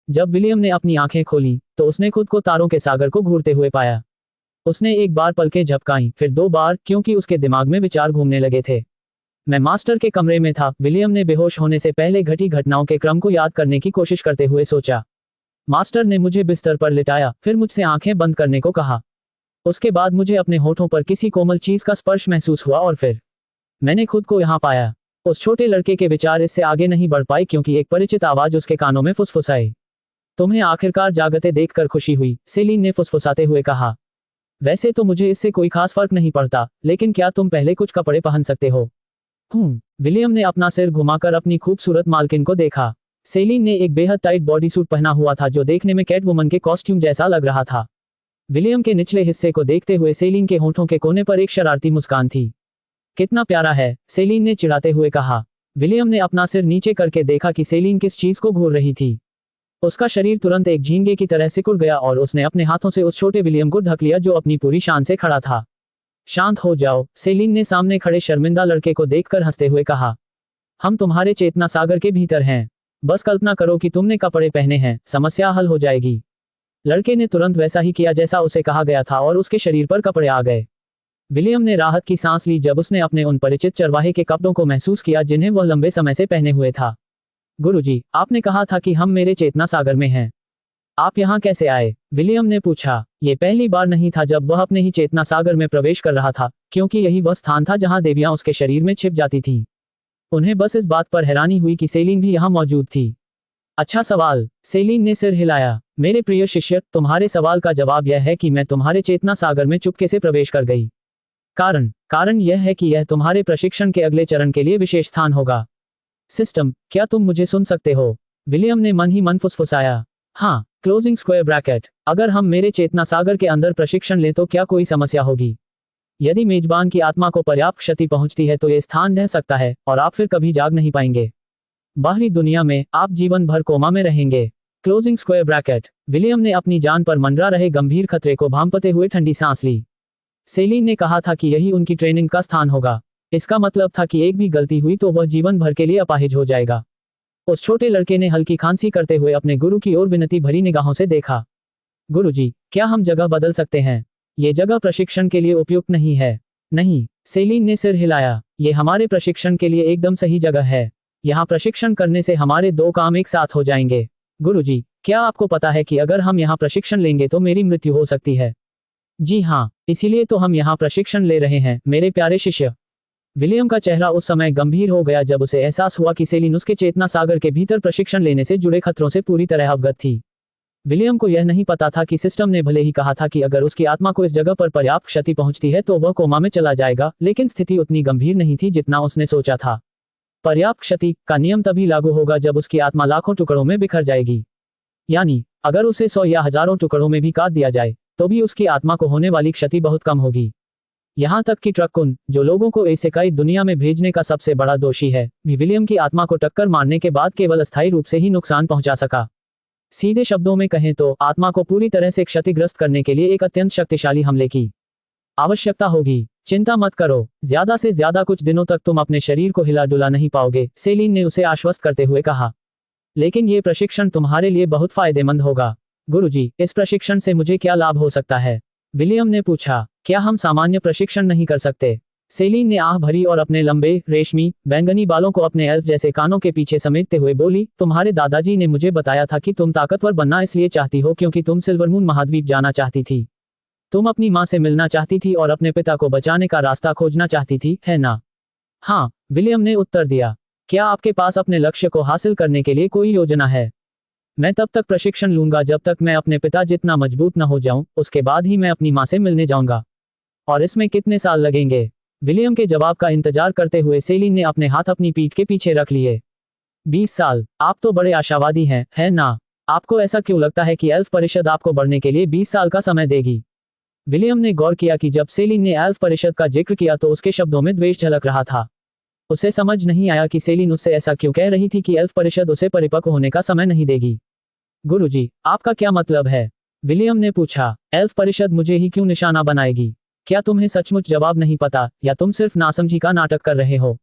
जब विलियम ने अपनी आंखें खोली तो उसने खुद को तारों के सागर को घूरते हुए पाया। उसने एक बार पलकें झपकाईं, फिर 2 बार, क्योंकि उसके दिमाग में विचार घूमने लगे थे। मैं मास्टर के कमरे में था, विलियम ने बेहोश होने से पहले घटी घटनाओं के क्रम को याद करने की कोशिश करते हुए सोचा। मास्टर ने मुझे बिस्तर पर लिटाया, फिर मुझसे आंखें बंद करने को कहा। उसके बाद मुझे अपने होठों पर किसी कोमल चीज का स्पर्श महसूस हुआ और फिर मैंने खुद को यहाँ पाया। उस छोटे लड़के के विचार इससे आगे नहीं बढ़ पाए क्योंकि एक परिचित आवाज उसके कानों में फुसफुसाई। तुम्हें आखिरकार जागते देखकर खुशी हुई, सेलिन ने फुसफुसाते हुए कहा। वैसे तो मुझे इससे कोई खास फर्क नहीं पड़ता, लेकिन क्या तुम पहले कुछ कपड़े पहन सकते हो? विलियम ने अपना सिर घुमाकर अपनी खूबसूरत मालकिन को देखा। सेलिन ने एक बेहद टाइट बॉडी सूट पहना हुआ था जो देखने में कैटवुमन के कॉस्ट्यूम जैसा लग रहा था। विलियम के निचले हिस्से को देखते हुए सेलिन के होंठों के कोने पर एक शरारती मुस्कान थी। कितना प्यारा है, सेलिन ने चिढ़ाते हुए कहा। विलियम ने अपना सिर नीचे करके देखा कि सेलिन किस चीज को घूर रही थी। उसका शरीर तुरंत एक झींगे की तरह सिकुड़ गया और उसने अपने हाथों से उस छोटे विलियम को ढक लिया जो अपनी पूरी शान से खड़ा था। शांत हो जाओ, सेलिन ने सामने खड़े शर्मिंदा लड़के को देखकर हंसते हुए कहा। हम तुम्हारे चेतना सागर के भीतर हैं। बस कल्पना करो कि तुमने कपड़े पहने हैं, समस्या हल हो जाएगी। लड़के ने तुरंत वैसा ही किया जैसा उसे कहा गया था और उसके शरीर पर कपड़े आ गए। विलियम ने राहत की सांस ली जब उसने अपने उन परिचित चरवाहे के कपड़ों को महसूस किया जिन्हें वह लंबे समय से पहने हुए था। गुरुजी, आपने कहा था कि हम मेरे चेतना सागर में हैं। आप यहाँ कैसे आए? विलियम ने पूछा। ये पहली बार नहीं था जब वह अपने ही चेतना सागर में प्रवेश कर रहा था, क्योंकि यही वह स्थान था जहाँ देवियां उसके शरीर में छिप जाती थीं। उन्हें बस इस बात पर हैरानी हुई कि सेलिन भी यहाँ मौजूद थी। अच्छा सवाल, सेलिन ने सिर हिलाया। मेरे प्रिय शिष्य, तुम्हारे सवाल का जवाब यह है कि मैं तुम्हारे चेतना सागर में चुपके से प्रवेश कर गई। कारण यह है कि यह तुम्हारे प्रशिक्षण के अगले चरण के लिए विशेष स्थान होगा। सिस्टम, क्या तुम मुझे सुन सकते हो? विलियम ने मन ही मन फुसफुसाया। हाँ, क्लोजिंग स्क्वायर ब्रैकेट। अगर हम मेरे चेतना सागर के अंदर प्रशिक्षण लें तो क्या कोई समस्या होगी? यदि मेजबान की आत्मा को पर्याप्त क्षति पहुंचती है तो यह स्थान ढह सकता है और आप फिर कभी जाग नहीं पाएंगे। बाहरी दुनिया में आप जीवन भर कोमा में रहेंगे। Closing square bracket. विलियम ने अपनी जान पर मंडरा रहे गंभीर खतरे को भांपते हुए ठंडी सांस ली। सेलिन ने कहा था कि यही उनकी ट्रेनिंग का स्थान होगा। इसका मतलब था कि एक भी गलती हुई तो वह जीवन भर के लिए अपाहिज हो जाएगा। उस छोटे लड़के ने हल्की खांसी करते हुए अपने गुरु की ओर विनती भरी निगाहों से देखा। गुरुजी, क्या हम जगह बदल सकते हैं? ये जगह प्रशिक्षण के लिए उपयुक्त नहीं है। नहीं, सेलिन ने सिर हिलाया। ये हमारे प्रशिक्षण के लिए एकदम सही जगह है। यहाँ प्रशिक्षण करने से हमारे 2 काम एक साथ हो जाएंगे। गुरुजी, क्या आपको पता है कि अगर हम यहाँ प्रशिक्षण लेंगे तो मेरी मृत्यु हो सकती है? जी हाँ, इसीलिए तो हम यहाँ प्रशिक्षण ले रहे हैं, मेरे प्यारे शिष्य। विलियम का चेहरा उस समय गंभीर हो गया जब उसे एहसास हुआ कि सेलिन उसके चेतना सागर के भीतर प्रशिक्षण लेने से जुड़े खतरों से पूरी तरह अवगत थी। विलियम को यह नहीं पता था कि सिस्टम ने भले ही कहा था कि अगर उसकी आत्मा को इस जगह पर पर्याप्त क्षति पहुंचती है तो वह कोमा में चला जाएगा, लेकिन स्थिति उतनी गंभीर नहीं थी जितना उसने सोचा था। पर्याप्त क्षति का नियम तभी लागू होगा जब उसकी आत्मा लाखों टुकड़ों में बिखर जाएगी। यानी अगर उसे 100 या हजारों टुकड़ों में भी काट दिया जाए तो भी उसकी आत्मा को होने वाली क्षति बहुत कम होगी। यहाँ तक कि ट्रक्कुन, जो लोगों को इसेकाई दुनिया में भेजने का सबसे बड़ा दोषी है, भी विलियम की आत्मा को टक्कर मारने के बाद केवल अस्थायी रूप से ही नुकसान पहुंचा सका। सीधे शब्दों में कहें तो आत्मा को पूरी तरह से क्षतिग्रस्त करने के लिए एक अत्यंत शक्तिशाली हमले की आवश्यकता होगी। चिंता मत करो, ज्यादा से ज्यादा कुछ दिनों तक तुम अपने शरीर को हिला डुला नहीं पाओगे, सेलिन ने उसे आश्वस्त करते हुए कहा। लेकिन ये प्रशिक्षण तुम्हारे लिए बहुत फायदेमंद होगा। गुरुजी, इस प्रशिक्षण से मुझे क्या लाभ हो सकता है? विलियम ने पूछा। क्या हम सामान्य प्रशिक्षण नहीं कर सकते? सेलिन ने आह भरी और अपने लंबे, रेशमी, बैंगनी बालों को अपने एल्फ जैसे कानों के पीछे समेटते हुए बोली, तुम्हारे दादाजी ने मुझे बताया था कि तुम ताकतवर बनना इसलिए चाहती हो क्योंकि तुम सिल्वरमून महाद्वीप जाना चाहती थी। तुम अपनी माँ से मिलना चाहती थी और अपने पिता को बचाने का रास्ता खोजना चाहती थी, है ना? हाँ, विलियम ने उत्तर दिया। क्या आपके पास अपने लक्ष्य को हासिल करने के लिए कोई योजना है? मैं तब तक प्रशिक्षण लूंगा जब तक मैं अपने पिता जितना मजबूत न हो जाऊं, उसके बाद ही मैं अपनी माँ से मिलने जाऊंगा। और इसमें कितने साल लगेंगे? विलियम के जवाब का इंतजार करते हुए सेलिन ने अपने हाथ अपनी पीठ के पीछे रख लिए। 20 साल, आप तो बड़े आशावादी हैं, है ना? आपको ऐसा क्यों लगता है कि एल्फ परिषद आपको बढ़ने के लिए 20 साल का समय देगी? विलियम ने गौर किया कि जब सेलिन ने एल्फ परिषद का जिक्र किया तो उसके शब्दों में द्वेष झलक रहा था। उसे समझ नहीं आया कि सेलिन उससे ऐसा क्यों कह रही थी कि एल्फ परिषद उसे परिपक्व होने का समय नहीं देगी। गुरुजी, आपका क्या मतलब है? विलियम ने पूछा। एल्फ परिषद मुझे ही क्यों निशाना बनाएगी? क्या तुम्हें सचमुच जवाब नहीं पता या तुम सिर्फ नासमझी का नाटक कर रहे हो?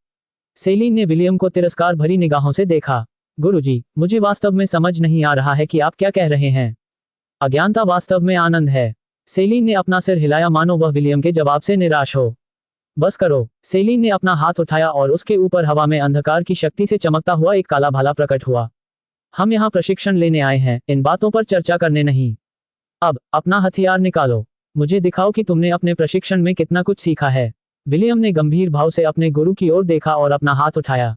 सेलिन ने विलियम को तिरस्कार भरी निगाहों से देखा। गुरुजी, मुझे वास्तव में समझ नहीं आ रहा है कि आप क्या कह रहे हैं। अज्ञानता वास्तव में आनंद है। सेलिन ने अपना सिर हिलाया मानो वह विलियम के जवाब से निराश हो। बस करो। सेलिन ने अपना हाथ उठाया और उसके ऊपर हवा में अंधकार की शक्ति से चमकता हुआ एक काला भाला प्रकट हुआ। हम यहाँ प्रशिक्षण लेने आए हैं, इन बातों पर चर्चा करने नहीं। अब अपना हथियार निकालो। मुझे दिखाओ कि तुमने अपने प्रशिक्षण में कितना कुछ सीखा है। विलियम ने गंभीर भाव से अपने गुरु की ओर देखा और अपना हाथ उठाया।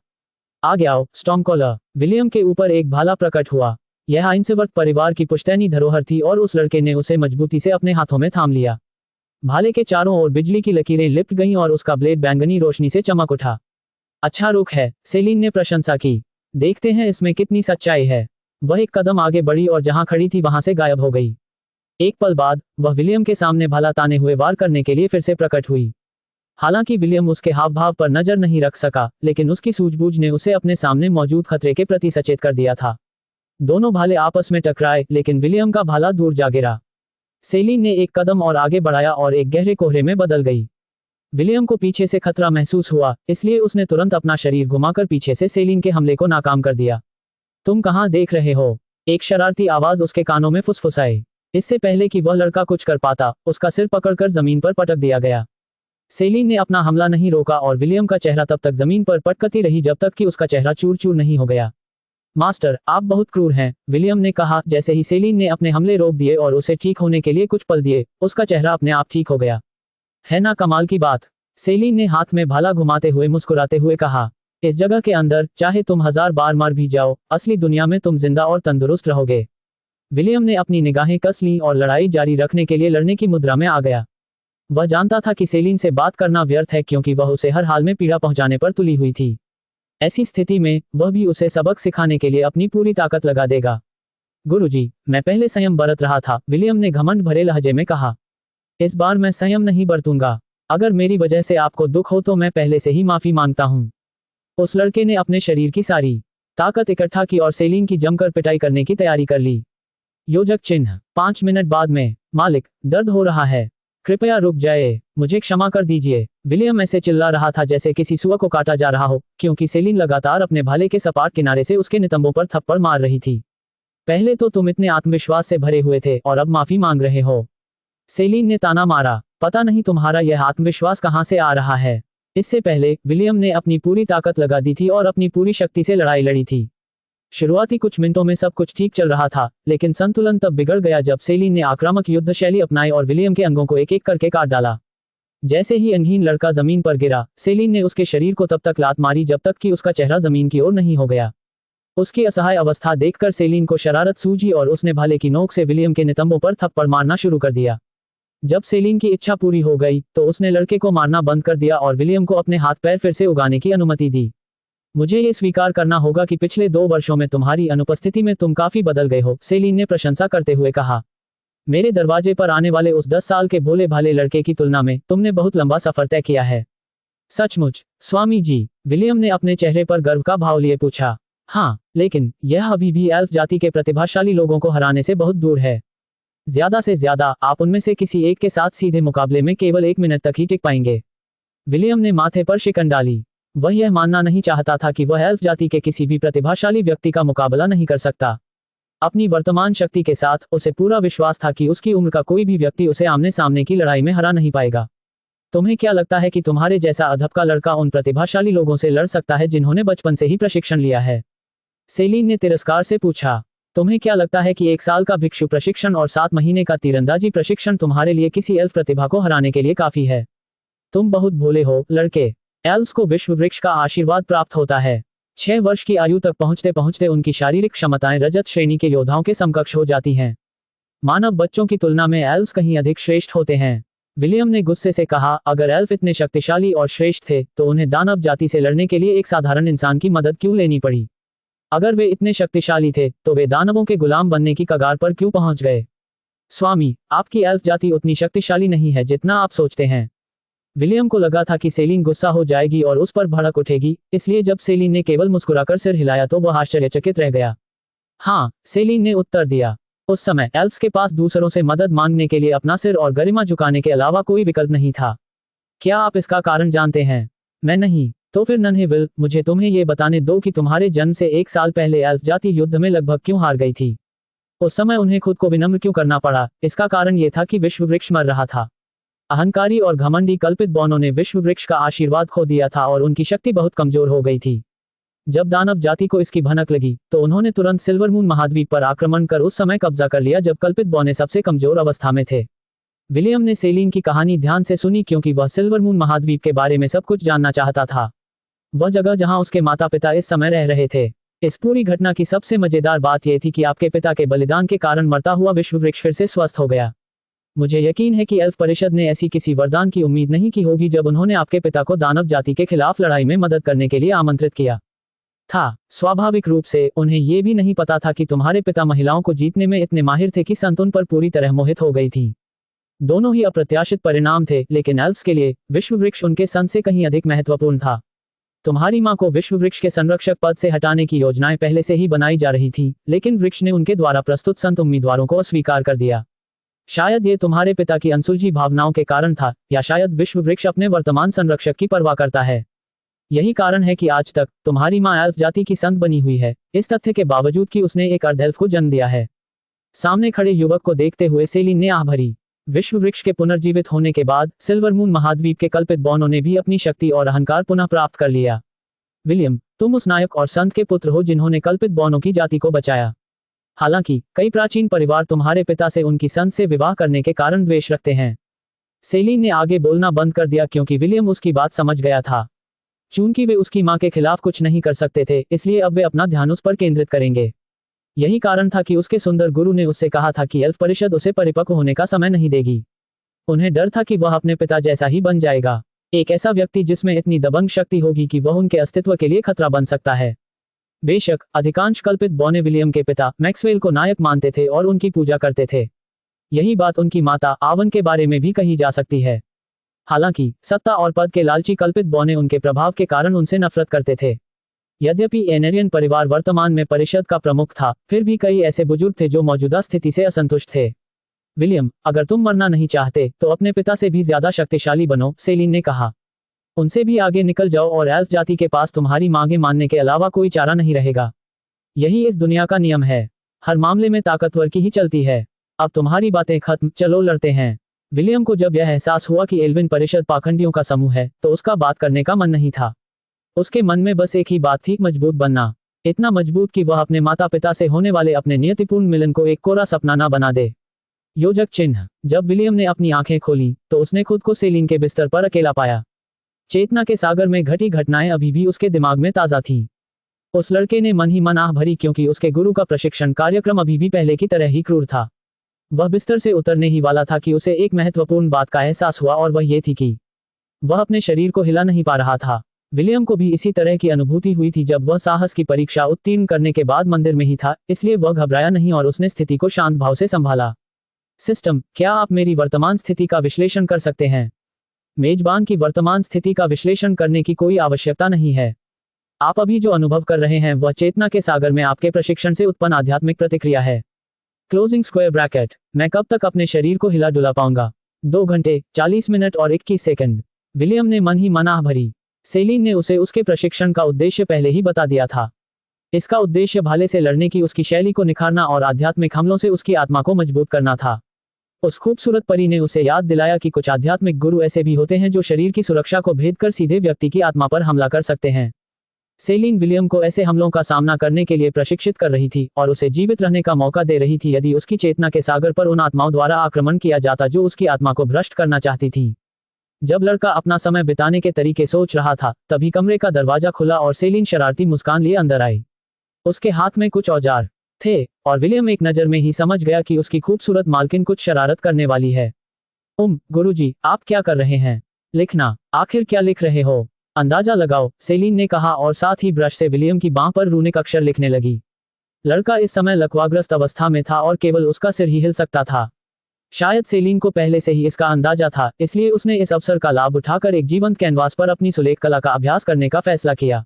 आगे आओ, स्टॉर्मकॉलर। विलियम के ऊपर एक भाला प्रकट हुआ। यह आइंसवर्थ परिवार की पुश्तैनी धरोहर थी और उस लड़के ने उसे मजबूती से अपने हाथों में थाम लिया। भाले के चारों ओर बिजली की लकीरें लिपट गईं और उसका ब्लेड बैंगनी रोशनी से चमक उठा। अच्छा रुख है, सेलिन ने प्रशंसा की। देखते हैं इसमें कितनी सच्चाई है। वह एक कदम आगे बढ़ी और जहां खड़ी थी वहां से गायब हो गई। एक पल बाद वह विलियम के सामने भाला ताने हुए वार करने के लिए फिर से प्रकट हुई। हालांकि विलियम उसके हाव भाव पर नजर नहीं रख सका, लेकिन उसकी सूझबूझ ने उसे अपने सामने मौजूद खतरे के प्रति सचेत कर दिया था। दोनों भाले आपस में टकराए, लेकिन विलियम का भाला दूर जा गिरा। सेलिन ने एक कदम और आगे बढ़ाया और एक गहरे कोहरे में बदल गई। विलियम को पीछे से खतरा महसूस हुआ, इसलिए उसने तुरंत अपना शरीर घुमाकर पीछे से सेलिन के हमले को नाकाम कर दिया। तुम कहां देख रहे हो? एक शरारती आवाज उसके कानों में फुसफुसाई। इससे पहले कि वह लड़का कुछ कर पाता, उसका सिर पकड़कर जमीन पर पटक दिया गया। सेलिन ने अपना हमला नहीं रोका और विलियम का चेहरा तब तक जमीन पर पटकती रही जब तक कि उसका चेहरा चूर चूर नहीं हो गया। मास्टर, आप बहुत क्रूर हैं, विलियम ने कहा। जैसे ही सेलिन ने अपने हमले रोक दिए और उसे ठीक होने के लिए कुछ पल दिए, उसका चेहरा अपने आप ठीक हो गया। है ना कमाल की बात? सेलिन ने हाथ में भाला घुमाते हुए मुस्कुराते हुए कहा। इस जगह के अंदर चाहे तुम 1000 बार मर भी जाओ, असली दुनिया में तुम जिंदा और तंदुरुस्त रहोगे। विलियम ने अपनी निगाहें कस लीं और लड़ाई जारी रखने के लिए लड़ने की मुद्रा में आ गया। वह जानता था कि सेलिन से बात करना व्यर्थ है, क्योंकि वह उसे हर हाल में पीड़ा पहुंचाने पर तुली हुई थी। ऐसी स्थिति में वह भी उसे सबक सिखाने के लिए अपनी पूरी ताकत लगा देगा। गुरुजी, मैं पहले संयम बरत रहा था, विलियम ने घमंड भरे लहजे में कहा। इस बार मैं संयम नहीं बरतूंगा। अगर मेरी वजह से आपको दुख हो तो मैं पहले से ही माफी मांगता हूं। उस लड़के ने अपने शरीर की सारी ताकत इकट्ठा की और सेलिन की जमकर पिटाई करने की तैयारी कर ली। योजक चिन्ह। 5 मिनट बाद में। मालिक, दर्द हो रहा है, कृपया रुक जाए, मुझे क्षमा कर दीजिए। विलियम ऐसे चिल्ला रहा था जैसे किसी सुअर को काटा जा रहा हो, क्योंकि सेलिन लगातार अपने भाले के सपाट किनारे से उसके नितंबों पर थप्पड़ मार रही थी। पहले तो तुम इतने आत्मविश्वास से भरे हुए थे और अब माफी मांग रहे हो। सेलिन ने ताना मारा। पता नहीं तुम्हारा यह आत्मविश्वास कहां से आ रहा है। इससे पहले विलियम ने अपनी पूरी ताकत लगा दी थी और अपनी पूरी शक्ति से लड़ाई लड़ी थी। शुरुआती कुछ मिनटों में सब कुछ ठीक चल रहा था, लेकिन संतुलन तब बिगड़ गया जब सेलिन ने आक्रामक युद्ध शैली अपनाई और विलियम के अंगों को एक एक करके काट डाला। जैसे ही अंगहीन लड़का जमीन पर गिरा, सेलिन ने उसके शरीर को तब तक लात मारी जब तक कि उसका चेहरा जमीन की ओर नहीं हो गया। उसकी असहाय अवस्था देखकर सेलिन को शरारत सूझी और उसने भाले की नोक से विलियम के नितंबों पर थप्पड़ मारना शुरू कर दिया। जब सेलिन की इच्छा पूरी हो गई तो उसने लड़के को मारना बंद कर दिया और विलियम को अपने हाथ पैर फिर से उगाने की अनुमति दी। मुझे ये स्वीकार करना होगा कि पिछले 2 वर्षों में तुम्हारी अनुपस्थिति में तुम काफी बदल गए हो, सेलिन ने प्रशंसा करते हुए कहा। मेरे दरवाजे पर आने वाले उस 10 साल के भोले भाले लड़के की तुलना में तुमने बहुत लंबा सफर तय किया है। सचमुच, स्वामी जी, विलियम ने अपने चेहरे पर गर्व का भाव लिए पूछा। हाँ, लेकिन यह अभी भी एल्फ जाति के प्रतिभाशाली लोगों को हराने से बहुत दूर है। ज्यादा से ज्यादा आप उनमें से किसी एक के साथ सीधे मुकाबले में केवल 1 मिनट तक ही टिक पाएंगे। विलियम ने माथे पर शिकन डाली। वह यह मानना नहीं चाहता था कि वह एल्फ जाति के किसी भी प्रतिभाशाली व्यक्ति का मुकाबला नहीं कर सकता। अपनी वर्तमान शक्ति के साथ उसे पूरा विश्वास था कि उसकी उम्र का कोई भी व्यक्ति उसे आमने सामने की लड़ाई में हरा नहीं पाएगा। तुम्हें क्या लगता है कि तुम्हारे जैसा अधपका लड़का उन प्रतिभाशाली लोगों से लड़ सकता है जिन्होंने बचपन से ही प्रशिक्षण लिया है? सेलिन ने तिरस्कार से पूछा। तुम्हें क्या लगता है कि 1 साल का भिक्षु प्रशिक्षण और 7 महीने का तीरंदाजी प्रशिक्षण तुम्हारे लिए किसी एल्फ प्रतिभा को हराने के लिए काफी है? तुम बहुत भोले हो, लड़के। एल्व्स को विश्व वृक्ष का आशीर्वाद प्राप्त होता है। 6 वर्ष की आयु तक पहुंचते पहुंचते उनकी शारीरिक क्षमताएं रजत श्रेणी के योद्धाओं के समकक्ष हो जाती हैं। मानव बच्चों की तुलना में एल्व्स कहीं अधिक श्रेष्ठ होते हैं। विलियम ने गुस्से से कहा, अगर एल्फ इतने शक्तिशाली और श्रेष्ठ थे तो उन्हें दानव जाति से लड़ने के लिए एक साधारण इंसान की मदद क्यों लेनी पड़ी? अगर वे इतने शक्तिशाली थे तो वे दानवों के गुलाम बनने की कगार पर क्यों पहुंच गए? स्वामी, आपकी एल्फ जाति उतनी शक्तिशाली नहीं है जितना आप सोचते हैं। विलियम को लगा था कि सेलिन गुस्सा हो जाएगी और उस पर भड़क उठेगी, इसलिए जब सेलिन ने केवल मुस्कुराकर सिर हिलाया तो वह आश्चर्यचकित रह गया। हाँ, सेलिन ने उत्तर दिया। उस समय एल्फ्स के पास दूसरों से मदद मांगने के लिए अपना सिर और गरिमा झुकाने के अलावा कोई विकल्प नहीं था। क्या आप इसका कारण जानते हैं? मैं नहीं। तो फिर नन्हे विल, मुझे तुम्हें ये बताने दो कि तुम्हारे जन्म से 1 साल पहले एल्फ जाति युद्ध में लगभग क्यों हार गई थी। उस समय उन्हें खुद को विनम्र क्यों करना पड़ा। इसका कारण ये था कि विश्व वृक्ष मर रहा था। अहंकारी और घमंडी कल्पित बौनों ने विश्व वृक्ष का आशीर्वाद खो दिया था और उनकी शक्ति बहुत कमजोर हो गई थी। जब दानव जाति को इसकी भनक लगी तो उन्होंने तुरंत सिल्वर मून महाद्वीप पर आक्रमण कर उस समय कब्जा कर लिया जब कल्पित बौने सबसे कमजोर अवस्था में थे। विलियम ने सेलिन की कहानी ध्यान से सुनी क्योंकि वह सिल्वर मून महाद्वीप के बारे में सब कुछ जानना चाहता था। वह जगह जहां उसके माता पिता इस समय रह रहे थे। इस पूरी घटना की सबसे मजेदार बात यह थी कि आपके पिता के बलिदान के कारण मरता हुआ विश्व वृक्ष फिर से स्वस्थ हो गया। मुझे यकीन है कि एल्फ परिषद ने ऐसी किसी वरदान की उम्मीद नहीं की होगी जब उन्होंने आपके पिता को दानव जाति के खिलाफ लड़ाई में मदद करने के लिए आमंत्रित किया था। स्वाभाविक रूप से उन्हें यह भी नहीं पता था कि तुम्हारे पिता महिलाओं को जीतने में इतने माहिर थे कि संत उन पर पूरी तरह मोहित हो गई थी। दोनों ही अप्रत्याशित परिणाम थे, लेकिन एल्फ्स के लिए विश्व वृक्ष उनके संत से कहीं अधिक महत्वपूर्ण था। तुम्हारी मां को विश्व वृक्ष के संरक्षक पद से हटाने की योजनाएं पहले से ही बनाई जा रही थी, लेकिन वृक्ष ने उनके द्वारा प्रस्तुत संत उम्मीदवारों को अस्वीकार कर दिया। शायद ये तुम्हारे पिता की अनसुलझी भावनाओं के कारण था, या शायद विश्व वृक्ष अपने वर्तमान संरक्षक की परवाह करता है। यही कारण है कि आज तक तुम्हारी मां एल्फ जाति की संत बनी हुई है, इस तथ्य के बावजूद कि उसने एक अर्धएल्फ को जन्म दिया है। सामने खड़े युवक को देखते हुए सेलिन ने आह भरी। विश्व वृक्ष के पुनर्जीवित होने के बाद सिल्वर मून महाद्वीप के कल्पित बौनों ने भी अपनी शक्ति और अहंकार पुनः प्राप्त कर लिया। विलियम, तुम उस नायक और संत के पुत्र हो जिन्होंने कल्पित बौनों की जाति को बचाया। हालांकि कई प्राचीन परिवार तुम्हारे पिता से उनकी संत से विवाह करने के कारण द्वेष रखते हैं। सेलिन ने आगे बोलना बंद कर दिया क्योंकि विलियम उसकी बात समझ गया था। चूंकि वे उसकी मां के खिलाफ कुछ नहीं कर सकते थे, इसलिए अब वे अपना ध्यान उस पर केंद्रित करेंगे। यही कारण था कि उसके सुंदर गुरु ने उससे कहा था कि एल्फ परिषद उसे परिपक्व होने का समय नहीं देगी। उन्हें डर था कि वह अपने पिता जैसा ही बन जाएगा, एक ऐसा व्यक्ति जिसमें इतनी दबंग शक्ति होगी कि वह उनके अस्तित्व के लिए खतरा बन सकता है। बेशक अधिकांश कल्पित बौने विलियम के पिता मैक्सवेल को नायक मानते थे और उनकी पूजा करते थे। यही बात उनकी माता आवन के बारे में भी कही जा सकती है। हालांकि सत्ता और पद के लालची कल्पित बौने उनके प्रभाव के कारण उनसे नफरत करते थे। यद्यपि एनेरियन परिवार वर्तमान में परिषद का प्रमुख था, फिर भी कई ऐसे बुजुर्ग थे जो मौजूदा स्थिति से असंतुष्ट थे। विलियम, अगर तुम मरना नहीं चाहते तो अपने पिता से भी ज्यादा शक्तिशाली बनो, सेलिन ने कहा। उनसे भी आगे निकल जाओ और एल्फ जाति के पास तुम्हारी मांगे मानने के अलावा कोई चारा नहीं रहेगा। यही इस दुनिया का नियम है, हर मामले में ताकतवर की ही चलती है। अब तुम्हारी बातें खत्म, चलो लड़ते हैं। विलियम को जब यह एहसास हुआ कि एल्विन परिषद पाखंडियों का समूह है तो उसका बात करने का मन नहीं था। उसके मन में बस एक ही बात थी, मजबूत बनना। इतना मजबूत कि वह अपने माता पिता से होने वाले अपने नियतिपूर्ण मिलन को एक कोरा सपना न बना दे। योजक चिन्ह। जब विलियम ने अपनी आंखें खोली तो उसने खुद को सेलिन के बिस्तर पर अकेला पाया। चेतना के सागर में घटी घटनाएं अभी भी उसके दिमाग में ताजा थीं। उस लड़के ने मन ही मन आह भरी क्योंकि उसके गुरु का प्रशिक्षण कार्यक्रम अभी भी पहले की तरह ही क्रूर था। वह बिस्तर से उतरने ही वाला था कि उसे एक महत्वपूर्ण बात का एहसास हुआ और वह ये थी कि वह अपने शरीर को हिला नहीं पा रहा था। विलियम को भी इसी तरह की अनुभूति हुई थी जब वह साहस की परीक्षा उत्तीर्ण करने के बाद मंदिर में ही था, इसलिए वह घबराया नहीं और उसने स्थिति को शांत भाव से संभाला। सिस्टम, क्या आप मेरी वर्तमान स्थिति का विश्लेषण कर सकते हैं? मेजबान की वर्तमान स्थिति का विश्लेषण करने की कोई आवश्यकता नहीं है। आप अभी जो अनुभव कर रहे हैं वह चेतना के सागर में आपके प्रशिक्षण से उत्पन्न आध्यात्मिक प्रतिक्रिया है। Closing square bracket. मैं कब तक अपने शरीर को हिला डुला पाऊंगा? 2 घंटे 40 मिनट और 21 सेकंड। विलियम ने मन ही मन आह भरी। सेलिन ने उसे उसके प्रशिक्षण का उद्देश्य पहले ही बता दिया था। इसका उद्देश्य भाले से लड़ने की उसकी शैली को निखारना और आध्यात्मिक हमलों से उसकी आत्मा को मजबूत करना था। उस खूबसूरत परी ने उसे याद दिलाया कि कुछ आध्यात्मिक गुरु ऐसे भी होते हैं जो शरीर की सुरक्षा को भेद कर सीधे व्यक्ति की आत्मा पर हमला कर सकते हैं। सेलिन विलियम को ऐसे हमलों का सामना करने के लिए प्रशिक्षित कर रही थी और उसे जीवित रहने का मौका दे रही थी यदि उसकी चेतना के सागर पर उन आत्माओं द्वारा आक्रमण किया जाता जो उसकी आत्मा को भ्रष्ट करना चाहती थी। जब लड़का अपना समय बिताने के तरीके सोच रहा था, तभी कमरे का दरवाजा खुला और सेलिन शरारती मुस्कान लिए अंदर आई। उसके हाथ में कुछ औजार थे और विलियम एक नजर में ही समझ गया कि उसकी खूबसूरत मालकिन कुछ शरारत करने वाली है। गुरुजी, आप क्या कर रहे हैं? लिखना। आखिर क्या लिख रहे हो? अंदाजा लगाओ, सेलिन ने कहा और साथ ही ब्रश से विलियम की बांह पर रूनिक अक्षर लिखने लगी। लड़का इस समय लकवाग्रस्त अवस्था में था और केवल उसका सिर ही हिल सकता था। शायद सेलिन को पहले से ही इसका अंदाजा था, इसलिए उसने इस अवसर का लाभ उठाकर एक जीवंत कैनवास पर अपनी सुलेख कला का अभ्यास करने का फैसला किया।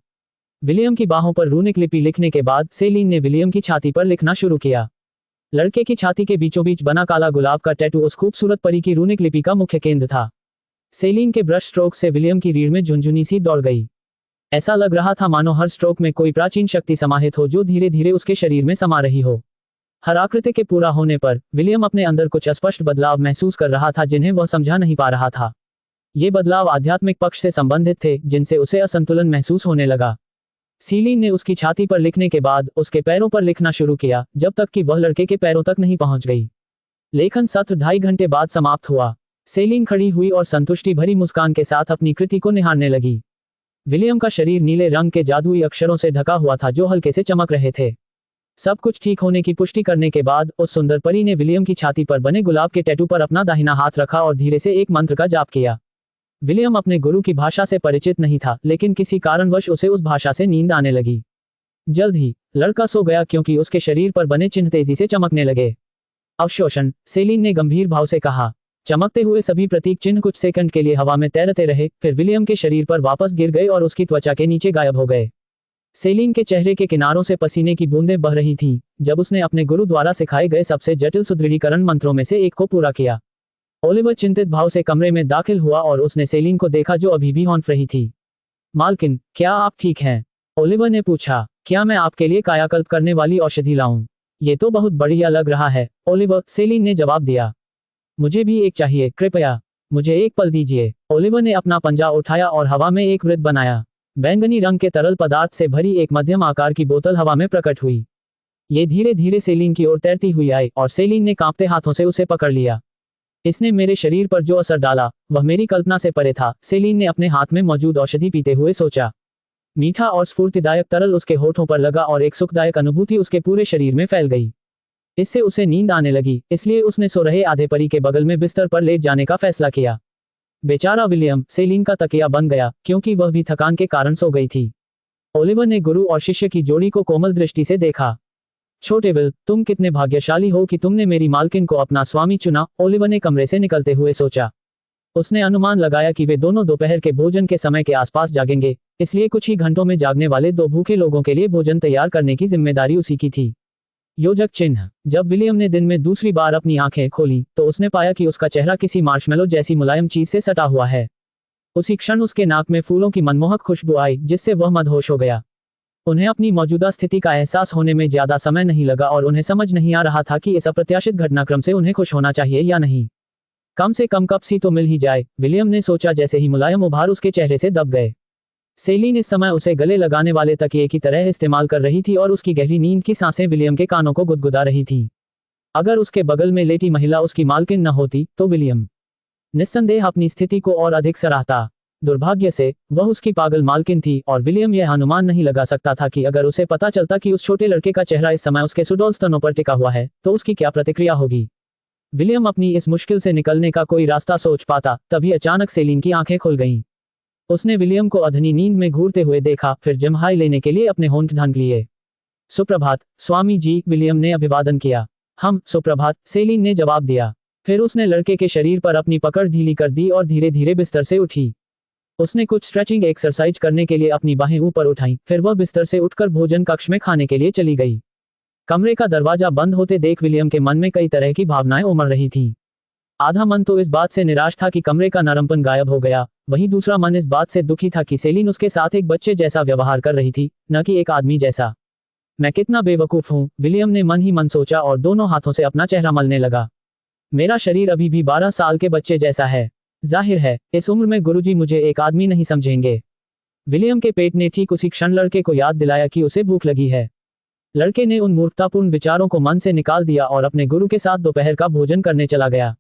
विलियम की बाहों पर रूनिक लिपि लिखने के बाद सेलिन ने विलियम की छाती पर लिखना शुरू किया। लड़के की छाती के बीचों बीच बना काला गुलाब का टैटू उस खूबसूरत परी की रूनिक लिपि का मुख्य केंद्र था। सेलिन के ब्रश स्ट्रोक से विलियम की रीढ़ में झुनझुनी सी दौड़ गई। ऐसा लग रहा था मानो हर स्ट्रोक में कोई प्राचीन शक्ति समाहित हो जो धीरे धीरे उसके शरीर में समा रही हो। हर आकृति के पूरा होने पर विलियम अपने अंदर कुछ अस्पष्ट बदलाव महसूस कर रहा था जिन्हें वह समझा नहीं पा रहा था। ये बदलाव आध्यात्मिक पक्ष से संबंधित थे जिनसे उसे असंतुलन महसूस होने लगा। सीलीन ने उसकी छाती पर लिखने के बाद उसके पैरों पर लिखना शुरू किया जब तक कि वह लड़के के पैरों तक नहीं पहुंच गई। लेखन सत्र 2.5 घंटे बाद समाप्त हुआ। सेलिन खड़ी हुई और संतुष्टि भरी मुस्कान के साथ अपनी कृति को निहारने लगी। विलियम का शरीर नीले रंग के जादुई अक्षरों से ढका हुआ था जो हल्के से चमक रहे थे। सब कुछ ठीक होने की पुष्टि करने के बाद उस सुंदर परी ने विलियम की छाती पर बने गुलाब के टैटू पर अपना दाहिना हाथ रखा और धीरे से एक मंत्र का जाप किया। विलियम अपने गुरु की भाषा से परिचित नहीं था, लेकिन किसी कारणवश उसे उस भाषा से नींद आने लगी। जल्द ही लड़का सो गया क्योंकि उसके शरीर पर बने चिन्ह तेजी से चमकने लगे। अवशोषण, सेलिन ने गंभीर भाव से कहा। चमकते हुए सभी प्रतीक चिन्ह कुछ सेकंड के लिए हवा में तैरते रहे, फिर विलियम के शरीर पर वापस गिर गए और उसकी त्वचा के नीचे गायब हो गए। सेलिन के चेहरे के किनारों से पसीने की बूंदें बह रही थीं, जब उसने अपने गुरु द्वारा सिखाए गए सबसे जटिल सुदृढ़ीकरण मंत्रों में से एक को पूरा किया। ओलिवर चिंतित भाव से कमरे में दाखिल हुआ और उसने सेलिन को देखा जो अभी भी हौंफ रही थी। मालकिन, क्या आप ठीक हैं? ओलिवर ने पूछा। क्या मैं आपके लिए कायाकल्प करने वाली औषधि लाऊं? ये तो बहुत बढ़िया लग रहा है, ओलिवर, सेलिन ने जवाब दिया। मुझे भी एक चाहिए, कृपया मुझे एक पल दीजिए। ओलिवर ने अपना पंजा उठाया और हवा में एक वृत्त बनाया। बैंगनी रंग के तरल पदार्थ से भरी एक मध्यम आकार की बोतल हवा में प्रकट हुई। ये धीरे धीरे सेलिन की ओर तैरती हुई आई और सेलिन ने कांपते हाथों से उसे पकड़ लिया। इसने मेरे शरीर पर जो असर डाला वह मेरी कल्पना से परे था, सेलिन ने अपने हाथ में मौजूद औषधि पीते हुए सोचा। मीठा और स्फूर्तिदायक तरल उसके होठों पर लगा और एक सुखदायक अनुभूति उसके पूरे शरीर में फैल गई। इससे उसे नींद आने लगी, इसलिए उसने सो रहे आधे परी के बगल में बिस्तर पर लेट जाने का फैसला किया। बेचारा विलियम, सेलिन का तकिया बन गया क्योंकि वह भी थकान के कारण सो गई थी। ओलिवर ने गुरु और शिष्य की जोड़ी को कोमल दृष्टि से देखा। छोटे विल, तुम कितने भाग्यशाली हो कि तुमने मेरी मालकिन को अपना स्वामी चुना, ओलिवर ने कमरे से निकलते हुए सोचा। उसने अनुमान लगाया कि वे दोनों दोपहर के भोजन के समय के आसपास जागेंगे, इसलिए कुछ ही घंटों में जागने वाले दो भूखे लोगों के लिए भोजन तैयार करने की जिम्मेदारी उसी की थी। योजक चिन्ह। जब विलियम ने दिन में दूसरी बार अपनी आंखें खोली तो उसने पाया कि उसका चेहरा किसी मार्शमेलो जैसी मुलायम चीज से सटा हुआ है। उसी क्षण उसके नाक में फूलों की मनमोहक खुशबू आई जिससे वह मदहोश हो गया। उन्हें अपनी मौजूदा स्थिति का एहसास होने में ज्यादा समय नहीं लगा और उन्हें समझ नहीं आ रहा था कि इस अप्रत्याशित घटनाक्रम से उन्हें खुश होना चाहिए या नहीं। कम से कम कप सी तो मिल ही जाए, विलियम ने सोचा जैसे ही मुलायम उभार उसके चेहरे से दब गए। सेलिन इस समय उसे गले लगाने वाले तकिए की तरह इस्तेमाल कर रही थी और उसकी गहरी नींद की सांसें विलियम के कानों को गुदगुदा रही थी। अगर उसके बगल में लेटी महिला उसकी मालकिन न होती तो विलियम निस्संदेह अपनी स्थिति को और अधिक सराहता। दुर्भाग्य से वह उसकी पागल मालकिन थी और विलियम यह अनुमान नहीं लगा सकता था कि अगर उसे पता चलता कि उस छोटे लड़के का चेहरा इस समय उसके सुडौल स्तनों पर टिका हुआ है तो उसकी क्या प्रतिक्रिया होगी। विलियम अपनी इस मुश्किल से निकलने का कोई रास्ता सोच पाता, तभी अचानक सेलिन की आंखें खुल गईं। उसने विलियम को अधनी नींद में घूरते हुए देखा, फिर जम्हाई लेने के लिए अपने होंठ ढांक लिए। सुप्रभात स्वामी जी, विलियम ने अभिवादन किया। हम सुप्रभात, सेलिन ने जवाब दिया। फिर उसने लड़के के शरीर पर अपनी पकड़ ढीली कर दी और धीरे धीरे बिस्तर से उठी। उसने कुछ स्ट्रेचिंग एक्सरसाइज करने के लिए अपनी बाहें ऊपर उठाईं, फिर वह बिस्तर से उठकर भोजन कक्ष में खाने के लिए चली गई। कमरे का दरवाजा बंद होते देख विलियम के मन में कई तरह की भावनाएं उमड़ रही थीं। आधा मन तो इस बात से निराश था कि कमरे का नरमपन गायब हो गया, वहीं दूसरा मन इस बात से दुखी था कि सेलिन उसके साथ एक बच्चे जैसा व्यवहार कर रही थी, न कि एक आदमी जैसा। मैं कितना बेवकूफ हूँ, विलियम ने मन ही मन सोचा और दोनों हाथों से अपना चेहरा मलने लगा। मेरा शरीर अभी भी 12 साल के बच्चे जैसा है। जाहिर है इस उम्र में गुरुजी मुझे एक आदमी नहीं समझेंगे। विलियम के पेट ने ठीक उसी क्षण लड़के को याद दिलाया कि उसे भूख लगी है। लड़के ने उन मूर्खतापूर्ण विचारों को मन से निकाल दिया और अपने गुरु के साथ दोपहर का भोजन करने चला गया।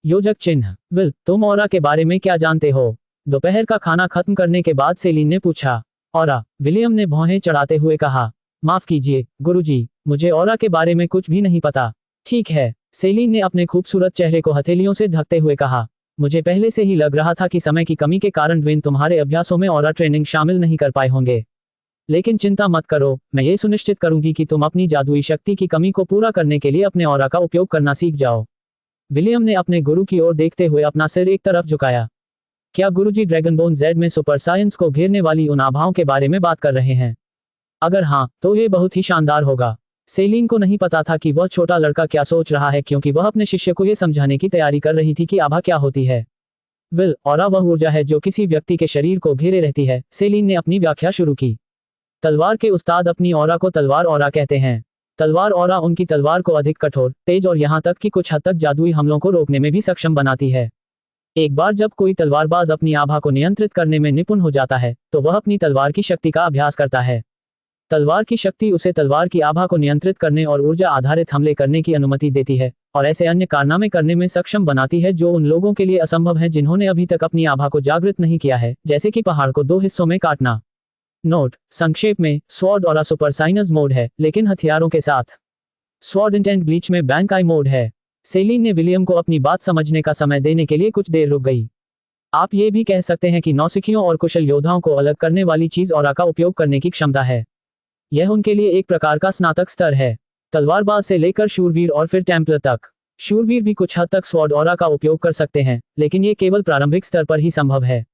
योजक चिन्ह। विल, तुम औरा के बारे में क्या जानते हो? दोपहर का खाना खत्म करने के बाद सेलिन ने पूछा। औरा, विलियम ने भौहें चढ़ाते हुए कहा। माफ कीजिए गुरुजी, मुझे औरा के बारे में कुछ भी नहीं पता। ठीक है, सेलिन ने अपने खूबसूरत चेहरे को हथेलियों से ढकते हुए कहा। मुझे पहले से ही लग रहा था कि समय की कमी के कारण ड्वेन तुम्हारे अभ्यासों में औरा ट्रेनिंग शामिल नहीं कर पाए होंगे। लेकिन चिंता मत करो, मैं ये सुनिश्चित करूंगी कि तुम अपनी जादुई शक्ति की कमी को पूरा करने के लिए अपने औरा का उपयोग करना सीख जाओ। विलियम ने अपने गुरु की ओर देखते हुए अपना सिर एक तरफ झुकाया। क्या गुरुजी ड्रैगनबोन जेड में सुपर साइंस को घेरने वाली उन आभाओं के बारे में बात कर रहे हैं? अगर हाँ, तो ये बहुत ही शानदार होगा। सेलिन को नहीं पता था कि वह छोटा लड़का क्या सोच रहा है, क्योंकि वह अपने शिष्य को यह समझाने की तैयारी कर रही थी कि आभा क्या होती है। विल, ऑरा वह ऊर्जा है जो किसी व्यक्ति के शरीर को घेरे रहती है। सेलिन ने अपनी व्याख्या शुरू की। तलवार के उस्ताद अपनी ऑरा को तलवार ऑरा कहते हैं। तलवार ऑरा उनकी तलवार को अधिक कठोर, तेज और यहाँ तक कि कुछ हद तक जादुई हमलों को रोकने में भी सक्षम बनाती है। एक बार जब कोई तलवारबाज अपनी आभा को नियंत्रित करने में निपुण हो जाता है तो वह अपनी तलवार की शक्ति का अभ्यास करता है। तलवार की शक्ति उसे तलवार की आभा को नियंत्रित करने और ऊर्जा आधारित हमले करने की अनुमति देती है और ऐसे अन्य कारनामे करने में सक्षम बनाती है जो उन लोगों के लिए असंभव है जिन्होंने अभी तक अपनी आभा को जागृत नहीं किया है, जैसे कि पहाड़ को 2 हिस्सों में काटना। नोट: संक्षेप में, sword aura super sinus mode है, लेकिन हथियारों के साथ। स्वॉर्ड इंटेंट ब्लीच में बैंक आई मोड है। सेलिन ने विलियम को अपनी बात समझने का समय देने के लिए कुछ देर रुक गई। आप ये भी कह सकते हैं कि नौसिखियों और कुशल योद्धाओं को अलग करने वाली चीज ऑरा का उपयोग करने की क्षमता है। यह उनके लिए एक प्रकार का स्नातक स्तर है, तलवारबाज से लेकर शूरवीर और फिर टेम्पलर तक। शूरवीर भी कुछ हद तक स्वॉर्ड ऑरा का उपयोग कर सकते हैं, लेकिन ये केवल प्रारंभिक स्तर पर ही संभव है।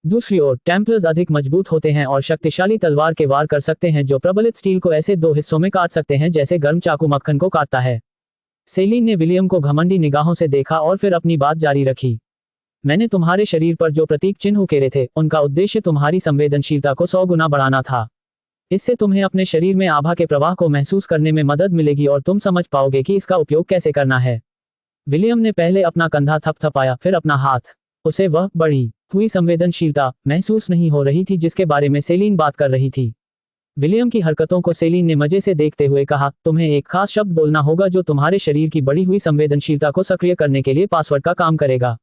दूसरी ओर, टेम्पलर्स अधिक मजबूत होते हैं और शक्तिशाली तलवार के वार कर सकते हैं जो प्रबलित स्टील को ऐसे 2 हिस्सों में काट सकते हैं जैसे गर्म चाकू मक्खन को काटता है। सेलिन ने विलियम को घमंडी निगाहों से देखा और फिर अपनी बात जारी रखी। मैंने तुम्हारे शरीर पर जो प्रतीक चिन्ह उकेरे थे, उनका उद्देश्य तुम्हारी संवेदनशीलता को 100 गुना बढ़ाना था। इससे तुम्हें अपने शरीर में आभा के प्रवाह को महसूस करने में मदद मिलेगी और तुम समझ पाओगे कि इसका उपयोग कैसे करना है। विलियम ने पहले अपना कंधा थपथपाया, फिर अपना हाथ। उसे वह बढ़ी हुई संवेदनशीलता महसूस नहीं हो रही थी जिसके बारे में सेलिन बात कर रही थी। विलियम की हरकतों को सेलिन ने मजे से देखते हुए कहा, तुम्हें एक खास शब्द बोलना होगा जो तुम्हारे शरीर की बढ़ी हुई संवेदनशीलता को सक्रिय करने के लिए पासवर्ड का काम करेगा।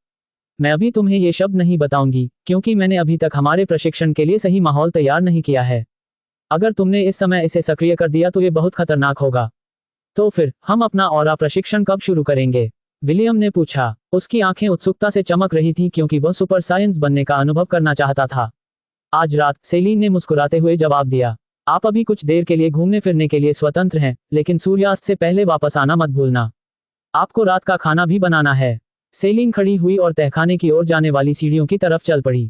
मैं अभी तुम्हें ये शब्द नहीं बताऊंगी क्योंकि मैंने अभी तक हमारे प्रशिक्षण के लिए सही माहौल तैयार नहीं किया है। अगर तुमने इस समय इसे सक्रिय कर दिया तो ये बहुत खतरनाक होगा। तो फिर हम अपना ऑरा प्रशिक्षण कब शुरू करेंगे? विलियम ने पूछा। उसकी आंखें उत्सुकता से चमक रही थीं क्योंकि वह सुपर साइंस बनने का अनुभव करना चाहता था। आज रात, सेलिन ने मुस्कुराते हुए जवाब दिया। आप अभी कुछ देर के लिए घूमने फिरने के लिए स्वतंत्र हैं, लेकिन सूर्यास्त से पहले वापस आना मत भूलना। आपको रात का खाना भी बनाना है। सेलिन खड़ी हुई और तहखाने की ओर जाने वाली सीढ़ियों की तरफ चल पड़ी।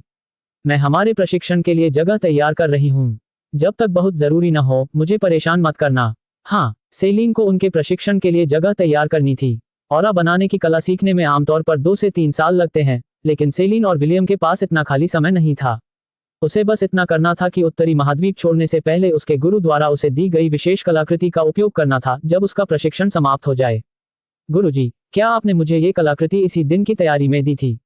मैं हमारे प्रशिक्षण के लिए जगह तैयार कर रही हूँ। जब तक बहुत जरूरी न हो, मुझे परेशान मत करना। हाँ, सेलिन को उनके प्रशिक्षण के लिए जगह तैयार करनी थी। ऑरा बनाने की कला सीखने में आमतौर पर 2 से 3 साल लगते हैं, लेकिन सेलिन और विलियम के पास इतना खाली समय नहीं था। उसे बस इतना करना था कि उत्तरी महाद्वीप छोड़ने से पहले उसके गुरु द्वारा उसे दी गई विशेष कलाकृति का उपयोग करना था जब उसका प्रशिक्षण समाप्त हो जाए। गुरुजी, क्या आपने मुझे ये कलाकृति इसी दिन की तैयारी में दी थी?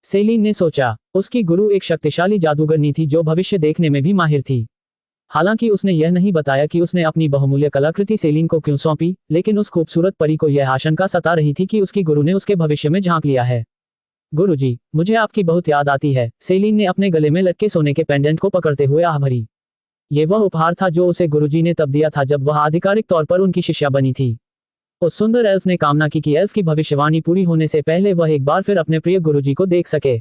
सेलिन ने सोचा। उसकी गुरु एक शक्तिशाली जादूगरनी थी जो भविष्य देखने में भी माहिर थी। हालांकि उसने यह नहीं बताया कि उसने अपनी बहुमूल्य कलाकृति सेलिन को क्यों सौंपी, लेकिन उस खूबसूरत परी को यह आशंका सता रही थी कि उसकी गुरु ने उसके भविष्य में झांक लिया है। गुरुजी, मुझे आपकी बहुत याद आती है। सेलिन ने अपने गले में लटके सोने के पेंडेंट को पकड़ते हुए आह भरी। ये वह उपहार था जो उसे गुरुजी ने तब दिया था जब वह आधिकारिक तौर पर उनकी शिष्या बनी थी। उस सुंदर एल्फ ने कामना की कि एल्फ की भविष्यवाणी पूरी होने से पहले वह एक बार फिर अपने प्रिय गुरुजी को देख सके।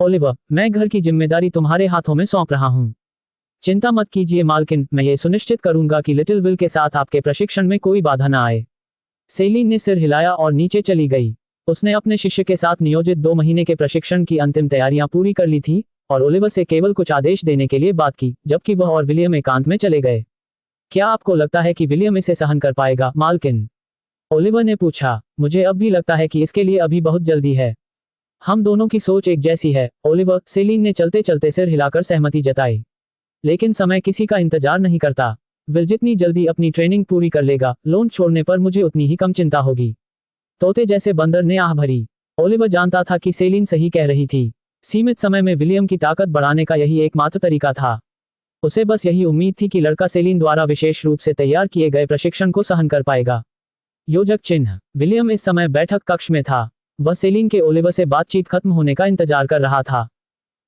ओलिवर, मैं घर की जिम्मेदारी तुम्हारे हाथों में सौंप रहा हूँ। चिंता मत कीजिए मालकिन, मैं ये सुनिश्चित करूंगा कि लिटिल विल के साथ आपके प्रशिक्षण में कोई बाधा न आए। सेलिन ने सिर हिलाया और नीचे चली गई। उसने अपने शिष्य के साथ नियोजित 2 महीने के प्रशिक्षण की अंतिम तैयारियां पूरी कर ली थी और ओलिवर से केवल कुछ आदेश देने के लिए बात की, जबकि वह और विलियम एकांत में चले गए। क्या आपको लगता है कि विलियम इसे सहन कर पाएगा, मालकिन? ओलिवर ने पूछा। मुझे अब भी लगता है कि इसके लिए अभी बहुत जल्दी है। हम दोनों की सोच एक जैसी है, ओलिवर, सेलिन ने चलते चलते सिर हिलाकर सहमति जताई। लेकिन समय किसी का इंतजार नहीं करता। विल जितनी जल्दी अपनी ट्रेनिंग पूरी कर लेगा, लोन छोड़ने पर मुझे उतनी ही कम चिंता होगी। तोते जैसे बंदर ने आह भरी। ओलिवर जानता था कि सेलिन सही कह रही थी। सीमित समय में विलियम की ताकत बढ़ाने का यही एकमात्र तरीका था। उसे बस यही उम्मीद थी कि लड़का सेलिन द्वारा विशेष रूप से तैयार किए गए प्रशिक्षण को सहन कर पाएगा। योजक चिन्ह। विलियम इस समय बैठक कक्ष में था। वह सेलिन के ओलिवर से बातचीत खत्म होने का इंतजार कर रहा था।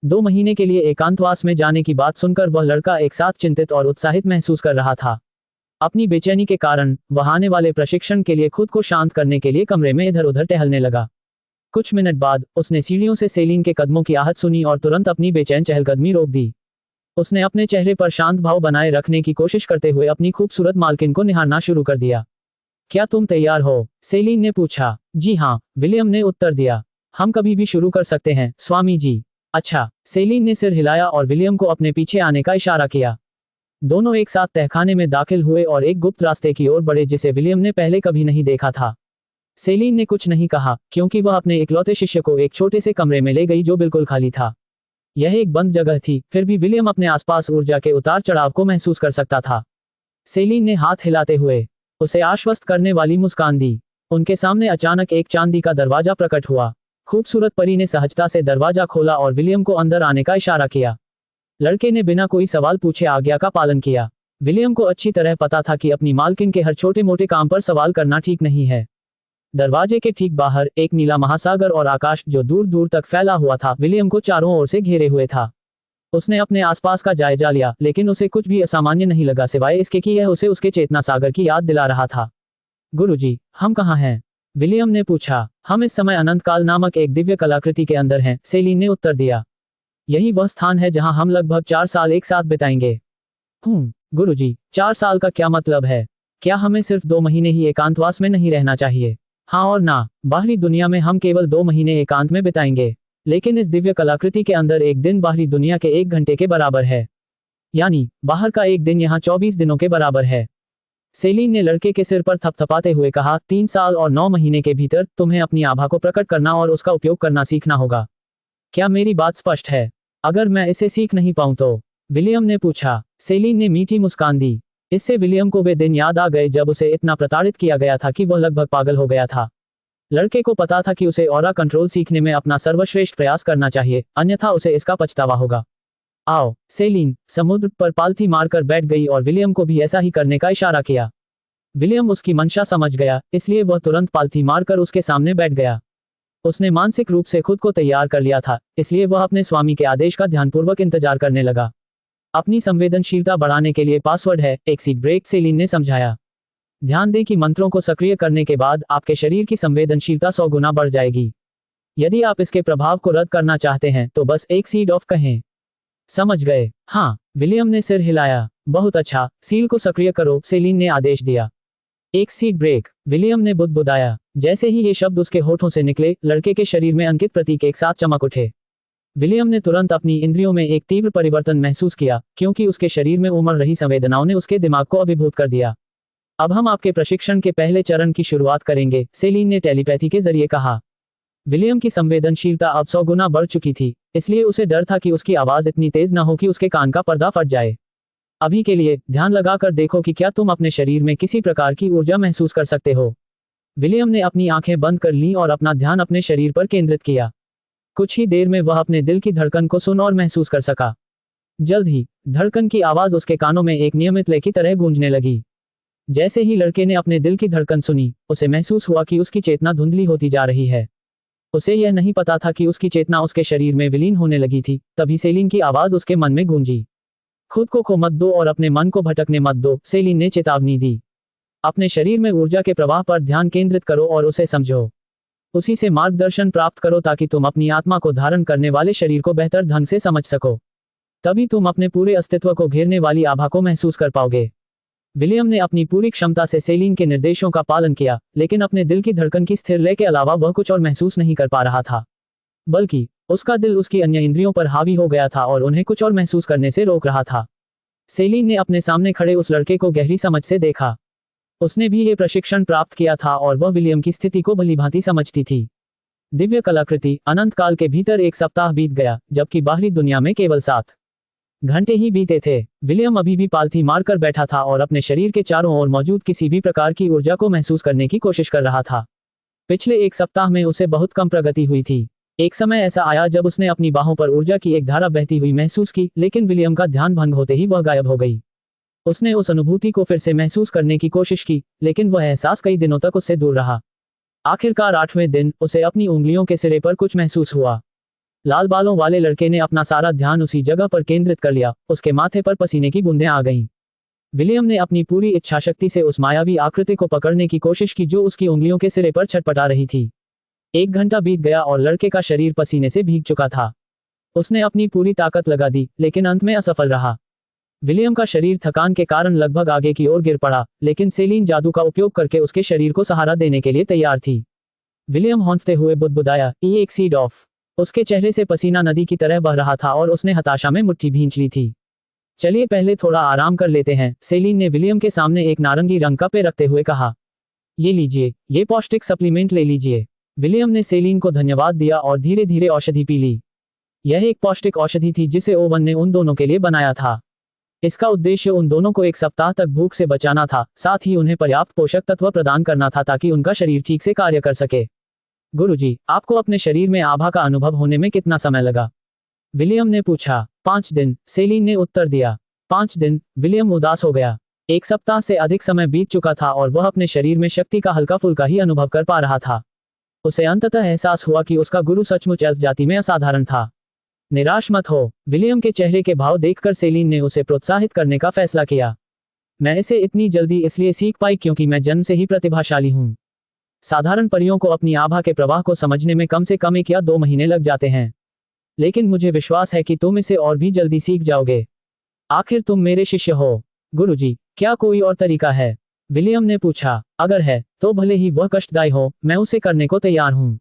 2 महीने के लिए एकांतवास में जाने की बात सुनकर वह लड़का एक साथ चिंतित और उत्साहित महसूस कर रहा था। अपनी बेचैनी के कारण वह आने वाले प्रशिक्षण के लिए खुद को शांत करने के लिए कमरे में इधर उधर टहलने लगा। कुछ मिनट बाद उसने सीढ़ियों से सेलिन के कदमों की आहट सुनी और तुरंत अपनी बेचैन चहलकदमी रोक दी। उसने अपने चेहरे पर शांत भाव बनाए रखने की कोशिश करते हुए अपनी खूबसूरत मालकिन को निहारना शुरू कर दिया। क्या तुम तैयार हो? सेलिन ने पूछा। जी हाँ, विलियम ने उत्तर दिया। हम कभी भी शुरू कर सकते हैं, स्वामी जी। अच्छा, सेलिन ने सिर हिलाया और विलियम को अपने पीछे आने का इशारा किया। दोनों एक साथ तहखाने में दाखिल हुए और एक गुप्त रास्ते की ओर बढ़े जिसे विलियम ने पहले कभी नहीं देखा था। सेलिन ने कुछ नहीं कहा क्योंकि वह अपने इकलौते शिष्य को एक छोटे से कमरे में ले गई जो बिल्कुल खाली था। यह एक बंद जगह थी, फिर भी विलियम अपने आसपास ऊर्जा के उतार चढ़ाव को महसूस कर सकता था। सेलिन ने हाथ हिलाते हुए उसे आश्वस्त करने वाली मुस्कान दी। उनके सामने अचानक एक चांदी का दरवाजा प्रकट हुआ। खूबसूरत परी ने सहजता से दरवाजा खोला और विलियम को अंदर आने का इशारा किया। लड़के ने बिना कोई सवाल पूछे आज्ञा का पालन किया। विलियम को अच्छी तरह पता था कि अपनी मालकिन के हर छोटे मोटे काम पर सवाल करना ठीक नहीं है। दरवाजे के ठीक बाहर एक नीला महासागर और आकाश जो दूर दूर तक फैला हुआ था विलियम को चारों ओर से घेरे हुए था। उसने अपने आसपास का जायजा लिया, लेकिन उसे कुछ भी असामान्य नहीं लगा सिवाय इसके कि यह उसे उसके चेतना सागर की याद दिला रहा था। गुरुजी, हम कहाँ हैं? विलियम ने पूछा। हम इस समय अनंतकाल नामक एक दिव्य कलाकृति के अंदर हैं, सेलिन ने उत्तर दिया। यही वह स्थान है जहां हम लगभग 4 साल एक साथ बिताएंगे। गुरुजी, 4 साल का क्या मतलब है? क्या हमें सिर्फ 2 महीने ही एकांतवास में नहीं रहना चाहिए? हाँ और ना, बाहरी दुनिया में हम केवल 2 महीने एकांत में बिताएंगे, लेकिन इस दिव्य कलाकृति के अंदर एक दिन बाहरी दुनिया के 1 घंटे के बराबर है। यानी बाहर का एक दिन यहाँ 24 दिनों के बराबर है। सेलिन ने लड़के के सिर पर थपथपाते हुए कहा, 3 साल और 9 महीने के भीतर तुम्हें अपनी आभा को प्रकट करना और उसका उपयोग करना सीखना होगा। क्या मेरी बात स्पष्ट है? अगर मैं इसे सीख नहीं पाऊं तो? विलियम ने पूछा। सेलिन ने मीठी मुस्कान दी। इससे विलियम को वे दिन याद आ गए जब उसे इतना प्रताड़ित किया गया था कि वह लगभग पागल हो गया था। लड़के को पता था कि उसे ऑरा कंट्रोल सीखने में अपना सर्वश्रेष्ठ प्रयास करना चाहिए, अन्यथा उसे इसका पछतावा होगा। आओ, सेलिन समुद्र पर पालथी मारकर बैठ गई और विलियम को भी ऐसा ही करने का इशारा किया। विलियम उसकी मंशा समझ गया, इसलिए वह तुरंत पालथी मारकर उसके सामने बैठ गया। उसने मानसिक रूप से खुद को तैयार कर लिया था, इसलिए वह अपने स्वामी के आदेश का ध्यानपूर्वक इंतजार करने लगा। अपनी संवेदनशीलता बढ़ाने के लिए पासवर्ड है एक्सीड ब्रेक, सेलिन ने समझाया। ध्यान दें कि मंत्रों को सक्रिय करने के बाद आपके शरीर की संवेदनशीलता 100 गुना बढ़ जाएगी। यदि आप इसके प्रभाव को रद्द करना चाहते हैं तो बस एक सीड ऑफ कहें। समझ गए? हाँ, विलियम ने सिर हिलाया। बहुत अच्छा, सील को सक्रिय करो, सेलिन ने आदेश दिया। एक सीड ब्रेक, विलियम ने बुदबुदाया। जैसे ही ये शब्द उसके होठों से निकले, लड़के के शरीर में अंकित प्रतीक एक साथ चमक उठे। विलियम ने तुरंत अपनी इंद्रियों में एक तीव्र परिवर्तन महसूस किया, क्योंकि उसके शरीर में उमड़ रही संवेदनाओं ने उसके दिमाग को अभिभूत कर दिया। अब हम आपके प्रशिक्षण के पहले चरण की शुरुआत करेंगे, सेलिन ने टेलीपैथी के जरिए कहा। विलियम की संवेदनशीलता अब 100 गुना बढ़ चुकी थी, इसलिए उसे डर था कि उसकी आवाज इतनी तेज न हो कि उसके कान का पर्दा फट जाए। अभी के लिए ध्यान लगाकर देखो कि क्या तुम अपने शरीर में किसी प्रकार की ऊर्जा महसूस कर सकते हो। विलियम ने अपनी आंखें बंद कर लीं और अपना ध्यान अपने शरीर पर केंद्रित किया। कुछ ही देर में वह अपने दिल की धड़कन को सुन और महसूस कर सका। जल्द ही धड़कन की आवाज उसके कानों में एक नियमित लय की तरह गूंजने लगी। जैसे ही लड़के ने अपने दिल की धड़कन सुनी, उसे महसूस हुआ कि उसकी चेतना धुंधली होती जा रही है। उसे यह नहीं पता था कि उसकी चेतना उसके शरीर में विलीन होने लगी थी। तभी सेलिन की आवाज उसके मन में गूंजी। खुद को खो मत दो और अपने मन को भटकने मत दो, सेलिन ने चेतावनी दी। अपने शरीर में ऊर्जा के प्रवाह पर ध्यान केंद्रित करो और उसे समझो। उसी से मार्गदर्शन प्राप्त करो ताकि तुम अपनी आत्मा को धारण करने वाले शरीर को बेहतर ढंग से समझ सको। तभी तुम अपने पूरे अस्तित्व को घेरने वाली आभा को महसूस कर पाओगे। विलियम ने अपनी पूरी क्षमता से सेलिन के निर्देशों का पालन किया, लेकिन अपने दिल की धड़कन की स्थिर लय के अलावा वह कुछ और महसूस नहीं कर पा रहा था। बल्कि उसका दिल उसकी अन्य इंद्रियों पर हावी हो गया था और उन्हें कुछ और महसूस करने से रोक रहा था। सेलिन ने अपने सामने खड़े उस लड़के को गहरी समझ से देखा। उसने भी ये प्रशिक्षण प्राप्त किया था और वह विलियम की स्थिति को भलीभांति समझती थी। दिव्य कलाकृति अनंत काल के भीतर 1 सप्ताह बीत गया, जबकि बाहरी दुनिया में केवल 7 घंटे ही बीते थे। विलियम अभी भी पालथी मारकर बैठा था और अपने शरीर के चारों ओर मौजूद किसी भी प्रकार की ऊर्जा को महसूस करने की कोशिश कर रहा था। पिछले 1 सप्ताह में उसे बहुत कम प्रगति हुई थी। एक समय ऐसा आया जब उसने अपनी बाहों पर ऊर्जा की एक धारा बहती हुई महसूस की, लेकिन विलियम का ध्यान भंग होते ही वह गायब हो गई। उसने उस अनुभूति को फिर से महसूस करने की कोशिश की, लेकिन वह एहसास कई दिनों तक उससे दूर रहा। आखिरकार 8वें दिन उसे अपनी उंगलियों के सिरे पर कुछ महसूस हुआ। लाल बालों वाले लड़के ने अपना सारा ध्यान उसी जगह पर केंद्रित कर लिया। उसके माथे पर पसीने की बूंदें आ गईं। विलियम ने अपनी पूरी इच्छा शक्ति से उस मायावी आकृति को पकड़ने की कोशिश की जो उसकी उंगलियों के सिरे पर छटपटा रही थी। 1 घंटा बीत गया और लड़के का शरीर पसीने से भीग चुका था। उसने अपनी पूरी ताकत लगा दी, लेकिन अंत में असफल रहा। विलियम का शरीर थकान के कारण लगभग आगे की ओर गिर पड़ा, लेकिन सेलिन जादू का उपयोग करके उसके शरीर को सहारा देने के लिए तैयार थी। विलियम हौंफते हुए बुदबुदाया, ये एक सीड ऑफ। उसके चेहरे से पसीना नदी की तरह बह रहा था और उसने हताशा में मुट्ठी भींच ली थी। चलिए पहले थोड़ा आराम कर लेते हैं, सेलिन ने विलियम के सामने एक नारंगी रंग का पे रखते हुए कहा। ये लीजिए, ये पौष्टिक सप्लीमेंट ले लीजिए। विलियम ने सेलिन को धन्यवाद दिया और धीरे धीरे औषधि पी ली। यह एक पौष्टिक औषधि थी जिसे ओवन ने उन दोनों के लिए बनाया था। इसका उद्देश्य उन दोनों को एक सप्ताह तक भूख से बचाना था, साथ ही उन्हें पर्याप्त पोषक तत्व प्रदान करना था ताकि उनका शरीर ठीक से कार्य कर सके। गुरुजी, आपको अपने शरीर में आभा का अनुभव होने में कितना समय लगा? विलियम ने पूछा। 5 दिन, सेलिन ने उत्तर दिया। 5 दिन, विलियम उदास हो गया। 1 सप्ताह से अधिक समय बीत चुका था और वह अपने शरीर में शक्ति का हल्का फुल्का ही अनुभव कर पा रहा था। उसे अंततः एहसास हुआ कि उसका गुरु सचमुच एल्फ जाति में असाधारण था। निराश मत हो। विलियम के चेहरे के भाव देखकर सेलिन ने उसे प्रोत्साहित करने का फैसला किया। मैं इसे इतनी जल्दी इसलिए सीख पाई क्योंकि मैं जन्म से ही प्रतिभाशाली हूँ। साधारण परियों को अपनी आभा के प्रवाह को समझने में कम से कम 1 या 2 महीने लग जाते हैं, लेकिन मुझे विश्वास है कि तुम इसे और भी जल्दी सीख जाओगे। आखिर तुम मेरे शिष्य हो। गुरुजी, क्या कोई और तरीका है? विलियम ने पूछा। अगर है तो भले ही वह कष्टदायी हो, मैं उसे करने को तैयार हूँ।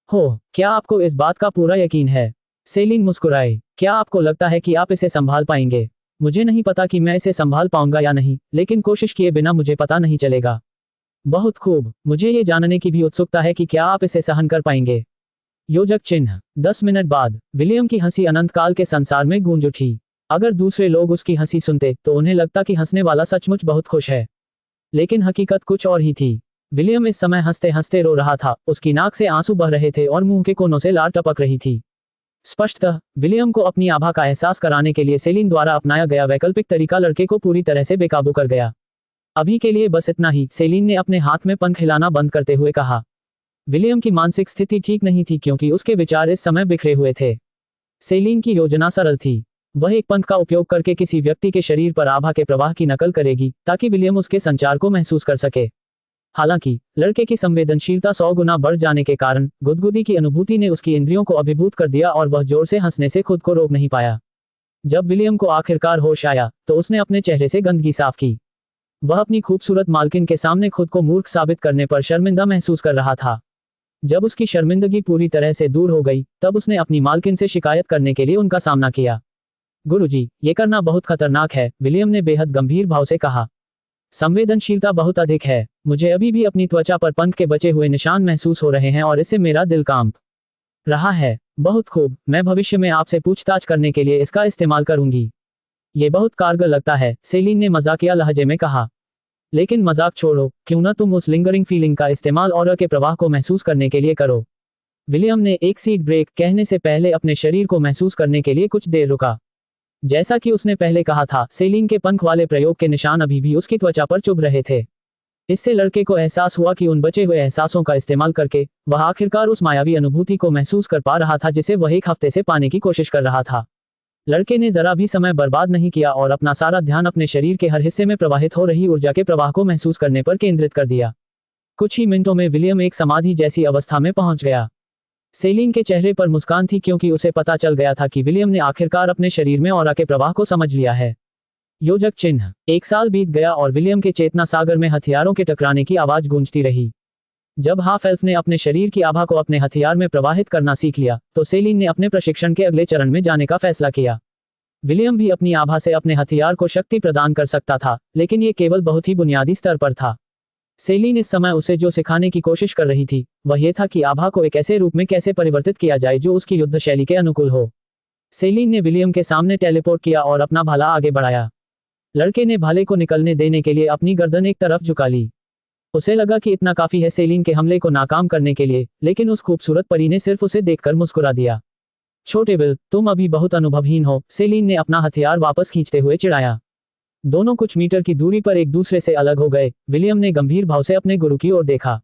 हो, क्या आपको इस बात का पूरा यकीन है? सेलिन मुस्कुराई। क्या आपको लगता है कि आप इसे संभाल पाएंगे? मुझे नहीं पता कि मैं इसे संभाल पाऊंगा या नहीं, लेकिन कोशिश किए बिना मुझे पता नहीं चलेगा। बहुत खूब, मुझे ये जानने की भी उत्सुकता है कि क्या आप इसे सहन कर पाएंगे। योजक चिन्ह। 10 मिनट बाद विलियम की हंसी अनंत काल के संसार में गूंज उठी। अगर दूसरे लोग उसकी हंसी सुनते तो उन्हें लगता कि हंसने वाला सचमुच बहुत खुश है, लेकिन हकीकत कुछ और ही थी। विलियम इस समय हंसते हंसते रो रहा था। उसकी नाक से आंसू बह रहे थे और मुंह के कोनों से लार टपक रही थी। स्पष्टतः विलियम को अपनी आभा का एहसास कराने के लिए सेलिन द्वारा अपनाया गया वैकल्पिक तरीका लड़के को पूरी तरह से बेकाबू कर गया। अभी के लिए बस इतना ही, सेलिन ने अपने हाथ में पंख हिलाना बंद करते हुए कहा। विलियम की मानसिक स्थिति ठीक नहीं थी क्योंकि उसके विचार इस समय बिखरे हुए थे। सेलिन की योजना सरल थी। वह एक पंख का उपयोग करके किसी व्यक्ति के शरीर पर आभा के प्रवाह की नकल करेगी ताकि विलियम उसके संचार को महसूस कर सके। हालांकि लड़के की संवेदनशीलता 100 गुना बढ़ जाने के कारण गुदगुदी की अनुभूति ने उसकी इंद्रियों को अभिभूत कर दिया और वह जोर से हंसने से खुद को रोक नहीं पाया। जब विलियम को आखिरकार होश आया तो उसने अपने चेहरे से गंदगी साफ की। वह अपनी खूबसूरत मालकिन के सामने खुद को मूर्ख साबित करने पर शर्मिंदा महसूस कर रहा था। जब उसकी शर्मिंदगी पूरी तरह से दूर हो गई तब उसने अपनी मालकिन से शिकायत करने के लिए उनका सामना किया। गुरुजी, ये करना बहुत खतरनाक है, विलियम ने बेहद गंभीर भाव से कहा। संवेदनशीलता बहुत अधिक है। मुझे अभी भी अपनी त्वचा पर पंख के बचे हुए निशान महसूस हो रहे हैं और इससे मेरा दिल कांप रहा है। बहुत खूब, मैं भविष्य में आपसे पूछताछ करने के लिए इसका इस्तेमाल करूंगी। ये बहुत कारगर लगता है, सेलिन ने मजाकिया लहजे में कहा। लेकिन मजाक छोड़ो, क्यों ना तुम उस लिंगरिंग फीलिंग का इस्तेमाल ऑरा के प्रवाह को महसूस करने के लिए करो। विलियम ने एक सीट ब्रेक कहने से पहले अपने शरीर को महसूस करने के लिए कुछ देर रुका। जैसा कि उसने पहले कहा था, सेलिन के पंख वाले प्रयोग के निशान अभी भी उसकी त्वचा पर चुभ रहे थे। इससे लड़के को एहसास हुआ कि उन बचे हुए एहसासों का इस्तेमाल करके वह आखिरकार उस मायावी अनुभूति को महसूस कर पा रहा था जिसे वह 1 हफ्ते से पाने की कोशिश कर रहा था। लड़के ने जरा भी समय बर्बाद नहीं किया और अपना सारा ध्यान अपने शरीर के हर हिस्से में प्रवाहित हो रही ऊर्जा के प्रवाह को महसूस करने पर केंद्रित कर दिया। कुछ ही मिनटों में विलियम एक समाधि जैसी अवस्था में पहुंच गया। सेलिन के चेहरे पर मुस्कान थी क्योंकि उसे पता चल गया था कि विलियम ने आखिरकार अपने शरीर में ऑरा के प्रवाह को समझ लिया है। योजक चिन्ह। 1 साल बीत गया और विलियम के चेतना सागर में हथियारों के टकराने की आवाज गूंजती रही। जब हाफ एल्फ ने अपने शरीर की आभा को अपने हथियार में प्रवाहित करना सीख लिया तो सेलिन ने अपने प्रशिक्षण के अगले चरण में जाने का फैसला किया। विलियम भी अपनी आभा से अपने हथियार को शक्ति प्रदान कर सकता था, लेकिन ये केवल बहुत ही बुनियादी स्तर पर था। सेलिन इस समय उसे जो सिखाने की कोशिश कर रही थी वह यह था कि आभा को एक ऐसे रूप में कैसे परिवर्तित किया जाए जो उसकी युद्ध शैली के अनुकूल हो। सेलिन ने विलियम के सामने टेलीपोर्ट किया और अपना भाला आगे बढ़ाया। लड़के ने भाले को निकलने देने के लिए अपनी गर्दन एक तरफ झुका ली। उसे लगा कि इतना काफी है सेलिन के हमले को नाकाम करने के लिए, लेकिन उस खूबसूरत परी ने सिर्फ उसे देखकर मुस्कुरा दिया। छोटे विल, तुम अभी बहुत अनुभवहीन हो, सेलिन ने अपना हथियार वापस खींचते हुए चिढ़ाया। दोनों कुछ मीटर की दूरी पर एक दूसरे से अलग हो गए। विलियम ने गंभीर भाव से अपने गुरु की ओर देखा।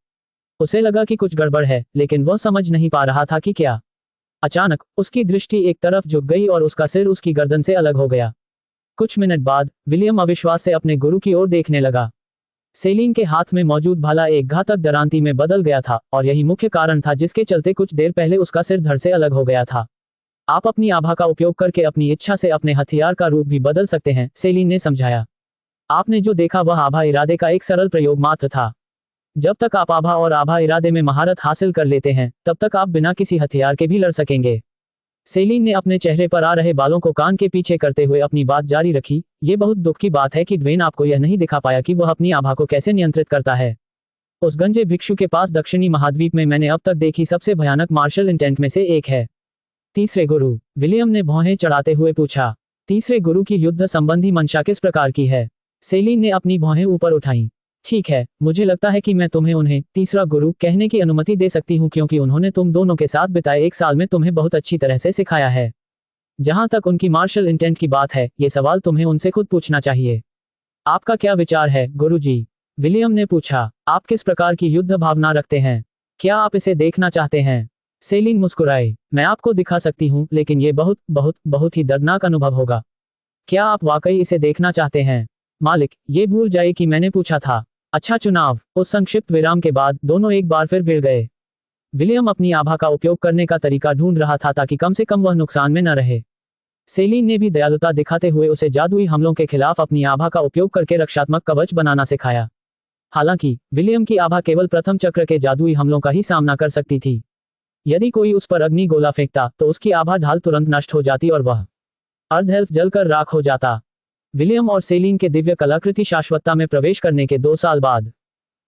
उसे लगा कि कुछ गड़बड़ है, लेकिन वह समझ नहीं पा रहा था कि क्या। अचानक उसकी दृष्टि एक तरफ झुक गई और उसका सिर उसकी गर्दन से अलग हो गया। कुछ मिनट बाद विलियम अविश्वास से अपने गुरु की ओर देखने लगा। सेलिन के हाथ में मौजूद भाला एक घातक दरांती में बदल गया था और यही मुख्य कारण था जिसके चलते कुछ देर पहले उसका सिर धड़ से अलग हो गया था। आप अपनी आभा का उपयोग करके अपनी इच्छा से अपने हथियार का रूप भी बदल सकते हैं, सेलिन ने समझाया। आपने जो देखा वह आभा इरादे का एक सरल प्रयोग मात्र था। जब तक आप आभा और आभा इरादे में महारत हासिल कर लेते हैं तब तक आप बिना किसी हथियार के भी लड़ सकेंगे। सेलिन ने अपने चेहरे पर आ रहे बालों को कान के पीछे करते हुए अपनी बात जारी रखी। ये बहुत दुख की बात है कि ड्वेन आपको यह नहीं दिखा पाया कि वह अपनी आभा को कैसे नियंत्रित करता है। उस गंजे भिक्षु के पास दक्षिणी महाद्वीप में मैंने अब तक देखी सबसे भयानक मार्शल इंटेंट में से एक है। तीसरे गुरु, विलियम ने भौहें चढ़ाते हुए पूछा। तीसरे गुरु की युद्ध संबंधी मंशा किस प्रकार की है? सेलिन ने अपनी भौहें ऊपर उठाईं। ठीक है, मुझे लगता है कि मैं तुम्हें उन्हें तीसरा गुरु कहने की अनुमति दे सकती हूँ, क्योंकि उन्होंने तुम दोनों के साथ बिताए 1 साल में तुम्हें बहुत अच्छी तरह से सिखाया है। जहां तक उनकी मार्शल इंटेंट की बात है, ये सवाल तुम्हें उनसे खुद पूछना चाहिए। आपका क्या विचार है, गुरुजी? विलियम ने पूछा। आप किस प्रकार की युद्ध भावना रखते हैं? क्या आप इसे देखना चाहते हैं? सेलिन मुस्कुराए। मैं आपको दिखा सकती हूँ, लेकिन ये बहुत बहुत बहुत ही दर्दनाक अनुभव होगा। क्या आप वाकई इसे देखना चाहते हैं? मालिक, ये भूल जाए कि मैंने पूछा था। अच्छा चुनाव। उस संक्षिप्त विराम के बाद दोनों एक बार फिर भिड़ गए। विलियम अपनी आभा का उपयोग करने का तरीका ढूंढ रहा था ताकि कम से कम वह नुकसान में न रहे। सेलिन ने भी दयालुता दिखाते हुए उसे जादुई हमलों के खिलाफ अपनी आभा का उपयोग करके रक्षात्मक कवच बनाना सिखाया। हालांकि विलियम की आभा केवल प्रथम चक्र के जादुई हमलों का ही सामना कर सकती थी। यदि कोई उस पर अग्नि गोला फेंकता तो उसकी आभा ढाल तुरंत नष्ट हो जाती और वह अर्धएल्फ जलकर राख हो जाता। विलियम और सेलिन के दिव्य कलाकृति शाश्वतता में प्रवेश करने के 2 साल बाद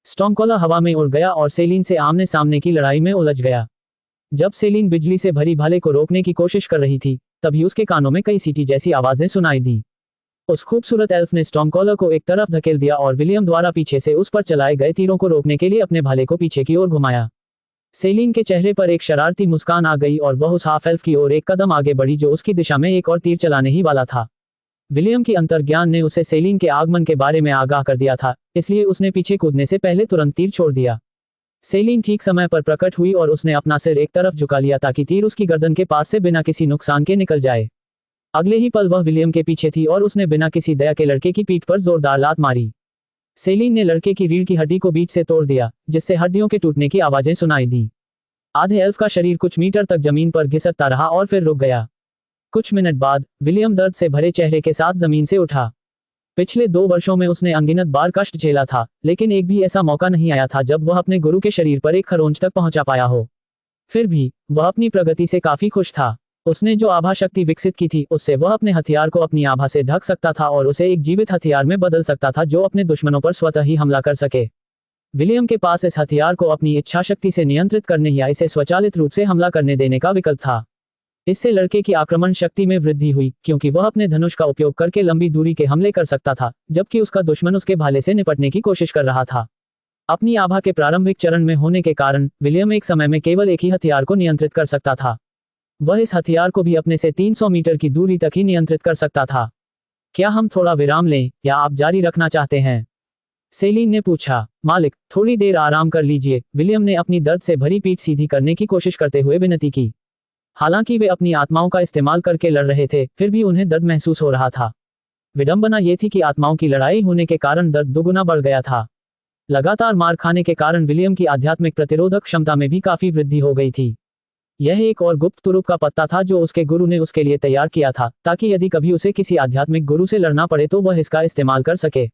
स्टॉर्मकॉलर हवा में उड़ गया और सेलिन से आमने सामने की लड़ाई में उलझ गया। जब सेलिन बिजली से भरी भाले को रोकने की कोशिश कर रही थी, तभी उसके कानों में कई सीटी जैसी आवाजें सुनाई दी। उस खूबसूरत एल्फ ने स्टॉर्मकॉलर को एक तरफ धकेल दिया और विलियम द्वारा पीछे से उस पर चलाए गए तीरों को रोकने के लिए अपने भाले को पीछे की ओर घुमाया। सेलिन के चेहरे पर एक शरारती मुस्कान आ गई और वह उस हाफ एल्फ की ओर एक कदम आगे बढ़ी जो उसकी दिशा में एक और तीर चलाने ही वाला था। विलियम की अंतर्ज्ञान ने उसे सेलिन के आगमन के बारे में आगाह कर दिया था, इसलिए उसने पीछे कूदने से पहले तुरंत तीर छोड़ दिया। सेलिन ठीक समय पर प्रकट हुई और उसने अपना सिर एक तरफ झुका लिया ताकि तीर उसकी गर्दन के पास से बिना किसी नुकसान के निकल जाए। अगले ही पल वह विलियम के पीछे थी और उसने बिना किसी दया के लड़के की पीठ पर जोरदार लात मारी। सेलिन ने लड़के की रीढ़ की हड्डी को बीच से तोड़ दिया, जिससे हड्डियों के टूटने की आवाजें सुनाई दी। आधे एल्फ का शरीर कुछ मीटर तक जमीन पर घिसकता रहा और फिर रुक गया। कुछ मिनट बाद विलियम दर्द से भरे चेहरे के साथ जमीन से उठा। पिछले 2 वर्षों में उसने अनगिनत बार कष्ट झेला था, लेकिन एक भी ऐसा मौका नहीं आया था जब वह अपने गुरु के शरीर पर एक खरोंच तक पहुंचा पाया हो। फिर भी वह अपनी प्रगति से काफी खुश था। उसने जो आभा शक्ति विकसित की थी, उससे वह अपने हथियार को अपनी आभा से ढक सकता था और उसे एक जीवित हथियार में बदल सकता था जो अपने दुश्मनों पर स्वतः ही हमला कर सके। विलियम के पास इस हथियार को अपनी इच्छा शक्ति से नियंत्रित करने या इसे स्वचालित रूप से हमला करने देने का विकल्प था। इससे लड़के की आक्रमण शक्ति में वृद्धि हुई, क्योंकि वह अपने धनुष का उपयोग करके लंबी दूरी के हमले कर सकता था, जबकि उसका दुश्मन उसके भाले से निपटने की कोशिश कर रहा था। अपनी आभा के प्रारंभिक चरण में होने के कारण विलियम एक समय में केवल एक ही हथियार को नियंत्रित कर सकता था। वह इस हथियार को भी अपने से 300 मीटर की दूरी तक ही नियंत्रित कर सकता था। क्या हम थोड़ा विराम लें या आप जारी रखना चाहते हैं? सेलिन ने पूछा। मालिक, थोड़ी देर आराम कर लीजिए, विलियम ने अपनी दर्द से भरी पीठ सीधी करने की कोशिश करते हुए विनती की। हालांकि वे अपनी आत्माओं का इस्तेमाल करके लड़ रहे थे, फिर भी उन्हें दर्द महसूस हो रहा था। विडंबना ये थी कि आत्माओं की लड़ाई होने के कारण दर्द दुगुना बढ़ गया था। लगातार मार खाने के कारण विलियम की आध्यात्मिक प्रतिरोधक क्षमता में भी काफी वृद्धि हो गई थी। यह एक और गुप्त तुरुप का पत्ता था जो उसके गुरु ने उसके लिए तैयार किया था, ताकि यदि कभी उसे किसी आध्यात्मिक गुरु से लड़ना पड़े तो वह इसका इस्तेमाल कर सके।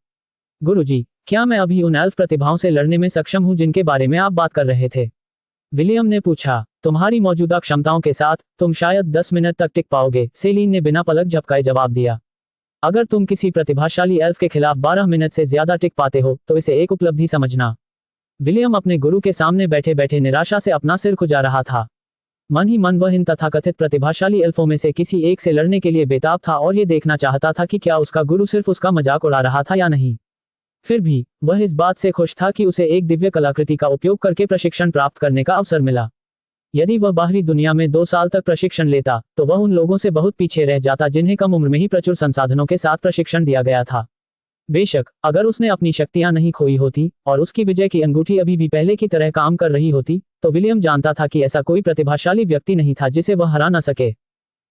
गुरुजी, क्या मैं अभी उन एल्फ प्रतिभाओं से लड़ने में सक्षम हूं जिनके बारे में आप बात कर रहे थे? विलियम ने पूछा। तुम्हारी मौजूदा क्षमताओं के साथ तुम शायद 10 मिनट तक टिक पाओगे, सेलिन ने बिना पलक झपकाए जवाब दिया। अगर तुम किसी प्रतिभाशाली एल्फ के खिलाफ 12 मिनट से ज्यादा टिक पाते हो तो इसे एक उपलब्धि समझना। विलियम अपने गुरु के सामने बैठे बैठे निराशा से अपना सिर खुजा रहा था। मन ही मन वह इन तथाकथित प्रतिभाशाली एल्फों में से किसी एक से लड़ने के लिए बेताब था और ये देखना चाहता था कि क्या उसका गुरु सिर्फ उसका मजाक उड़ा रहा था या नहीं। फिर भी वह इस बात से खुश था कि उसे एक दिव्य कलाकृति का उपयोग करके प्रशिक्षण प्राप्त करने का अवसर मिला। यदि वह बाहरी दुनिया में 2 साल तक प्रशिक्षण लेता तो वह उन लोगों से बहुत पीछे रह जाता जिन्हें कम उम्र में ही प्रचुर संसाधनों के साथ प्रशिक्षण दिया गया था। बेशक अगर उसने अपनी शक्तियां नहीं खोई होती और उसकी विजय की अंगूठी अभी भी पहले की तरह काम कर रही होती, तो विलियम जानता था कि ऐसा कोई प्रतिभाशाली व्यक्ति नहीं था जिसे वह हरा न सके।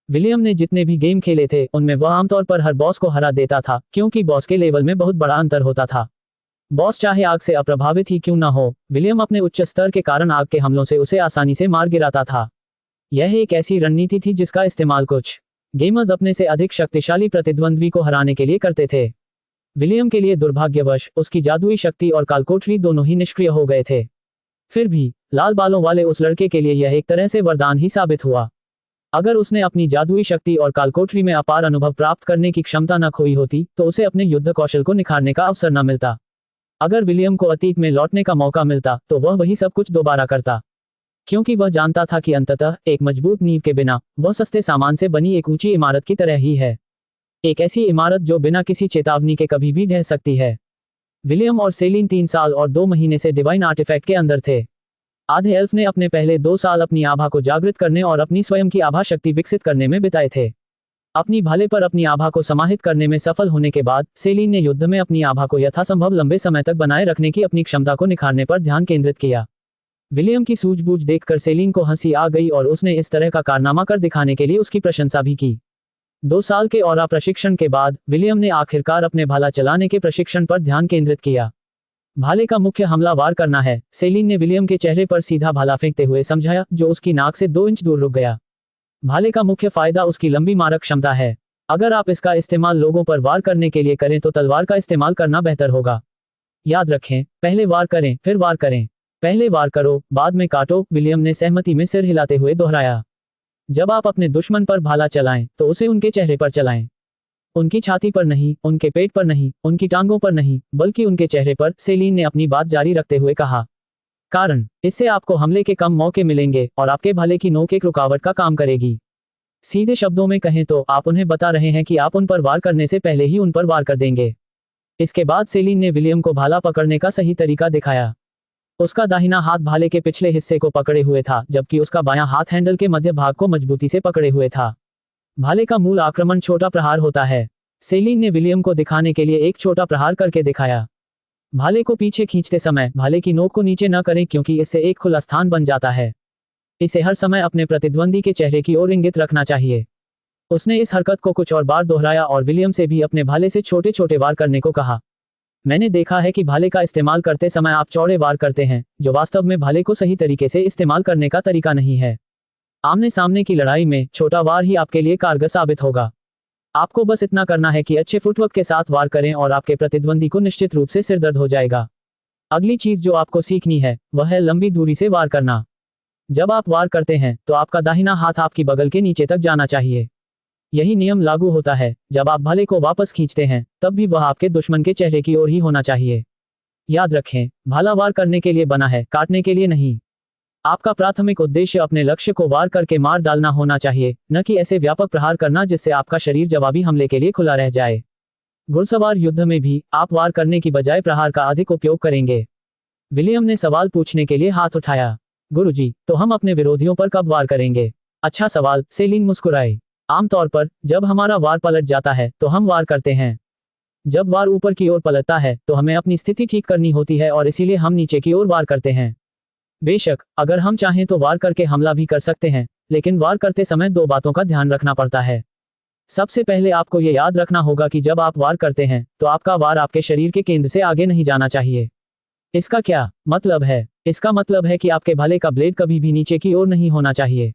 विलियम ने जितने भी गेम खेले थे उनमें वह आमतौर पर हर बॉस को हरा देता था, क्योंकि बॉस के लेवल में बहुत बड़ा अंतर होता था। बॉस चाहे आग से अप्रभावित ही क्यों न हो, विलियम अपने उच्च स्तर के कारण आग के हमलों से उसे आसानी से मार गिराता था। यह एक ऐसी रणनीति थी जिसका इस्तेमाल कुछ गेमर्स अपने से अधिक शक्तिशाली प्रतिद्वंद्वी को हराने के लिए करते थे। विलियम के लिए दुर्भाग्यवश उसकी जादुई शक्ति और कालकोठरी दोनों ही निष्क्रिय हो गए थे। फिर भी लाल बालों वाले उस लड़के के लिए यह एक तरह से वरदान ही साबित हुआ। अगर उसने अपनी जादुई शक्ति और कालकोठरी में अपार अनुभव प्राप्त करने की क्षमता न खोई होती तो उसे अपने युद्ध कौशल को निखारने का अवसर न मिलता। अगर विलियम को अतीत में लौटने का मौका मिलता तो वह वही सब कुछ दोबारा करता, क्योंकि वह जानता था कि अंततः एक मजबूत नींव के बिना वह सस्ते सामान से बनी एक ऊंची इमारत की तरह ही है, एक ऐसी इमारत जो बिना किसी चेतावनी के कभी भी ढह सकती है। विलियम और सेलिन 3 साल और 2 महीने से डिवाइन आर्टिफैक्ट के अंदर थे। आधे एल्फ ने अपने पहले 2 साल अपनी आभा को जागृत करने और अपनी स्वयं की आभा शक्ति विकसित करने में बिताए थे। अपनी भाले पर अपनी आभा को समाहित करने में सफल होने के बाद सेलिन ने युद्ध में अपनी आभा को यथासंभव लंबे समय तक बनाए रखने की अपनी क्षमता को निखारने पर ध्यान केंद्रित किया। विलियम की सूझबूझ देखकर सेलिन को हंसी आ गई और उसने इस तरह का कारनामा कर दिखाने के लिए उसकी प्रशंसा भी की। 2 साल के ऑरा प्रशिक्षण के बाद विलियम ने आखिरकार अपने भाला चलाने के प्रशिक्षण पर ध्यान केंद्रित किया। भाले का मुख्य हमला वार करना है, सेलिन ने विलियम के चेहरे पर सीधा भाला फेंकते हुए समझाया, जो उसकी नाक से 2 इंच दूर रुक गया। भाले का मुख्य फायदा उसकी लंबी मारक क्षमता है। अगर आप इसका इस्तेमाल लोगों पर वार करने के लिए करें तो तलवार का इस्तेमाल करना बेहतर होगा। याद रखें, पहले वार करें फिर वार करें, पहले वार करो बाद में काटो, विलियम ने सहमति में सिर हिलाते हुए दोहराया। जब आप अपने दुश्मन पर भाला चलाएं तो उसे उनके चेहरे पर चलाएं, उनकी छाती पर नहीं, उनके पेट पर नहीं, उनकी टांगों पर नहीं, बल्कि उनके चेहरे पर, सेलिन ने अपनी बात जारी रखते हुए कहा। कारण, इससे आपको हमले के कम मौके मिलेंगे और आपके भाले की नोक एक रुकावट का काम करेगी। सीधे शब्दों में कहें तो आप उन्हें बता रहे हैं कि आप उन पर वार करने से पहले ही उन पर वार कर देंगे। इसके बाद सेलिन ने विलियम को भाला पकड़ने का सही तरीका दिखाया। उसका दाहिना हाथ भाले के पिछले हिस्से को पकड़े हुए था, जबकि उसका बायां हाथ हैंडल के मध्य भाग को मजबूती से पकड़े हुए था। भाले का मूल आक्रमण छोटा प्रहार होता है। सेलिन ने विलियम को दिखाने के लिए एक छोटा प्रहार करके दिखाया। भाले को पीछे खींचते समय भाले की नोक को नीचे न करें, क्योंकि इससे एक खुला स्थान बन जाता है। इसे हर समय अपने प्रतिद्वंदी के चेहरे की ओर इंगित रखना चाहिए। उसने इस हरकत को कुछ और बार दोहराया और विलियम से भी अपने भाले से छोटे छोटे वार करने को कहा। मैंने देखा है कि भाले का इस्तेमाल करते समय आप चौड़े वार करते हैं, जो वास्तव में भाले को सही तरीके से इस्तेमाल करने का तरीका नहीं है। आमने सामने की लड़ाई में छोटा वार ही आपके लिए कारगर साबित होगा। आपको बस इतना करना है कि अच्छे फुटवर्क के साथ वार करें और आपके प्रतिद्वंदी को निश्चित रूप से सिरदर्द हो जाएगा। अगली चीज जो आपको सीखनी है वह है लंबी दूरी से वार करना। जब आप वार करते हैं तो आपका दाहिना हाथ आपकी बगल के नीचे तक जाना चाहिए। यही नियम लागू होता है जब आप भाले को वापस खींचते हैं, तब भी वह आपके दुश्मन के चेहरे की ओर ही होना चाहिए। याद रखें, भाला वार करने के लिए बना है, काटने के लिए नहीं। आपका प्राथमिक उद्देश्य अपने लक्ष्य को वार करके मार डालना होना चाहिए, न कि ऐसे व्यापक प्रहार करना जिससे आपका शरीर जवाबी हमले के लिए खुला रह जाए। घुड़सवार युद्ध में भी आप वार करने की बजाय प्रहार का अधिक उपयोग करेंगे। विलियम ने सवाल पूछने के लिए हाथ उठाया। गुरुजी, तो हम अपने विरोधियों पर कब वार करेंगे? अच्छा सवाल, सेलिन मुस्कुराई। आमतौर पर जब हमारा वार पलट जाता है तो हम वार करते हैं। जब वार ऊपर की ओर पलटता है तो हमें अपनी स्थिति ठीक करनी होती है और इसीलिए हम नीचे की ओर वार करते हैं। बेशक अगर हम चाहें तो वार करके हमला भी कर सकते हैं, लेकिन वार करते समय 2 बातों का ध्यान रखना पड़ता है। सबसे पहले आपको ये याद रखना होगा कि जब आप वार करते हैं तो आपका वार आपके शरीर के केंद्र से आगे नहीं जाना चाहिए। इसका क्या मतलब है? इसका मतलब है कि आपके भाले का ब्लेड कभी भी नीचे की ओर नहीं होना चाहिए।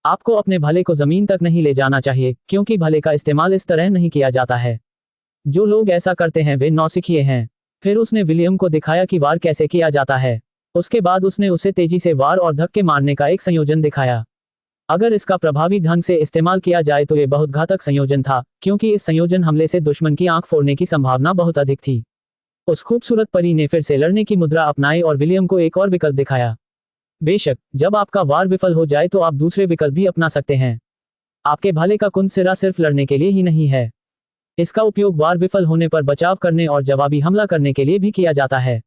आपको अपने भाले को जमीन तक नहीं ले जाना चाहिए, क्योंकि भाले का इस्तेमाल इस तरह नहीं किया जाता है। जो लोग ऐसा करते हैं वे नौसिखिए हैं। फिर उसने विलियम को दिखाया कि वार कैसे किया जाता है। उसके बाद उसने उसे तेजी से वार और धक्के मारने का एक संयोजन दिखाया। अगर इसका प्रभावी ढंग से इस्तेमाल किया जाए तो ये बहुत घातक संयोजन था, क्योंकि इस संयोजन हमले से दुश्मन की आंख फोड़ने की संभावना बहुत अधिक थी। उस खूबसूरत परी ने फिर से लड़ने की मुद्रा अपनाई और विलियम को एक और विकल्प दिखाया। बेशक जब आपका वार विफल हो जाए तो आप दूसरे विकल्प भी अपना सकते हैं। आपके भाले का कुंद सिरा सिर्फ लड़ने के लिए ही नहीं है। इसका उपयोग वार विफल होने पर बचाव करने और जवाबी हमला करने के लिए भी किया जाता है।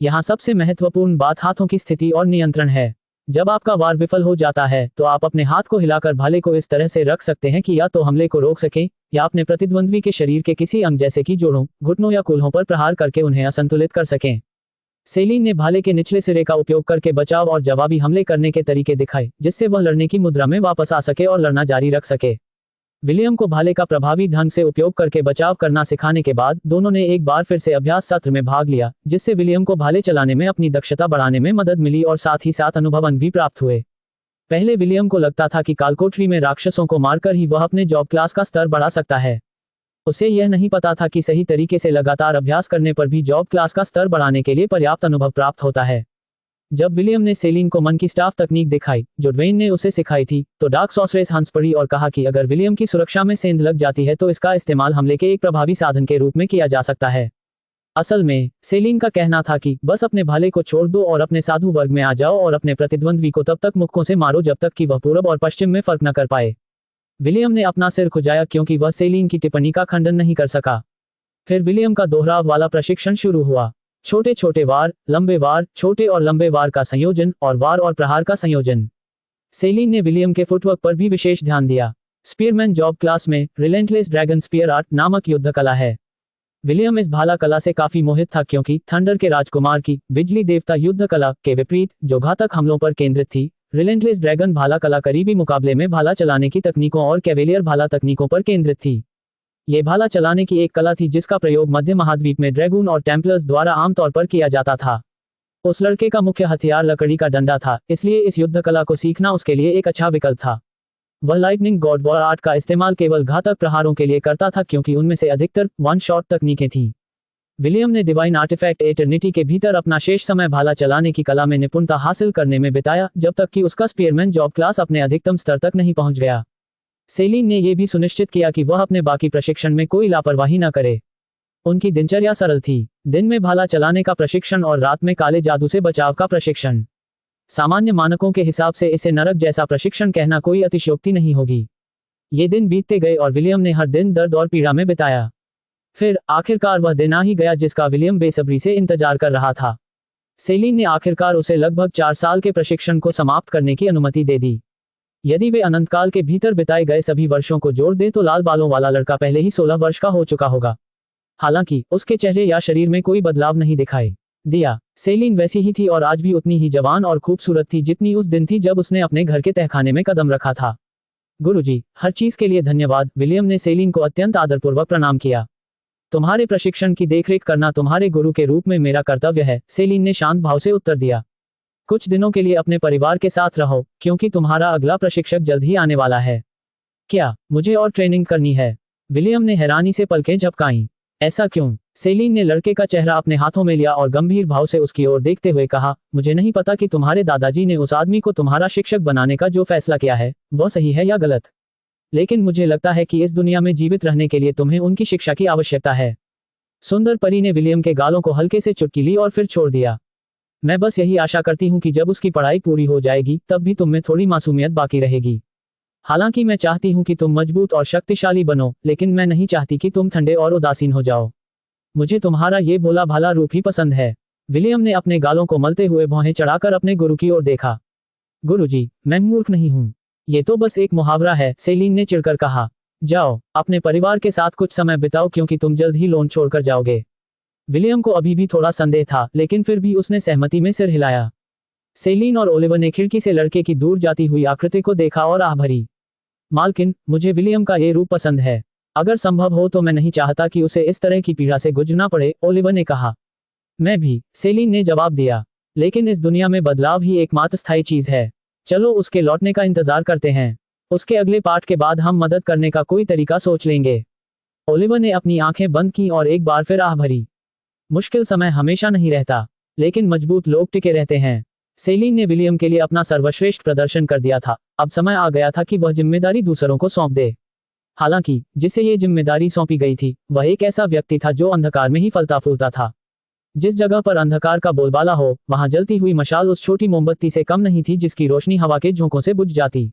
यहाँ सबसे महत्वपूर्ण बात हाथों की स्थिति और नियंत्रण है। जब आपका वार विफल हो जाता है तो आप अपने हाथ को हिलाकर भाले को इस तरह से रख सकते हैं कि या तो हमले को रोक सकें या अपने प्रतिद्वंद्वी के शरीर के किसी अंग जैसे कि जोड़ों, घुटनों या कूल्हों पर प्रहार करके उन्हें असंतुलित कर सकें। सेलिन ने भाले के निचले सिरे का उपयोग करके बचाव और जवाबी हमले करने के तरीके दिखाए, जिससे वह लड़ने की मुद्रा में वापस आ सके और लड़ना जारी रख सके। विलियम को भाले का प्रभावी ढंग से उपयोग करके बचाव करना सिखाने के बाद दोनों ने एक बार फिर से अभ्यास सत्र में भाग लिया, जिससे विलियम को भाले चलाने में अपनी दक्षता बढ़ाने में मदद मिली और साथ ही साथ अनुभवन भी प्राप्त हुए। पहले विलियम को लगता था कि कालकोठरी में राक्षसों को मारकर ही वह अपने जॉब क्लास का स्तर बढ़ा सकता है। उसे यह नहीं पता था कि सही तरीके से लगातार अभ्यास करने पर भी जॉब क्लास का स्तर बढ़ाने के लिए पर्याप्त अनुभव प्राप्त होता है। जब विलियम ने सेलिन को मन की स्टाफ तकनीक दिखाई जो ड्वेन ने उसे सिखाई थी, तो डार्क सॉर्सरेस हंस पड़ी और कहा कि अगर विलियम की सुरक्षा में सेंध लग जाती है तो इसका इस्तेमाल हमले के एक प्रभावी साधन के रूप में किया जा सकता है। असल में सेलिन का कहना था कि बस अपने भाले को छोड़ दो और अपने साधु वर्ग में आ जाओ और अपने प्रतिद्वंद्वी को तब तक मुक्कों से मारो जब तक कि वह पूरब और पश्चिम में फर्क न कर पाए। विलियम ने अपना सिर खुजाया क्योंकि वह सेलिन की टिप्पणी का खंडन नहीं कर सका। फिर विलियम का दोहराव वाला प्रशिक्षण शुरू हुआ। छोटे छोटे वार, लंबे वार, छोटे और लंबे वार का संयोजन और वार और प्रहार का संयोजन। सेलिन ने विलियम के फुटवर्क पर भी विशेष ध्यान दिया। स्पीयरमैन जॉब क्लास में रिलेंटलेस ड्रैगन स्पीयर आर्ट नामक युद्ध कला है। विलियम इस भाला कला से काफी मोहित था क्योंकि थंडर के राजकुमार की बिजली देवता युद्ध कला के विपरीत जो घातक हमलों पर केंद्रित थी, रिलेंटलेस ड्रैगन भाला कला करीबी मुकाबले में भाला चलाने की तकनीकों और कैवेलियर भाला तकनीकों पर केंद्रित थी। ये भाला चलाने की एक कला थी जिसका प्रयोग मध्य महाद्वीप में ड्रैगून और टेम्पलर्स द्वारा आमतौर पर किया जाता था। उस लड़के का मुख्य हथियार लकड़ी का डंडा था, इसलिए इस युद्ध कला को सीखना उसके लिए एक अच्छा विकल्प था। वह लाइटनिंग गॉड वॉर आर्ट का इस्तेमाल केवल घातक प्रहारों के लिए करता था क्योंकि उनमें से अधिकतर वन शॉट तकनीकें थीं। विलियम ने डिवाइन आर्टिफैक्ट एटर्निटी के भीतर अपना शेष समय भाला चलाने की कला में निपुणता हासिल करने में बिताया जब तक कि उसका स्पीयरमैन जॉब क्लास अपने अधिकतम स्तर तक नहीं पहुंच गया। सेलिन ने यह भी सुनिश्चित किया कि वह अपने बाकी प्रशिक्षण में कोई लापरवाही न करे। उनकी दिनचर्या सरल थी, दिन में भाला चलाने का प्रशिक्षण और रात में काले जादू से बचाव का प्रशिक्षण। सामान्य मानकों के हिसाब से इसे नरक जैसा प्रशिक्षण कहना कोई अतिशयोक्ति नहीं होगी। ये दिन बीतते गए और विलियम ने हर दिन दर्द और पीड़ा में बिताया। फिर आखिरकार वह दिन आ ही गया जिसका विलियम बेसब्री से इंतजार कर रहा था। सेलिन ने आखिरकार उसे लगभग 4 साल के प्रशिक्षण को समाप्त करने की अनुमति दे दी। यदि वे अनंतकाल के भीतर बिताए गए सभी वर्षों को जोड़ दें तो लाल बालों वाला लड़का पहले ही 16 वर्ष का हो चुका होगा। हालांकि उसके चेहरे या शरीर में कोई बदलाव नहीं दिखाई दिया। सेलिन वैसी ही थी और आज भी उतनी ही जवान और खूबसूरत थी जितनी उस दिन थी जब उसने अपने घर के तहखाने में कदम रखा था। गुरुजी, हर चीज के लिए धन्यवाद। विलियम ने सेलिन को अत्यंत आदरपूर्वक प्रणाम किया। तुम्हारे प्रशिक्षण की देखरेख करना तुम्हारे गुरु के रूप में मेरा कर्तव्य है, सेलिन ने शांत भाव से उत्तर दिया। कुछ दिनों के लिए अपने परिवार के साथ रहो क्योंकि तुम्हारा अगला प्रशिक्षक जल्द ही आने वाला है। क्या मुझे और ट्रेनिंग करनी है? विलियम ने हैरानी से पलकें झपकाईं। ऐसा क्यों? सेलिन ने लड़के का चेहरा अपने हाथों में लिया और गंभीर भाव से उसकी ओर देखते हुए कहा, मुझे नहीं पता कि तुम्हारे दादाजी ने उस आदमी को तुम्हारा शिक्षक बनाने का जो फैसला किया है वह सही है या गलत, लेकिन मुझे लगता है कि इस दुनिया में जीवित रहने के लिए तुम्हें उनकी शिक्षा की आवश्यकता है। सुंदर परी ने विलियम के गालों को हल्के से चुटकी ली और फिर छोड़ दिया। मैं बस यही आशा करती हूँ कि जब उसकी पढ़ाई पूरी हो जाएगी तब भी तुम में थोड़ी मासूमियत बाकी रहेगी। हालांकि मैं चाहती हूँ कि तुम मजबूत और शक्तिशाली बनो, लेकिन मैं नहीं चाहती कि तुम ठंडे और उदासीन हो जाओ। मुझे तुम्हारा ये भोला भाला रूप ही पसंद है। विलियम ने अपने गालों को मलते हुए भौहें चढ़ाकर अपने गुरु की ओर देखा। गुरुजी, मैं मूर्ख नहीं हूँ, ये तो बस एक मुहावरा है, सेलिन ने चिढ़कर कहा। जाओ, अपने परिवार के साथ कुछ समय बिताओ क्योंकि तुम जल्द ही लोन छोड़कर जाओगे। विलियम को अभी भी थोड़ा संदेह था, लेकिन फिर भी उसने सहमति में सिर हिलाया। सेलिन और ओलिवर ने खिड़की से लड़के की दूर जाती हुई आकृति को देखा और आह भरी। मालकिन, मुझे विलियम का ये रूप पसंद है। अगर संभव हो तो मैं नहीं चाहता कि उसे इस तरह की पीड़ा से गुजरना पड़े, ओलिवर ने कहा। मैं भी, सेलिन ने जवाब दिया, लेकिन इस दुनिया में बदलाव ही एकमात्र स्थायी चीज है। चलो उसके लौटने का इंतजार करते हैं। उसके अगले पाठ के बाद हम मदद करने का कोई तरीका सोच लेंगे। ओलिवर ने अपनी आंखें बंद की और एक बार फिर आह भरी। मुश्किल समय हमेशा नहीं रहता, लेकिन मजबूत लोग टिके रहते हैं। सेलिन ने विलियम के लिए अपना सर्वश्रेष्ठ प्रदर्शन कर दिया था। अब समय आ गया था कि वह जिम्मेदारी दूसरों को सौंप दे। हालांकि जिसे ये जिम्मेदारी सौंपी गई थी वह एक ऐसा व्यक्ति था जो अंधकार में ही फलता फूलता था। जिस जगह पर अंधकार का बोलबाला हो वहां जलती हुई मशाल उस छोटी मोमबत्ती से कम नहीं थी जिसकी रोशनी हवा के झोंकों से बुझ जाती।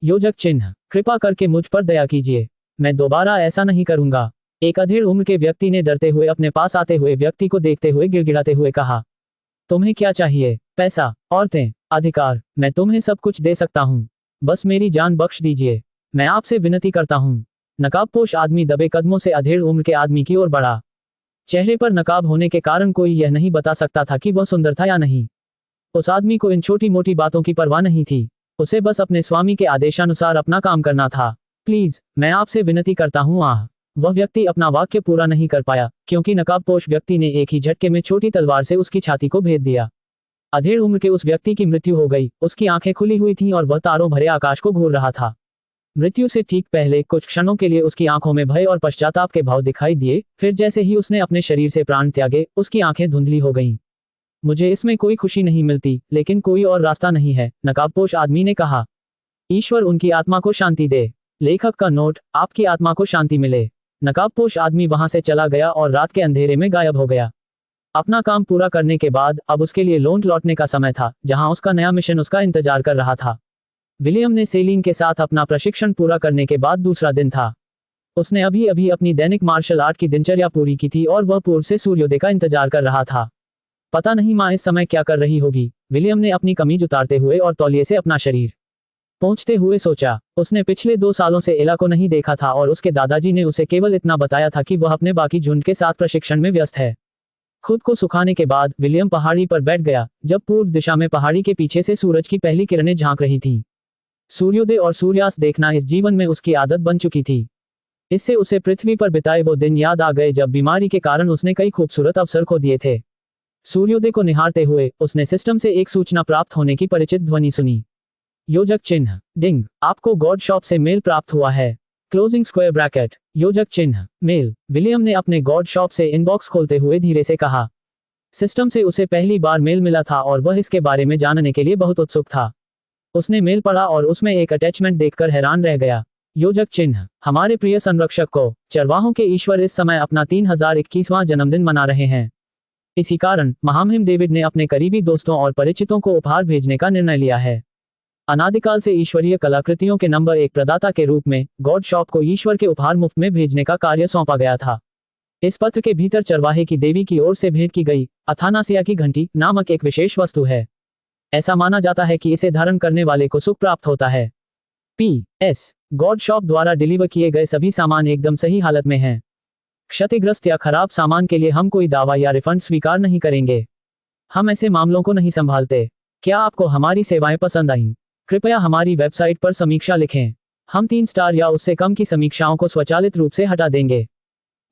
योजक चिन्ह, कृपा करके मुझ पर दया कीजिए, मैं दोबारा ऐसा नहीं करूंगा, एक अधेड़ उम्र के व्यक्ति ने डरते हुए अपने पास आते हुए व्यक्ति को देखते हुए गिड़गिड़ाते हुए कहा। तुम्हें क्या चाहिए? पैसा, औरतें, अधिकार, मैं तुम्हें सब कुछ दे सकता हूँ, बस मेरी जान बख्श दीजिए, मैं आपसे विनती करता हूँ। नकाबपोश आदमी दबे कदमों से अधेड़ उम्र के आदमी की ओर बढ़ा। चेहरे पर नकाब होने के कारण कोई यह नहीं बता सकता था कि वह सुंदर था या नहीं। उस आदमी को इन छोटी मोटी बातों की परवाह नहीं थी, उसे बस अपने स्वामी के आदेशानुसार अपना काम करना था। प्लीज, मैं आपसे विनती करता हूँ। आह, वह व्यक्ति अपना वाक्य पूरा नहीं कर पाया क्योंकि नकाबपोश व्यक्ति ने एक ही झटके में छोटी तलवार से उसकी छाती को भेद दिया। अधेड़ उम्र के उस व्यक्ति की मृत्यु हो गई। उसकी आंखें खुली हुई थीं और वह तारों भरे आकाश को घूर रहा था। मृत्यु से ठीक पहले कुछ क्षणों के लिए उसकी आंखों में भय और पश्चाताप के भाव दिखाई दिए, फिर जैसे ही उसने अपने शरीर से प्राण त्यागे उसकी आंखें धुंधली हो गईं। मुझे इसमें कोई खुशी नहीं मिलती, लेकिन कोई और रास्ता नहीं है, नकाबपोश आदमी ने कहा। ईश्वर उनकी आत्मा को शांति दे। लेखक का नोट, आपकी आत्मा को शांति मिले। नकाबपोश आदमी वहां से चला गया और रात के अंधेरे में गायब हो गया। अपना काम पूरा करने के बाद अब उसके लिए लौंड लौटने का समय था, जहां उसका नया मिशन उसका इंतजार कर रहा था। विलियम ने सेलिन के साथ अपना प्रशिक्षण पूरा करने के बाद दूसरा दिन था। उसने अभी अभी अपनी दैनिक मार्शल आर्ट की दिनचर्या पूरी की थी और वह पूर्व से सूर्योदय का इंतजार कर रहा था। पता नहीं माँ इस समय क्या कर रही होगी, विलियम ने अपनी कमीज उतारते हुए और तौलिए से अपना शरीर पोंछते हुए सोचा। उसने पिछले 2 सालों से एला को नहीं देखा था और उसके दादाजी ने उसे केवल इतना बताया था कि वह अपने बाकी झुंड के साथ प्रशिक्षण में व्यस्त है। खुद को सुखाने के बाद विलियम पहाड़ी पर बैठ गया, जब पूर्व दिशा में पहाड़ी के पीछे से सूरज की पहली किरणें झांक रही थीं। सूर्योदय और सूर्यास्त देखना इस जीवन में उसकी आदत बन चुकी थी। इससे उसे पृथ्वी पर बिताए वो दिन याद आ गए जब बीमारी के कारण उसने कई खूबसूरत अवसर खो दिए थे। सूर्योदय को निहारते हुए उसने सिस्टम से एक सूचना प्राप्त होने की परिचित ध्वनि सुनी। योजक चिन्ह, डिंग, आपको गॉड शॉप से मेल प्राप्त हुआ है। क्लोजिंग स्क्वायर ब्रैकेट, योजक चिन्ह, मेल। विलियम ने अपने गॉड शॉप से इनबॉक्स खोलते हुए धीरे से कहा। सिस्टम से उसे पहली बार मेल मिला था और वह इसके बारे में जानने के लिए बहुत उत्सुक था। उसने मेल पढ़ा और उसमें एक अटैचमेंट देखकर हैरान रह गया। योजक चिन्ह, हमारे प्रिय संरक्षक को चरवाहों के ईश्वर इस समय अपना 3021वां जन्मदिन मना रहे हैं। इसी कारण महामहिम डेविड ने अपने करीबी दोस्तों और परिचितों को उपहार भेजने का निर्णय लिया है। अनादिकाल से ईश्वरीय कलाकृतियों के नंबर 1 प्रदाता के रूप में गॉड शॉप को ईश्वर के उपहार मुफ्त में भेजने का कार्य सौंपा गया था। इस पत्र के भीतर चरवाहे की देवी की ओर से भेंट की गई अथानासिया की घंटी नामक एक विशेष वस्तु है। ऐसा माना जाता है कि इसे धारण करने वाले को सुख प्राप्त होता है। PS, गॉड शॉप द्वारा डिलीवर किए गए सभी सामान एकदम सही हालत में हैं। क्षतिग्रस्त या खराब सामान के लिए हम कोई दावा या रिफंड स्वीकार नहीं करेंगे। हम ऐसे मामलों को नहीं संभालते। क्या आपको हमारी सेवाएं पसंद आईं? कृपया हमारी वेबसाइट पर समीक्षा लिखें। हम 3 स्टार या उससे कम की समीक्षाओं को स्वचालित रूप से हटा देंगे।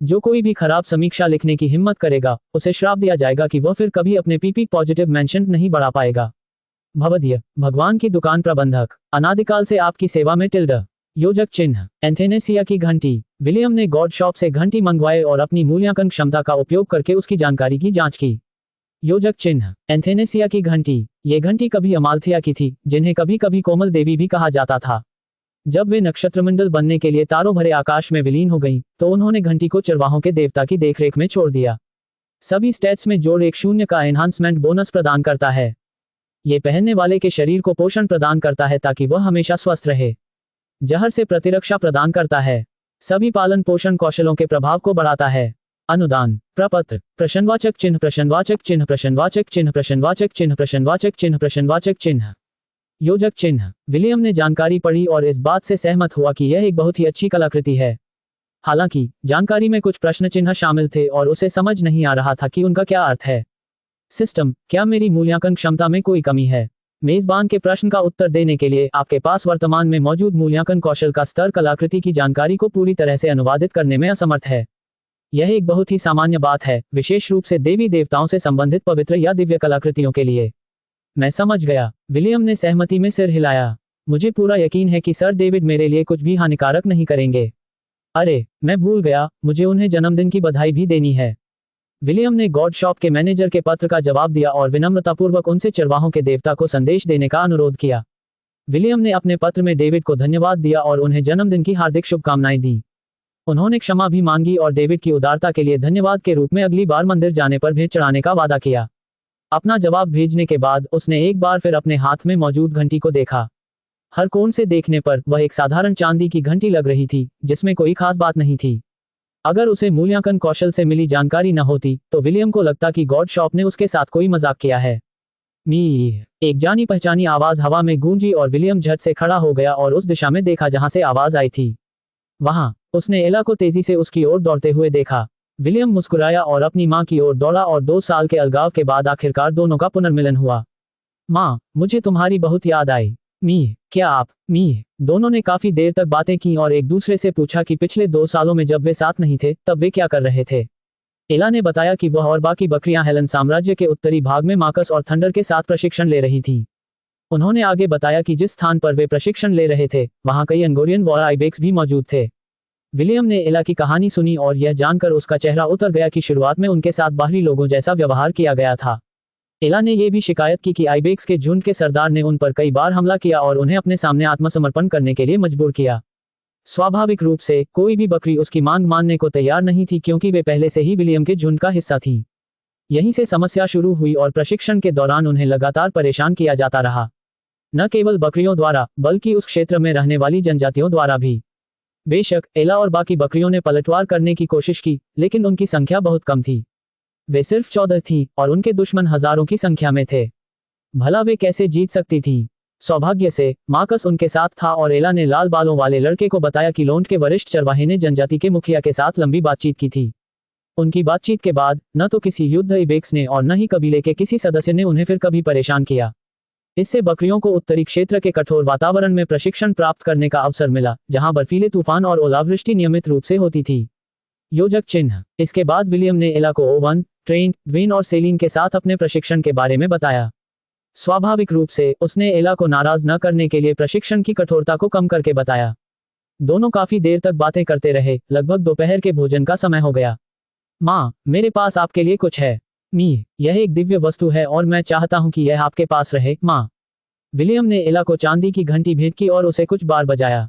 जो कोई भी खराब समीक्षा लिखने की हिम्मत करेगा, उसे श्राप दिया जाएगा कि वह फिर कभी अपने PP पॉजिटिव मेंशन नहीं बढ़ा पाएगा। भवदीय, भगवान की दुकान प्रबंधक, अनादिकाल से आपकी सेवा में टिल्ड। योजक चिन्ह, एंथेनेसिया की घंटी। विलियम ने गॉड शॉप से घंटी मंगवाए और अपनी मूल्यांकन क्षमता का उपयोग करके उसकी जानकारी की जांच की। योजक चिन्ह, एंथेनेसिया की घंटी। ये घंटी कभी अमाल्थिया की थी, जिन्हें कभी कभी कोमल देवी भी कहा जाता था। जब वे नक्षत्रमंडल बनने के लिए तारों भरे आकाश में विलीन हो गईं, तो उन्होंने घंटी को चरवाहों के देवता की देखरेख में छोड़ दिया। सभी स्टैट्स में जोड़ 1 का एनहांसमेंट बोनस प्रदान करता है। ये पहनने वाले के शरीर को पोषण प्रदान करता है ताकि वह हमेशा स्वस्थ रहे। जहर से प्रतिरक्षा प्रदान करता है। सभी पालन पोषण कौशलों के प्रभाव को बढ़ाता है। अनुदान, प्रपत्र, प्रश्नवाचक चिन्ह, प्रश्नवाचक चिन्ह, प्रश्नवाचक चिन्ह, प्रश्नवाचक चिन्ह, प्रश्नवाचक चिन्ह, प्रश्नवाचक चिन्ह। योजक चिन्ह। विलियम ने जानकारी पढ़ी और इस बात से सहमत हुआ कि यह एक बहुत ही अच्छी कलाकृति है। हालांकि जानकारी में कुछ प्रश्न चिन्ह शामिल थे और उसे समझ नहीं आ रहा था कि उनका क्या अर्थ है। सिस्टम, क्या मेरी मूल्यांकन क्षमता में कोई कमी है? मेजबान के प्रश्न का उत्तर देने के लिए आपके पास वर्तमान में मौजूद मूल्यांकन कौशल का स्तर कलाकृति की जानकारी को पूरी तरह से अनुवादित करने में असमर्थ है। यह एक बहुत ही सामान्य बात है, विशेष रूप से देवी देवताओं से संबंधित पवित्र या दिव्य कलाकृतियों के लिए। मैं समझ गया, विलियम ने सहमति में सिर हिलाया। मुझे पूरा यकीन है कि सर डेविड मेरे लिए कुछ भी हानिकारक नहीं करेंगे। अरे, मैं भूल गया, मुझे उन्हें जन्मदिन की बधाई भी देनी है। विलियम ने गॉड शॉप के मैनेजर के पत्र का जवाब दिया और विनम्रतापूर्वक उनसे चरवाहों के देवता को संदेश देने का अनुरोध किया। विलियम ने अपने पत्र में डेविड को धन्यवाद दिया और उन्हें जन्मदिन की हार्दिक शुभकामनाएं दी। उन्होंने क्षमा भी मांगी और डेविड की उदारता के लिए धन्यवाद के रूप में अगली बार मंदिर जाने पर भेंट चढ़ाने का वादा किया। अपना जवाब भेजने के बाद उसने एक बार फिर अपने हाथ में मौजूद घंटी को देखा। हर कोण से देखने पर वह एक साधारण चांदी की घंटी लग रही थी, जिसमें कोई खास बात नहीं थी। अगर उसे मूल्यांकन कौशल से मिली जानकारी न होती, तो विलियम को लगता कि गॉड शॉप ने उसके साथ कोई मजाक किया है। मी, एक जानी पहचानी आवाज हवा में गूंजी और विलियम झट से खड़ा हो गया और उस दिशा में देखा जहां से आवाज आई थी। वहां उसने एला को तेजी से उसकी ओर दौड़ते हुए देखा। विलियम मुस्कुराया और अपनी मां की ओर दौड़ा और 2 साल के अलगाव के बाद आखिरकार दोनों का पुनर्मिलन हुआ। मां, मुझे तुम्हारी बहुत याद आई। मी, क्या आप? मी, दोनों ने काफी देर तक बातें की और एक दूसरे से पूछा कि पिछले 2 सालों में जब वे साथ नहीं थे, तब वे क्या कर रहे थे। एला ने बताया कि वह और बाकी बकरियां हेलन साम्राज्य के उत्तरी भाग में मार्कस और थंडर के साथ प्रशिक्षण ले रही थीं। उन्होंने आगे बताया कि जिस स्थान पर वे प्रशिक्षण ले रहे थे, वहां कई अंगोरियन वॉर आइबेक्स भी मौजूद थे। विलियम ने एला की कहानी सुनी और यह जानकर उसका चेहरा उतर गया कि शुरुआत में उनके साथ बाहरी लोगों जैसा व्यवहार किया गया था। एला ने यह भी शिकायत की कि आइबेक्स के झुंड के सरदार ने उन पर कई बार हमला किया और उन्हें अपने सामने आत्मसमर्पण करने के लिए मजबूर किया। स्वाभाविक रूप से कोई भी बकरी उसकी मांग मानने को तैयार नहीं थी, क्योंकि वे पहले से ही विलियम के झुंड का हिस्सा थी। यहीं से समस्या शुरू हुई और प्रशिक्षण के दौरान उन्हें लगातार परेशान किया जाता रहा, न केवल बकरियों द्वारा बल्कि उस क्षेत्र में रहने वाली जनजातियों द्वारा भी। बेशक एला और बाकी बकरियों ने पलटवार करने की कोशिश की, लेकिन उनकी संख्या बहुत कम थी। वे सिर्फ 14 थीं और उनके दुश्मन हजारों की संख्या में थे। भला वे कैसे जीत सकती थीं? सौभाग्य से मार्कस उनके साथ था और एला ने लाल बालों वाले लड़के को बताया कि लोंड के वरिष्ठ चरवाहे ने जनजाति के मुखिया के साथ लंबी बातचीत की थी। उनकी बातचीत के बाद न तो किसी युद्ध इबेक्स ने और न ही कबीले के किसी सदस्य ने उन्हें फिर कभी परेशान किया। इससे बकरियों को उत्तरी क्षेत्र के कठोर वातावरण में प्रशिक्षण प्राप्त करने का अवसर मिला, जहां बर्फीले तूफान और ओलावृष्टि नियमित रूप से होती थी। योजक चिन्ह। इसके बाद विलियम ने एला को ओवन, ट्रेन, ड्वेन और सेलिन के साथ अपने प्रशिक्षण के बारे में बताया। स्वाभाविक रूप से उसने एला को नाराज न करने के लिए प्रशिक्षण की कठोरता को कम करके बताया। दोनों काफी देर तक बातें करते रहे। लगभग दोपहर के भोजन का समय हो गया। माँ, मेरे पास आपके लिए कुछ है। मी, यह एक दिव्य वस्तु है और मैं चाहता हूं कि यह आपके पास रहे, माँ। विलियम ने एला को चांदी की घंटी भेंट की और उसे कुछ बार बजाया।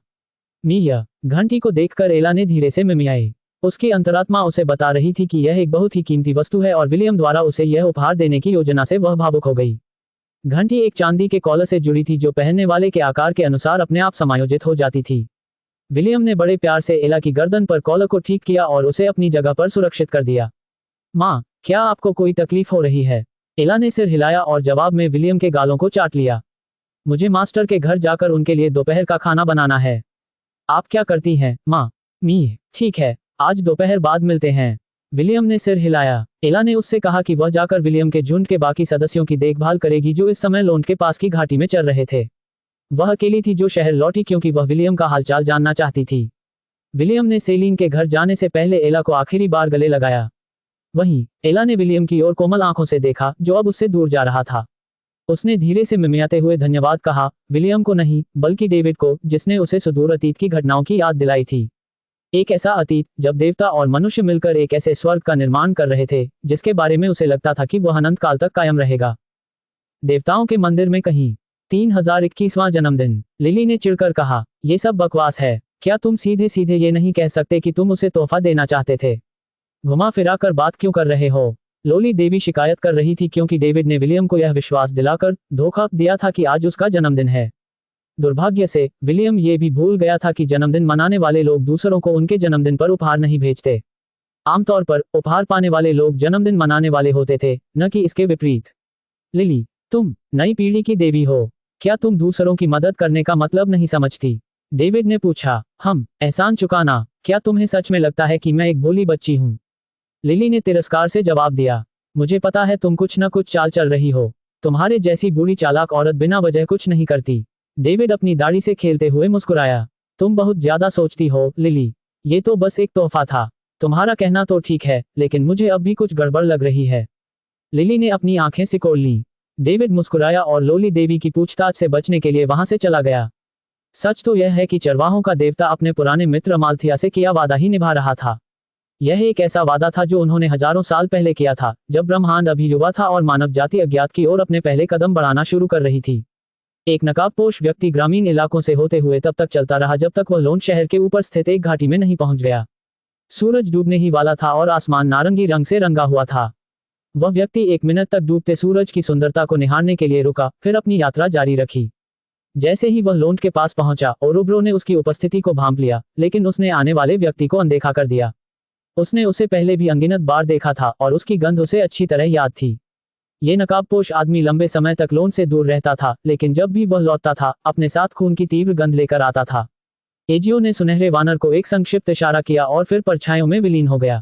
मी, यह घंटी को देखकर एला ने धीरे से मिमियाई। उसकी अंतरात्मा उसे बता रही थी कि यह एक बहुत ही कीमती वस्तु है और विलियम द्वारा उसे यह उपहार देने की योजना से वह भावुक हो गई। घंटी एक चांदी के कॉलर से जुड़ी थी जो पहनने वाले के आकार के अनुसार अपने आप समायोजित हो जाती थी। विलियम ने बड़े प्यार से एला की गर्दन पर कॉलर को ठीक किया और उसे अपनी जगह पर सुरक्षित कर दिया। माँ, क्या आपको कोई तकलीफ हो रही है? एला ने सिर हिलाया और जवाब में विलियम के गालों को चाट लिया। मुझे मास्टर के घर जाकर उनके लिए दोपहर का खाना बनाना है। आप क्या करती हैं, माँ? मी, ठीक है, आज दोपहर बाद मिलते हैं। विलियम ने सिर हिलाया। एला ने उससे कहा कि वह जाकर विलियम के झुंड के बाकी सदस्यों की देखभाल करेगी जो इस समय लोंड के पास की घाटी में चल रहे थे। वह अकेली थी जो शहर लौटी क्योंकि वह विलियम का हालचाल जानना चाहती थी। विलियम ने सेलिन के घर जाने से पहले एला को आखिरी बार गले लगाया। वहीं एला ने विलियम की ओर कोमल आंखों से देखा जो अब उससे दूर जा रहा था। उसने धीरे से मिमियाते हुए धन्यवाद कहा, विलियम को नहीं बल्कि डेविड को, जिसने उसे सुदूर अतीत की घटनाओं की याद दिलाई थी। एक ऐसा अतीत जब देवता और मनुष्य मिलकर एक ऐसे स्वर्ग का निर्माण कर रहे थे जिसके बारे में उसे लगता था कि वह अनंत काल तक कायम रहेगा। देवताओं के मंदिर में कहीं। 3021वां जन्मदिन। लिली ने चिढ़कर कहा, यह सब बकवास है। क्या तुम सीधे सीधे ये नहीं कह सकते कि तुम उसे तोहफा देना चाहते थे? घुमा फिरा कर बात क्यों कर रहे हो? लोली देवी शिकायत कर रही थी क्योंकि डेविड ने विलियम को यह विश्वास दिलाकर धोखा दिया था कि आज उसका जन्मदिन है। दुर्भाग्य से विलियम ये भी भूल गया था कि जन्मदिन मनाने वाले लोग दूसरों को उनके जन्मदिन पर उपहार नहीं भेजते। आमतौर पर उपहार पाने वाले लोग जन्मदिन मनाने वाले होते थे, न कि इसके विपरीत। लिली, तुम नई पीढ़ी की देवी हो। क्या तुम दूसरों की मदद करने का मतलब नहीं समझती? डेविड ने पूछा। हम एहसान चुकाना? क्या तुम्हें सच में लगता है कि मैं एक भोली बच्ची हूँ? लिली ने तिरस्कार से जवाब दिया। मुझे पता है तुम कुछ न कुछ चाल चल रही हो। तुम्हारे जैसी बूढ़ी चालाक औरत बिना वजह कुछ नहीं करती। डेविड अपनी दाढ़ी से खेलते हुए मुस्कुराया। तुम बहुत ज्यादा सोचती हो, लिली। ये तो बस एक तोहफा था। तुम्हारा कहना तो ठीक है, लेकिन मुझे अब भी कुछ गड़बड़ लग रही है। लिली ने अपनी आंखें सिकोड़ लीं। डेविड मुस्कुराया और लोली देवी की पूछताछ से बचने के लिए वहां से चला गया। सच तो यह है कि चरवाहों का देवता अपने पुराने मित्र अमाल्थिया से किया वादा ही निभा रहा था। यह एक ऐसा वादा था जो उन्होंने हजारों साल पहले किया था, जब ब्रह्मांड अभी युवा था और मानव जाति अज्ञात की ओर अपने पहले कदम बढ़ाना शुरू कर रही थी। एक नकाबपोश व्यक्ति ग्रामीण इलाकों से होते हुए तब तक चलता रहा जब तक वह लोंड शहर के ऊपर स्थित एक घाटी में नहीं पहुंच गया। सूरज डूबने ही वाला था और आसमान नारंगी रंग से रंगा हुआ था। वह व्यक्ति 1 मिनट तक डूबते सूरज की सुंदरता को निहारने के लिए रुका, फिर अपनी यात्रा जारी रखी। जैसे ही वह लोंड के पास पहुंचा, ओरोब्रो ने उसकी उपस्थिति को भांप लिया, लेकिन उसने आने वाले व्यक्ति को अनदेखा कर दिया। उसने उसे पहले भी अनगिनत बार देखा था और उसकी गंध उसे अच्छी तरह याद थी। ये नकाबपोश आदमी लंबे समय तक लोंड से दूर रहता था, लेकिन जब भी वह लौटता था, अपने साथ खून की तीव्र गंध लेकर आता था। एजियो ने सुनहरे वानर को एक संक्षिप्त इशारा किया और फिर परछाइयों में विलीन हो गया।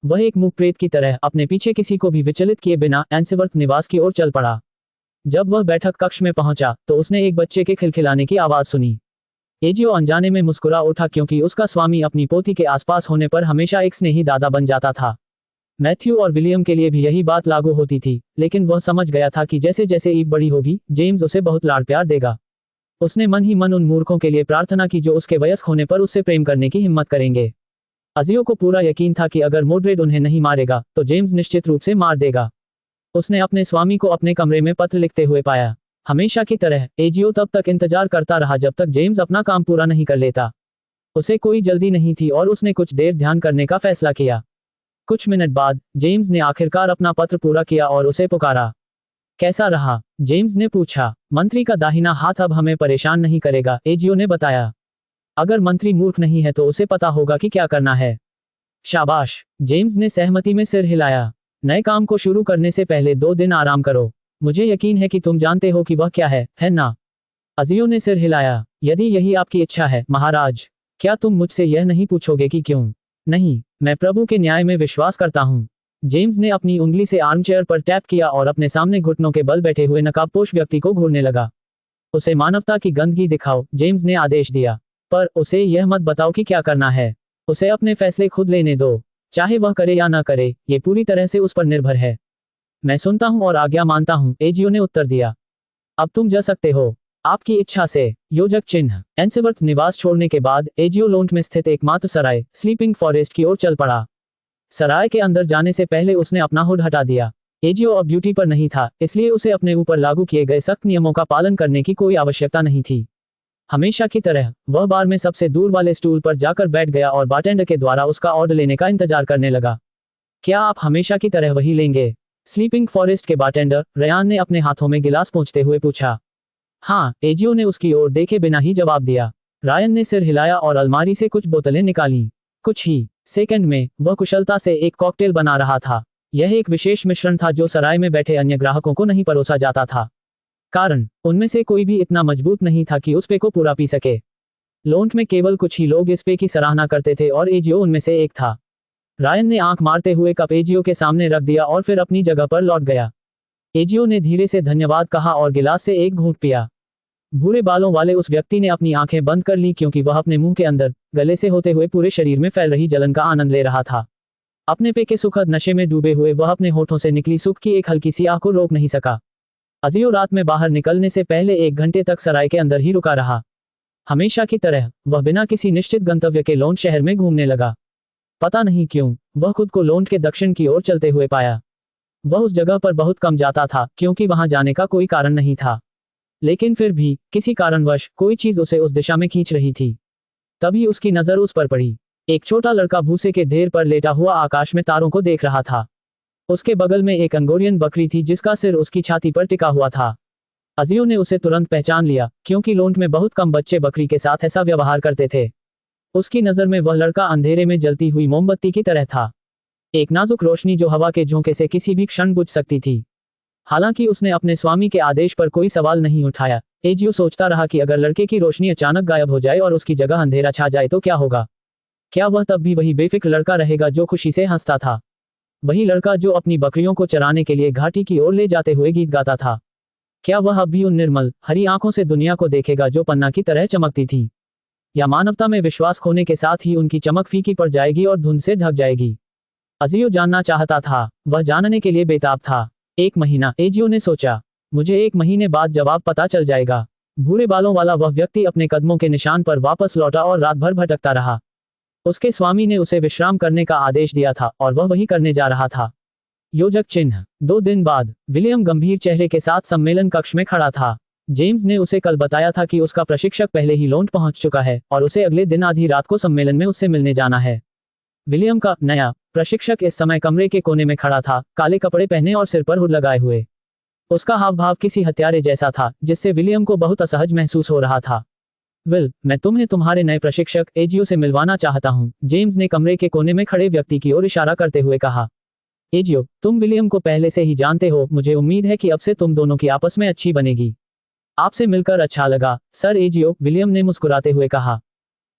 वह एक मुख प्रेत की तरह अपने पीछे किसी को भी विचलित किए बिना एंसवर्थ निवास की ओर चल पड़ा। जब वह बैठक कक्ष में पहुंचा तो उसने एक बच्चे के खिलखिलाने की आवाज सुनी। एजियो अनजाने में मुस्कुरा उठा क्योंकि उसका स्वामी अपनी पोती के आसपास होने पर हमेशा एक स्नेही दादा बन जाता था। मैथ्यू और विलियम के लिए भी यही बात लागू होती थी, लेकिन वह समझ गया था कि जैसे जैसे ईव बड़ी होगी, जेम्स उसे बहुत लाड़ प्यार देगा। उसने मन ही मन उन मूर्खों के लिए प्रार्थना की जो उसके वयस्क होने पर उससे प्रेम करने की हिम्मत करेंगे। अजियो को पूरा यकीन था कि अगर मोड्रेड उन्हें नहीं मारेगा तो जेम्स निश्चित रूप से मार देगा। उसने अपने स्वामी को अपने कमरे में पत्र लिखते हुए पाया। हमेशा की तरह एजियो तब तक इंतजार करता रहा जब तक जेम्स अपना काम पूरा नहीं कर लेता। उसे कोई जल्दी नहीं थी और उसने कुछ देर ध्यान करने का फैसला किया। कुछ मिनट बाद जेम्स ने आखिरकार अपना पत्र पूरा किया और उसे पुकारा। कैसा रहा? जेम्स ने पूछा। मंत्री का दाहिना हाथ अब हमें परेशान नहीं करेगा, एजियो ने बताया। अगर मंत्री मूर्ख नहीं है तो उसे पता होगा कि क्या करना है। शाबाश, जेम्स ने सहमति में सिर हिलाया। नए काम को शुरू करने से पहले 2 दिन आराम करो। मुझे यकीन है कि तुम जानते हो कि वह क्या है ना? अजियो ने सिर हिलाया। यदि यही आपकी इच्छा है महाराज, क्या तुम मुझसे यह नहीं पूछोगे कि क्यों? नहीं, मैं प्रभु के न्याय में विश्वास करता हूँ। जेम्स ने अपनी उंगली से आर्मचेयर पर टैप किया और अपने सामने घुटनों के बल बैठे हुए नकाबपोश व्यक्ति को घूरने लगा। उसे मानवता की गंदगी दिखाओ, जेम्स ने आदेश दिया। पर उसे यह मत बताओ कि क्या करना है। उसे अपने फैसले खुद लेने दो। चाहे वह करे या ना करे, ये पूरी तरह से उस पर निर्भर है। मैं सुनता हूँ और आज्ञा मानता हूँ, एजियो ने उत्तर दिया। अब तुम जा सकते हो। आपकी इच्छा से। योजक चिन्ह। एंसेवर्थ निवास छोड़ने के बाद एजियो लोन्ट में स्थित एकमात्र सराय स्लीपिंग फॉरेस्ट की ओर चल पड़ा। सराय के अंदर जाने से पहले उसने अपना हुड हटा दिया। एजियो अब ड्यूटी पर नहीं था, इसलिए उसे अपने ऊपर लागू किए गए सख्त नियमों का पालन करने की कोई आवश्यकता नहीं थी। हमेशा की तरह वह बार में सबसे दूर वाले स्टूल पर जाकर बैठ गया और बारटेंडर के द्वारा उसका ऑर्डर लेने का इंतजार करने लगा। क्या आप हमेशा की तरह वही लेंगे? स्लीपिंग फॉरेस्ट के बारटेंडर रयान ने अपने हाथों में गिलास पोंछते हुए पूछा। हाँ, एजियो ने उसकी ओर देखे बिना ही जवाब दिया। रायन ने सिर हिलाया और अलमारी से कुछ बोतलें निकाली। कुछ ही सेकंड में वह कुशलता से एक कॉकटेल बना रहा था। यह एक विशेष मिश्रण था जो सराय में बैठे अन्य ग्राहकों को नहीं परोसा जाता था, कारण उनमें से कोई भी इतना मजबूत नहीं था कि उस पे को पूरा पी सके। लोन्ट में केवल कुछ ही लोग इस पे की सराहना करते थे और एजियो उनमें से एक था। रायन ने आंख मारते हुए कप एजियो के सामने रख दिया और फिर अपनी जगह पर लौट गया। एजियो ने धीरे से धन्यवाद कहा और गिलास से एक घूंट पिया। भूरे बालों वाले उस व्यक्ति ने अपनी आंखें बंद कर ली क्योंकि वह अपने मुंह के अंदर गले से होते हुए पूरे शरीर में फैल रही जलन का आनंद ले रहा था। अपने पे के सुखद नशे में डूबे हुए वह अपने होठों से निकली सुख की एक हल्की सी आह को रोक नहीं सका। अजियो रात में बाहर निकलने से पहले 1 घंटे तक सराय के अंदर ही रुका रहा। हमेशा की तरह वह बिना किसी निश्चित गंतव्य के लोन्ट शहर में घूमने लगा। पता नहीं क्यों वह खुद को लोन्ट के दक्षिण की ओर चलते हुए पाया। वह उस जगह पर बहुत कम जाता था क्योंकि वहां जाने का कोई कारण नहीं था, लेकिन फिर भी किसी कारणवश कोई चीज उसे उस दिशा में खींच रही थी। तभी उसकी नजर उस पर पड़ी। एक छोटा लड़का भूसे के ढेर पर लेटा हुआ आकाश में तारों को देख रहा था। उसके बगल में एक अंगोरियन बकरी थी जिसका सिर उसकी छाती पर टिका हुआ था। अजियो ने उसे तुरंत पहचान लिया क्योंकि लोन्ट में बहुत कम बच्चे बकरी के साथ ऐसा व्यवहार करते थे। उसकी नजर में वह लड़का अंधेरे में जलती हुई मोमबत्ती की तरह था, एक नाजुक रोशनी जो हवा के झोंके से किसी भी क्षण बुझ सकती थी। हालांकि उसने अपने स्वामी के आदेश पर कोई सवाल नहीं उठाया। एजियो सोचता रहा कि अगर लड़के की रोशनी अचानक गायब हो जाए और उसकी जगह अंधेरा छा जाए तो क्या होगा? क्या वह तब भी वही बेफिक्र लड़का रहेगा जो खुशी से हंसता था? वही लड़का जो अपनी बकरियों को चराने के लिए घाटी की ओर ले जाते हुए गीत गाता था? क्या वह अब भी उन निर्मल हरी आंखों से दुनिया को देखेगा जो पन्ना की तरह चमकती थी? या मानवता में विश्वास खोने के साथ ही उनकी चमक फीकी पड़ जाएगी और धुंध से ढक जाएगी? अजियो जानना चाहता था, वह जानने के लिए बेताब था। 1 महीना, एजियो ने सोचा। मुझे 1 महीने बाद जवाब पता चल जाएगा। भूरे बालों वाला वह व्यक्ति अपने कदमों के निशान पर वापस लौटा और रात भर भटकता रहा। उसके स्वामी ने उसे विश्राम करने का आदेश दिया था और वह वही करने जा रहा था। योजक चिन्ह। 2 दिन बाद विलियम गंभीर चेहरे के साथ सम्मेलन कक्ष में खड़ा था। जेम्स ने उसे कल बताया था कि उसका प्रशिक्षक पहले ही लोन्ट पहुंच चुका है और उसे अगले दिन आधी रात को सम्मेलन में उससे मिलने जाना है। विलियम का नया प्रशिक्षक इस समय कमरे के कोने में खड़ा था, काले कपड़े पहने और सिर पर हुड लगाए हुए। उसका हाव भाव किसी हत्यारे जैसा था जिससे विलियम को बहुत असहज महसूस हो रहा था। विल, मैं तुम्हें तुम्हारे नए प्रशिक्षक एजियो से मिलवाना चाहता हूं, जेम्स ने कमरे के कोने में खड़े व्यक्ति की ओर इशारा करते हुए कहा। एजियो, तुम विलियम को पहले से ही जानते हो, मुझे उम्मीद है कि अब से तुम दोनों की आपस में अच्छी बनेगी। आपसे मिलकर अच्छा लगा सर एजियो, विलियम ने मुस्कुराते हुए कहा।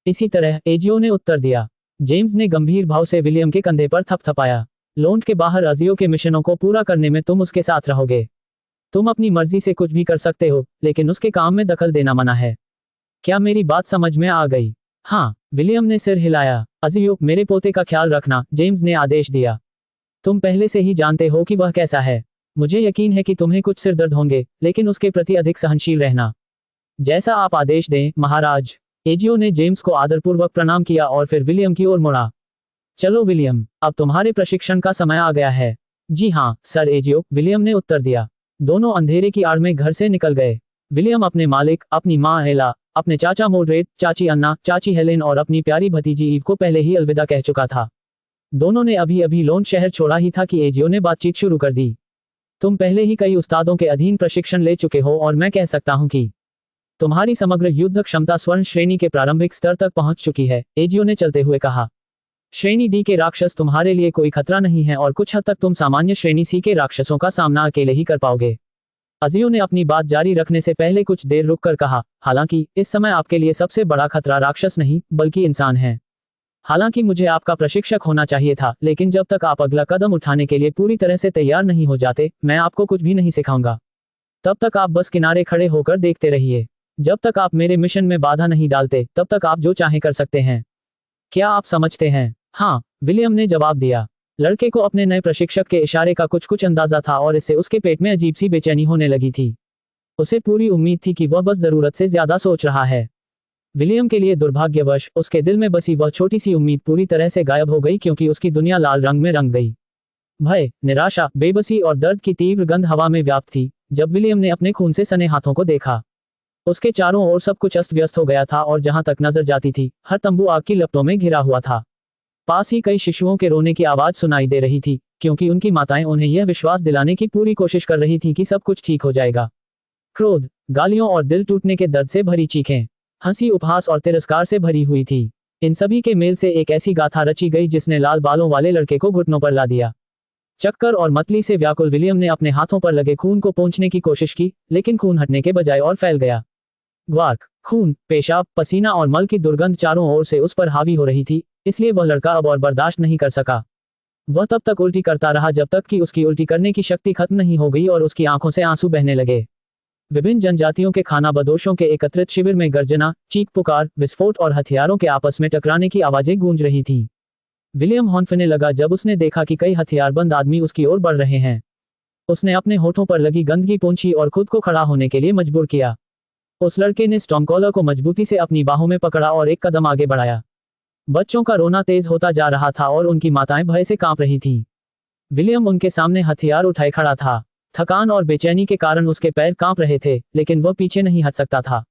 इसी तरह, एजियो ने उत्तर दिया। जेम्स ने गंभीर भाव से विलियम के कंधे पर थपथपाया। लोन्ट के बाहर अजियो के मिशनों को पूरा करने में तुम उसके साथ रहोगे। तुम अपनी मर्जी से कुछ भी कर सकते हो, लेकिन उसके काम में दखल देना मना है। क्या मेरी बात समझ में आ गई? हाँ, विलियम ने सिर हिलाया। अजियो, मेरे पोते का ख्याल रखना, जेम्स ने आदेश दिया। तुम पहले से ही जानते हो कि वह कैसा है। मुझे यकीन है कि तुम्हें कुछ सिरदर्द होंगे, लेकिन उसके प्रति अधिक सहनशील रहना। जैसा आप आदेश दें, महाराज। एजियो ने जेम्स को आदरपूर्वक प्रणाम किया और फिर विलियम की ओर मुड़ा। चलो विलियम, अब तुम्हारे प्रशिक्षण का समय आ गया है। जी हाँ, सर एजियो, विलियम ने उत्तर दिया। दोनों अंधेरे की आड़ में घर से निकल गए। विलियम अपने मालिक, अपनी माँ एला, अपने चाचा मोड्रेट, चाची अन्ना, चाची हेलेन और अपनी प्यारी भतीजी ईव को पहले ही अलविदा कह चुका था। दोनों ने अभी अभी लोन शहर छोड़ा ही था कि एजियो ने बातचीत शुरू कर दी। तुम पहले ही कई उस्तादों के अधीन प्रशिक्षण ले चुके हो और मैं कह सकता हूं कि तुम्हारी समग्र युद्ध क्षमता स्वर्ण श्रेणी के प्रारंभिक स्तर तक पहुंच चुकी है, एजियो ने चलते हुए कहा। श्रेणी डी के राक्षस तुम्हारे लिए कोई खतरा नहीं है और कुछ हद तक तुम सामान्य श्रेणी सी के राक्षसों का सामना अकेले ही कर पाओगे। अजियो ने अपनी बात जारी रखने से पहले कुछ देर रुककर कहा, हालांकि इस समय आपके लिए सबसे बड़ा खतरा राक्षस नहीं बल्कि इंसान है। हालांकि मुझे आपका प्रशिक्षक होना चाहिए था, लेकिन जब तक आप अगला कदम उठाने के लिए पूरी तरह से तैयार नहीं हो जाते, मैं आपको कुछ भी नहीं सिखाऊंगा। तब तक आप बस किनारे खड़े होकर देखते रहिए। जब तक आप मेरे मिशन में बाधा नहीं डालते, तब तक आप जो चाहें कर सकते हैं। क्या आप समझते हैं? हाँ, विलियम ने जवाब दिया। लड़के को अपने नए प्रशिक्षक के इशारे का कुछ अंदाजा था और इससे उसके पेट में अजीब सी बेचैनी होने लगी थी। उसे पूरी उम्मीद थी कि वह बस जरूरत से ज्यादा सोच रहा है। विलियम के लिए दुर्भाग्यवश उसके दिल में बसी वह छोटी सी उम्मीद पूरी तरह से गायब हो गई, क्योंकि उसकी दुनिया लाल रंग में रंग गई। भय, निराशा, बेबसी और दर्द की तीव्र गंध हवा में व्याप्त थी जब विलियम ने अपने खून से सने हाथों को देखा। उसके चारों ओर सब कुछ अस्त व्यस्त हो गया था और जहां तक नजर जाती थी, हर तंबू आग की लपटों में घिरा हुआ था। पास ही कई शिशुओं के रोने की आवाज सुनाई दे रही थी, क्योंकि उनकी माताएं उन्हें यह विश्वास दिलाने की पूरी कोशिश कर रही थीं कि सब कुछ ठीक हो जाएगा। क्रोध, गालियों और दिल टूटने के दर्द से भरी चीखें, हंसी, उपहास और तिरस्कार से भरी हुई थी। इन सभी के मेल से एक ऐसी गाथा रची गई जिसने लाल बालों वाले लड़के को घुटनों पर ला दिया। चक्कर और मतली से व्याकुल विलियम ने अपने हाथों पर लगे खून को पोंछने की कोशिश की, लेकिन खून हटने के बजाय और फैल गया। ग्वार्क, खून, पेशाब, पसीना और मल की दुर्गंध चारों ओर से उस पर हावी हो रही थी, इसलिए वह लड़का अब और बर्दाश्त नहीं कर सका। वह तब तक उल्टी करता रहा जब तक कि उसकी उल्टी करने की शक्ति खत्म नहीं हो गई और उसकी आंखों से आंसू बहने लगे। विभिन्न जनजातियों के खानाबदोशों के एकत्रित शिविर में गर्जना, चीख पुकार, विस्फोट और हथियारों के आपस में टकराने की आवाजें गूंज रही थीं। विलियम हौंफने लगा जब उसने देखा कि कई हथियारबंद आदमी उसकी ओर बढ़ रहे हैं। उसने अपने होठों पर लगी गंदगी पोंछी और खुद को खड़ा होने के लिए मजबूर किया। उस लड़के ने स्टॉर्मकॉलर को मजबूती से अपनी बाहों में पकड़ा और एक कदम आगे बढ़ाया। बच्चों का रोना तेज होता जा रहा था और उनकी माताएं भय से कांप रही थीं। विलियम उनके सामने हथियार उठाए खड़ा था। थकान और बेचैनी के कारण उसके पैर कांप रहे थे, लेकिन वह पीछे नहीं हट सकता था।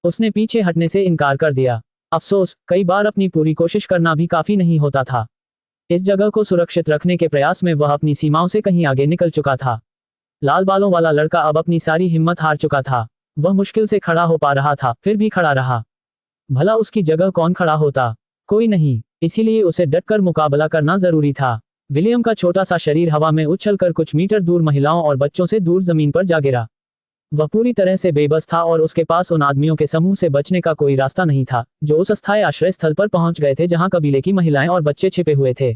उसने पीछे हटने से इनकार कर दिया। अफसोस, कई बार अपनी पूरी कोशिश करना भी काफी नहीं होता था। इस जगह को सुरक्षित रखने के प्रयास में वह अपनी सीमाओं से कहीं आगे निकल चुका था। लाल बालों वाला लड़का अब अपनी सारी हिम्मत हार चुका था। वह मुश्किल से खड़ा हो पा रहा था, फिर भी खड़ा रहा। भला उसकी जगह कौन खड़ा होता? कोई नहीं। इसीलिए उसे डटकर मुकाबला करना जरूरी था। विलियम का छोटा सा शरीर हवा में उछलकर कुछ मीटर दूर महिलाओं और बच्चों से दूर जमीन पर जा गिरा। वह पूरी तरह से बेबस था और उसके पास उन आदमियों के समूह से बचने का कोई रास्ता नहीं था जो उस अस्थायी आश्रय स्थल पर पहुंच गए थे जहां कबीले की महिलाएं और बच्चे छिपे हुए थे।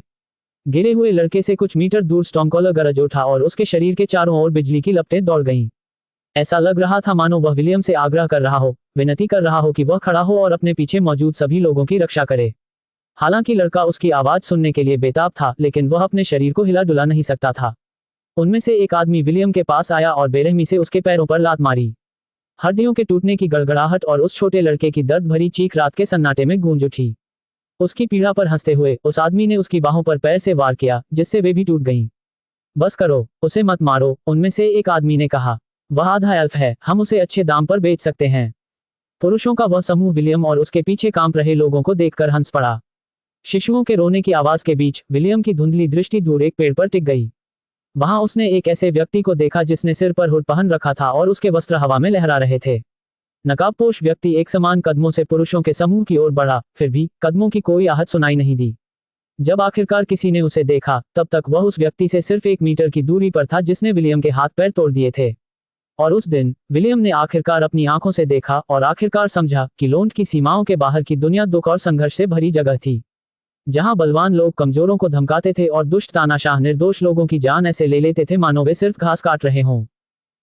गिरे हुए लड़के से कुछ मीटर दूर स्टॉर्मकॉलर गरज उठा और उसके शरीर के चारों ओर बिजली की लपटें दौड़ गईं। ऐसा लग रहा था मानो वह विलियम से आग्रह कर रहा हो, विनती कर रहा हो कि वह खड़ा हो और अपने पीछे मौजूद सभी लोगों की रक्षा करे। हालांकि लड़का उसकी आवाज सुनने के लिए बेताब था, लेकिन वह अपने शरीर को हिला डुला नहीं सकता था। उनमें से एक आदमी विलियम के पास आया और बेरहमी से उसके पैरों पर लात मारी। हड्डियों के टूटने की गड़गड़ाहट और उस छोटे लड़के की दर्द भरी चीख रात के सन्नाटे में गूंज उठी। उसकी पीड़ा पर हंसते हुए उस आदमी ने उसकी बाहों पर पैर से वार किया, जिससे वे भी टूट गईं। बस करो, उसे मत मारो, उनमें से एक आदमी ने कहा। वह आधा एल्फ है, हम उसे अच्छे दाम पर बेच सकते हैं। पुरुषों का वह समूह विलियम और उसके पीछे कांप रहे लोगों को देखकर हंस पड़ा। शिशुओं के रोने की आवाज के बीच विलियम की धुंधली दृष्टि दूर एक पेड़ पर टिक गई। वहां उसने एक ऐसे व्यक्ति को देखा जिसने सिर पर हुड पहन रखा था और उसके वस्त्र हवा में लहरा रहे थे। नकाबपोश व्यक्ति एक समान कदमों से पुरुषों के समूह की ओर बढ़ा, फिर भी कदमों की कोई आहट सुनाई नहीं दी। जब आखिरकार किसी ने उसे देखा, तब तक वह उस व्यक्ति से सिर्फ 1 मीटर की दूरी पर था जिसने विलियम के हाथ पैर तोड़ दिए थे। और उस दिन विलियम ने आखिरकार अपनी आंखों से देखा और आखिरकार समझा कि लोंड की सीमाओं के बाहर की दुनिया दुख और संघर्ष से भरी जगह थी, जहां बलवान लोग कमजोरों को धमकाते थे और दुष्ट तानाशाह निर्दोष लोगों की जान ऐसे ले लेते थे मानो वे सिर्फ घास काट रहे हों।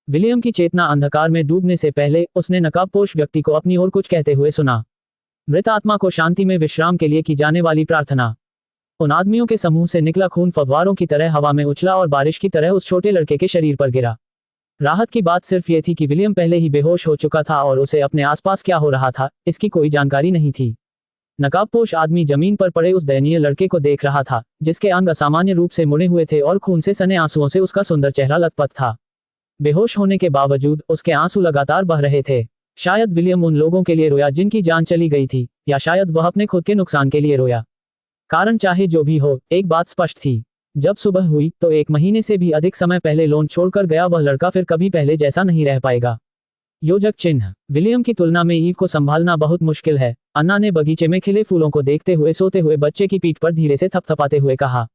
विलियम की चेतना अंधकार में डूबने से पहले उसने नकाबपोश व्यक्ति को अपनी ओर कुछ कहते हुए सुना। मृत आत्मा को शांति में विश्राम के लिए की जाने वाली प्रार्थना। उन आदमियों के समूह से निकला खून फव्वारों की तरह हवा में उछला और बारिश की तरह उस छोटे लड़के के शरीर पर गिरा। राहत की बात सिर्फ ये थी कि विलियम पहले ही बेहोश हो चुका था और उसे अपने आसपास क्या हो रहा था इसकी कोई जानकारी नहीं थी। नकाबपोश आदमी जमीन पर पड़े उस दयनीय लड़के को देख रहा था, जिसके अंग असामान्य रूप से मुड़े हुए थे और खून से सने आंसुओं से उसका सुंदर चेहरा लथपथ था। बेहोश होने के बावजूद उसके आंसू लगातार बह रहे थे। शायद विलियम उन लोगों के लिए रोया जिनकी जान चली गई थी, या शायद वह अपने खुद के नुकसान के लिए रोया। कारण चाहे जो भी हो, एक बात स्पष्ट थी। जब सुबह हुई तो 1 महीने से भी अधिक समय पहले लोन छोड़कर गया वह लड़का फिर कभी पहले जैसा नहीं रह पाएगा। योजक चिन्ह। विलियम की तुलना में ईव को संभालना बहुत मुश्किल है, अन्ना ने बगीचे में खिले फूलों को देखते हुए सोते हुए बच्चे की पीठ पर धीरे से थपथपाते हुए कहा।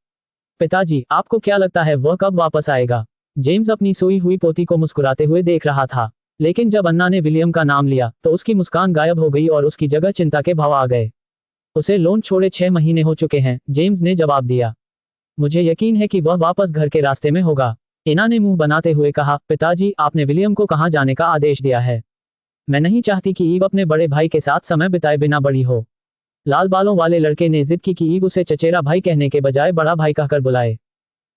पिताजी, आपको क्या लगता है वह कब वापस आएगा? जेम्स अपनी सोई हुई पोती को मुस्कुराते हुए देख रहा था, लेकिन जब अन्ना ने विलियम का नाम लिया तो उसकी मुस्कान गायब हो गई और उसकी जगह चिंता के भाव आ गए। उसे लोन छोड़े 6 महीने हो चुके हैं, जेम्स ने जवाब दिया। मुझे यकीन है कि वह वापस घर के रास्ते में होगा, एना ने मुंह बनाते हुए कहा। पिताजी, आपने विलियम को कहाँ जाने का आदेश दिया है? मैं नहीं चाहती कि ईव अपने बड़े भाई के साथ समय बिताए बिना बड़ी हो। लाल बालों वाले लड़के ने जिद की कि ईव उसे चचेरा भाई कहने के बजाय बड़ा भाई कहकर बुलाए।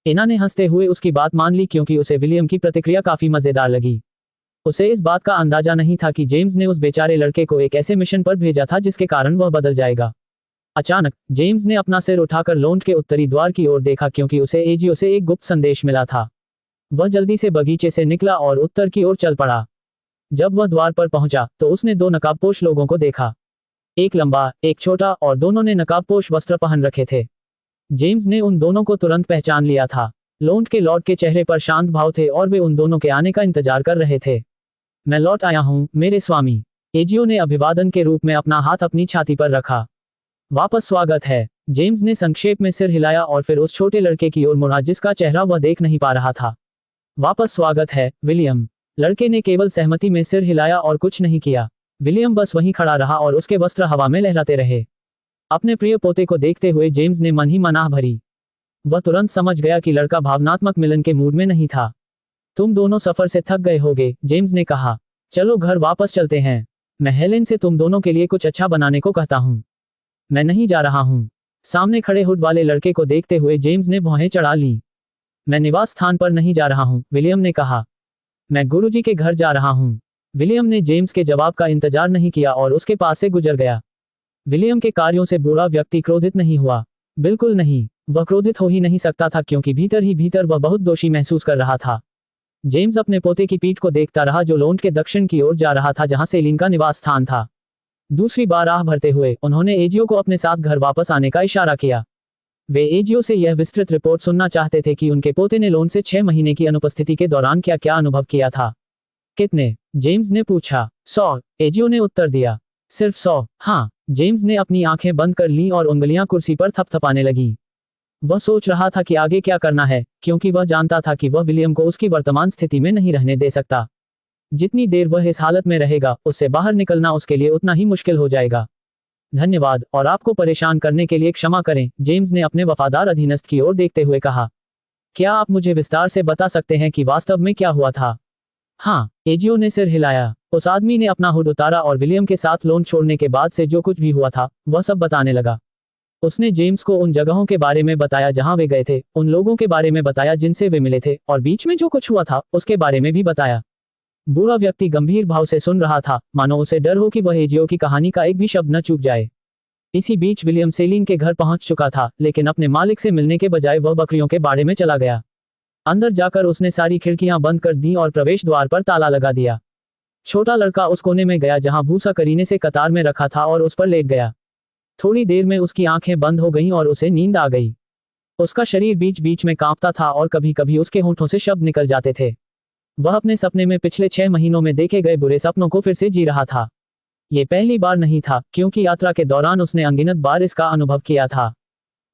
एना ने हंसते हुए उसकी बात मान ली क्योंकि उसे विलियम की प्रतिक्रिया काफी मजेदार लगी। उसे इस बात का अंदाजा नहीं था कि जेम्स ने उस बेचारे लड़के को एक ऐसे मिशन पर भेजा था जिसके कारण वह बदल जाएगा। अचानक जेम्स ने अपना सिर उठाकर लॉन के उत्तरी द्वार की ओर देखा क्योंकि उसे एजियो से एक गुप्त संदेश मिला था। वह जल्दी से बगीचे से निकला और उत्तर की ओर चल पड़ा। जब वह द्वार पर पहुंचा तो उसने 2 नकाबपोश लोगों को देखा। एक लंबा, एक छोटा, और दोनों ने नकाबपोश वस्त्र पहन रखे थे। जेम्स ने उन दोनों को तुरंत पहचान लिया था। लॉन के लॉर्ड के चेहरे पर शांत भाव थे और वे उन दोनों के आने का इंतजार कर रहे थे। मैं लौट आया हूं, मेरे स्वामी, एजियो ने अभिवादन के रूप में अपना हाथ अपनी छाती पर रखा। वापस स्वागत है। जेम्स ने संक्षेप में सिर हिलाया और फिर उस छोटे लड़के की ओर मुड़ा जिसका चेहरा वह देख नहीं पा रहा था। वापस स्वागत है, विलियम। लड़के ने केवल सहमति में सिर हिलाया और कुछ नहीं किया। विलियम बस वहीं खड़ा रहा और उसके वस्त्र हवा में लहराते रहे। अपने प्रिय पोते को देखते हुए जेम्स ने मन ही मन आह भरी। वह तुरंत समझ गया कि लड़का भावनात्मक मिलन के मूड में नहीं था। तुम दोनों सफर से थक गए होगे, जेम्स ने कहा। चलो घर वापस चलते हैं। मैं हेलेन से तुम दोनों के लिए कुछ अच्छा बनाने को कहता हूँ। मैं नहीं जा रहा हूँ। सामने खड़े हुड वाले लड़के को देखते हुए जेम्स ने भौहें चढ़ा ली। मैं निवास स्थान पर नहीं जा रहा हूँ, विलियम ने कहा। मैं गुरुजी के घर जा रहा हूँ। विलियम ने जेम्स के जवाब का इंतजार नहीं किया और उसके पास से गुजर गया। विलियम के कार्यों से बुरा व्यक्ति क्रोधित नहीं हुआ। बिल्कुल नहीं, वह क्रोधित हो ही नहीं सकता था क्योंकि भीतर ही भीतर वह बहुत दोषी महसूस कर रहा था। जेम्स अपने पोते की पीठ को देखता रहा जो लॉन के दक्षिण की ओर जा रहा था जहां सेलिन का निवास स्थान था। दूसरी बार आह भरते हुए उन्होंने एजियो को अपने साथ घर वापस आने का इशारा किया। वे एजियो से यह विस्तृत रिपोर्ट सुनना चाहते थे कि उनके पोते ने लॉन से 6 महीने की अनुपस्थिति के दौरान क्या क्या अनुभव किया था। कितने? जेम्स ने पूछा। 100, एजियो ने उत्तर दिया। सिर्फ 100? हाँ, जेम्स ने अपनी आंखें बंद कर लीं और उंगलियां कुर्सी पर थपथपाने लगी। वह सोच रहा था कि आगे क्या करना है, क्योंकि वह जानता था कि वह विलियम को उसकी वर्तमान स्थिति में नहीं रहने दे सकता। जितनी देर वह इस हालत में रहेगा, उससे बाहर निकलना उसके लिए उतना ही मुश्किल हो जाएगा। धन्यवाद और आपको परेशान करने के लिए क्षमा करें, जेम्स ने अपने वफादार अधीनस्थ की ओर देखते हुए कहा। क्या आप मुझे विस्तार से बता सकते हैं कि वास्तव में क्या हुआ था? हाँ, एजियो ने सिर हिलाया। उस आदमी ने अपना हुड उतारा और विलियम के साथ लोन छोड़ने के बाद से जो कुछ भी हुआ था वह सब बताने लगा। उसने जेम्स को उन जगहों के बारे में बताया जहां वे गए थे, उन लोगों के बारे में बताया जिनसे वे मिले थे, और बीच में जो कुछ हुआ था उसके बारे में भी बताया। बूढ़ा व्यक्ति गंभीर भाव से सुन रहा था, मानो उसे डर हो कि वह एजियो की कहानी का एक भी शब्द न चूक जाए। इसी बीच विलियम सेलिन के घर पहुंच चुका था, लेकिन अपने मालिक से मिलने के बजाय वह बकरियों के बाड़े में चला गया। अंदर जाकर उसने सारी खिड़कियां बंद कर दी और प्रवेश द्वार पर ताला लगा दिया। छोटा लड़का उस कोने में गया जहां भूसा करीने से कतार में रखा था और उस पर लेट गया। थोड़ी देर में उसकी आंखें बंद हो गईं और उसे नींद आ गई। उसका शरीर बीच बीच में कांपता था और कभी कभी उसके होंठों से शब्द निकल जाते थे। वह अपने सपने में पिछले 6 महीनों में देखे गए बुरे सपनों को फिर से जी रहा था। ये पहली बार नहीं था, क्योंकि यात्रा के दौरान उसने अनगिनत बार इसका अनुभव किया था।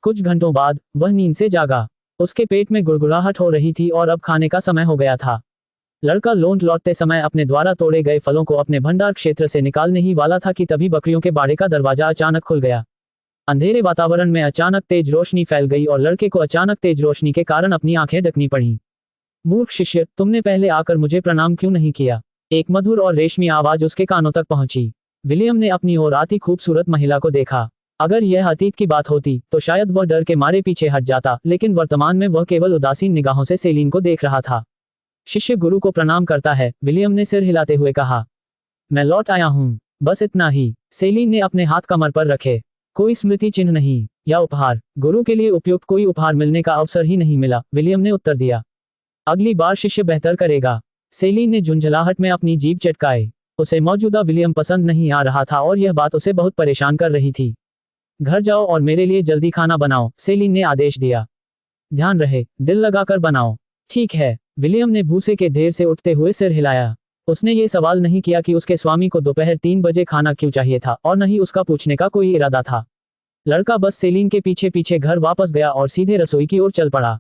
कुछ घंटों बाद वह नींद से जागा। उसके पेट में गुड़गुड़ाहट हो रही थी और अब खाने का समय हो गया था। लड़का लौंड लौटते समय अपने द्वारा तोड़े गए फलों को अपने भंडार क्षेत्र से निकालने ही वाला था कि तभी बकरियों के बाड़े का दरवाजा अचानक खुल गया। अंधेरे वातावरण में अचानक तेज रोशनी फैल गई और लड़के को अचानक तेज रोशनी के कारण अपनी आंखें ढकनी पड़ी। मूर्ख शिष्य, तुमने पहले आकर मुझे प्रणाम क्यों नहीं किया? एक मधुर और रेशमी आवाज उसके कानों तक पहुंची। विलियम ने अपनी ओर आती खूबसूरत महिला को देखा। अगर यह अतीत की बात होती तो शायद वह डर के मारे पीछे हट जाता, लेकिन वर्तमान में वह केवल उदासीन निगाहों से सेलिन को देख रहा था। शिष्य गुरु को प्रणाम करता है, विलियम ने सिर हिलाते हुए कहा। मैं लौट आया हूँ, बस इतना ही। सेलिन ने अपने हाथ कमर पर रखे। कोई स्मृति चिन्ह नहीं या उपहार? गुरु के लिए उपयुक्त कोई उपहार मिलने का अवसर ही नहीं मिला, विलियम ने उत्तर दिया। अगली बार शिष्य बेहतर करेगा। सेलिन ने झुंझलाहट में अपनी जीभ चटकाई। उसे मौजूदा विलियम पसंद नहीं आ रहा था और यह बात उसे बहुत परेशान कर रही थी। घर जाओ और मेरे लिए जल्दी खाना बनाओ, सेलिन ने आदेश दिया। ध्यान रहे, दिल लगाकर बनाओ। ठीक है, विलियम ने भूसे के ढेर से उठते हुए सिर हिलाया। उसने ये सवाल नहीं किया कि उसके स्वामी को दोपहर 3 बजे खाना क्यों चाहिए था और न ही उसका पूछने का कोई इरादा था। लड़का बस सेलिन के पीछे पीछे घर वापस गया और सीधे रसोई की ओर चल पड़ा।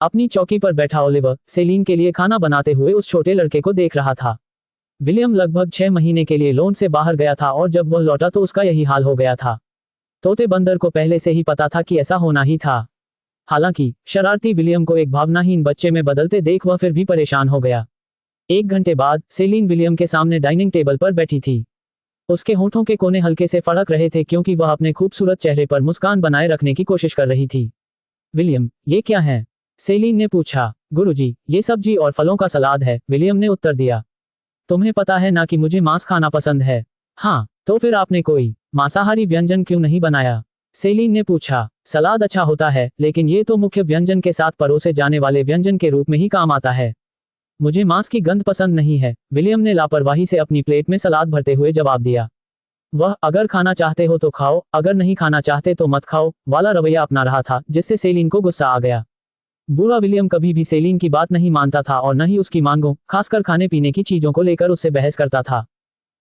अपनी चौकी पर बैठा ओलिवर सेलिन के लिए खाना बनाते हुए उस छोटे लड़के को देख रहा था। विलियम लगभग 6 महीने के लिए लोन से बाहर गया था और जब वह लौटा तो उसका यही हाल हो गया था। तोते बंदर को पहले से ही पता था कि ऐसा होना ही था। हालांकि शरारती विलियम को एक भावनाहीन बच्चे में बदलते देख वह फिर भी परेशान हो गया। 1 घंटे बाद सेलिन विलियम के सामने डाइनिंग टेबल पर बैठी थी। उसके होठों के कोने हल्के से फड़क रहे थे क्योंकि वह अपने खूबसूरत चेहरे पर मुस्कान बनाए रखने की कोशिश कर रही थी। विलियम, ये क्या है? सेलिन ने पूछा। गुरुजी, ये सब्जी और फलों का सलाद है, विलियम ने उत्तर दिया। तुम्हें पता है ना कि मुझे मांस खाना पसंद है। हाँ, तो फिर आपने कोई मांसाहारी व्यंजन क्यों नहीं बनाया? सेलिन ने पूछा। सलाद अच्छा होता है, लेकिन ये तो मुख्य व्यंजन के साथ परोसे जाने वाले व्यंजन के रूप में ही काम आता है। मुझे मांस की गंध पसंद नहीं है, विलियम ने लापरवाही से अपनी प्लेट में सलाद भरते हुए जवाब दिया। वह अगर खाना चाहते हो तो खाओ, अगर नहीं खाना चाहते तो मत खाओ वाला रवैया अपना रहा था, जिससे सेलिन को गुस्सा आ गया। बूढ़ा विलियम कभी भी सेलिन की बात नहीं मानता था और न ही उसकी मांगों, खासकर खाने पीने की चीजों को लेकर उससे बहस करता था।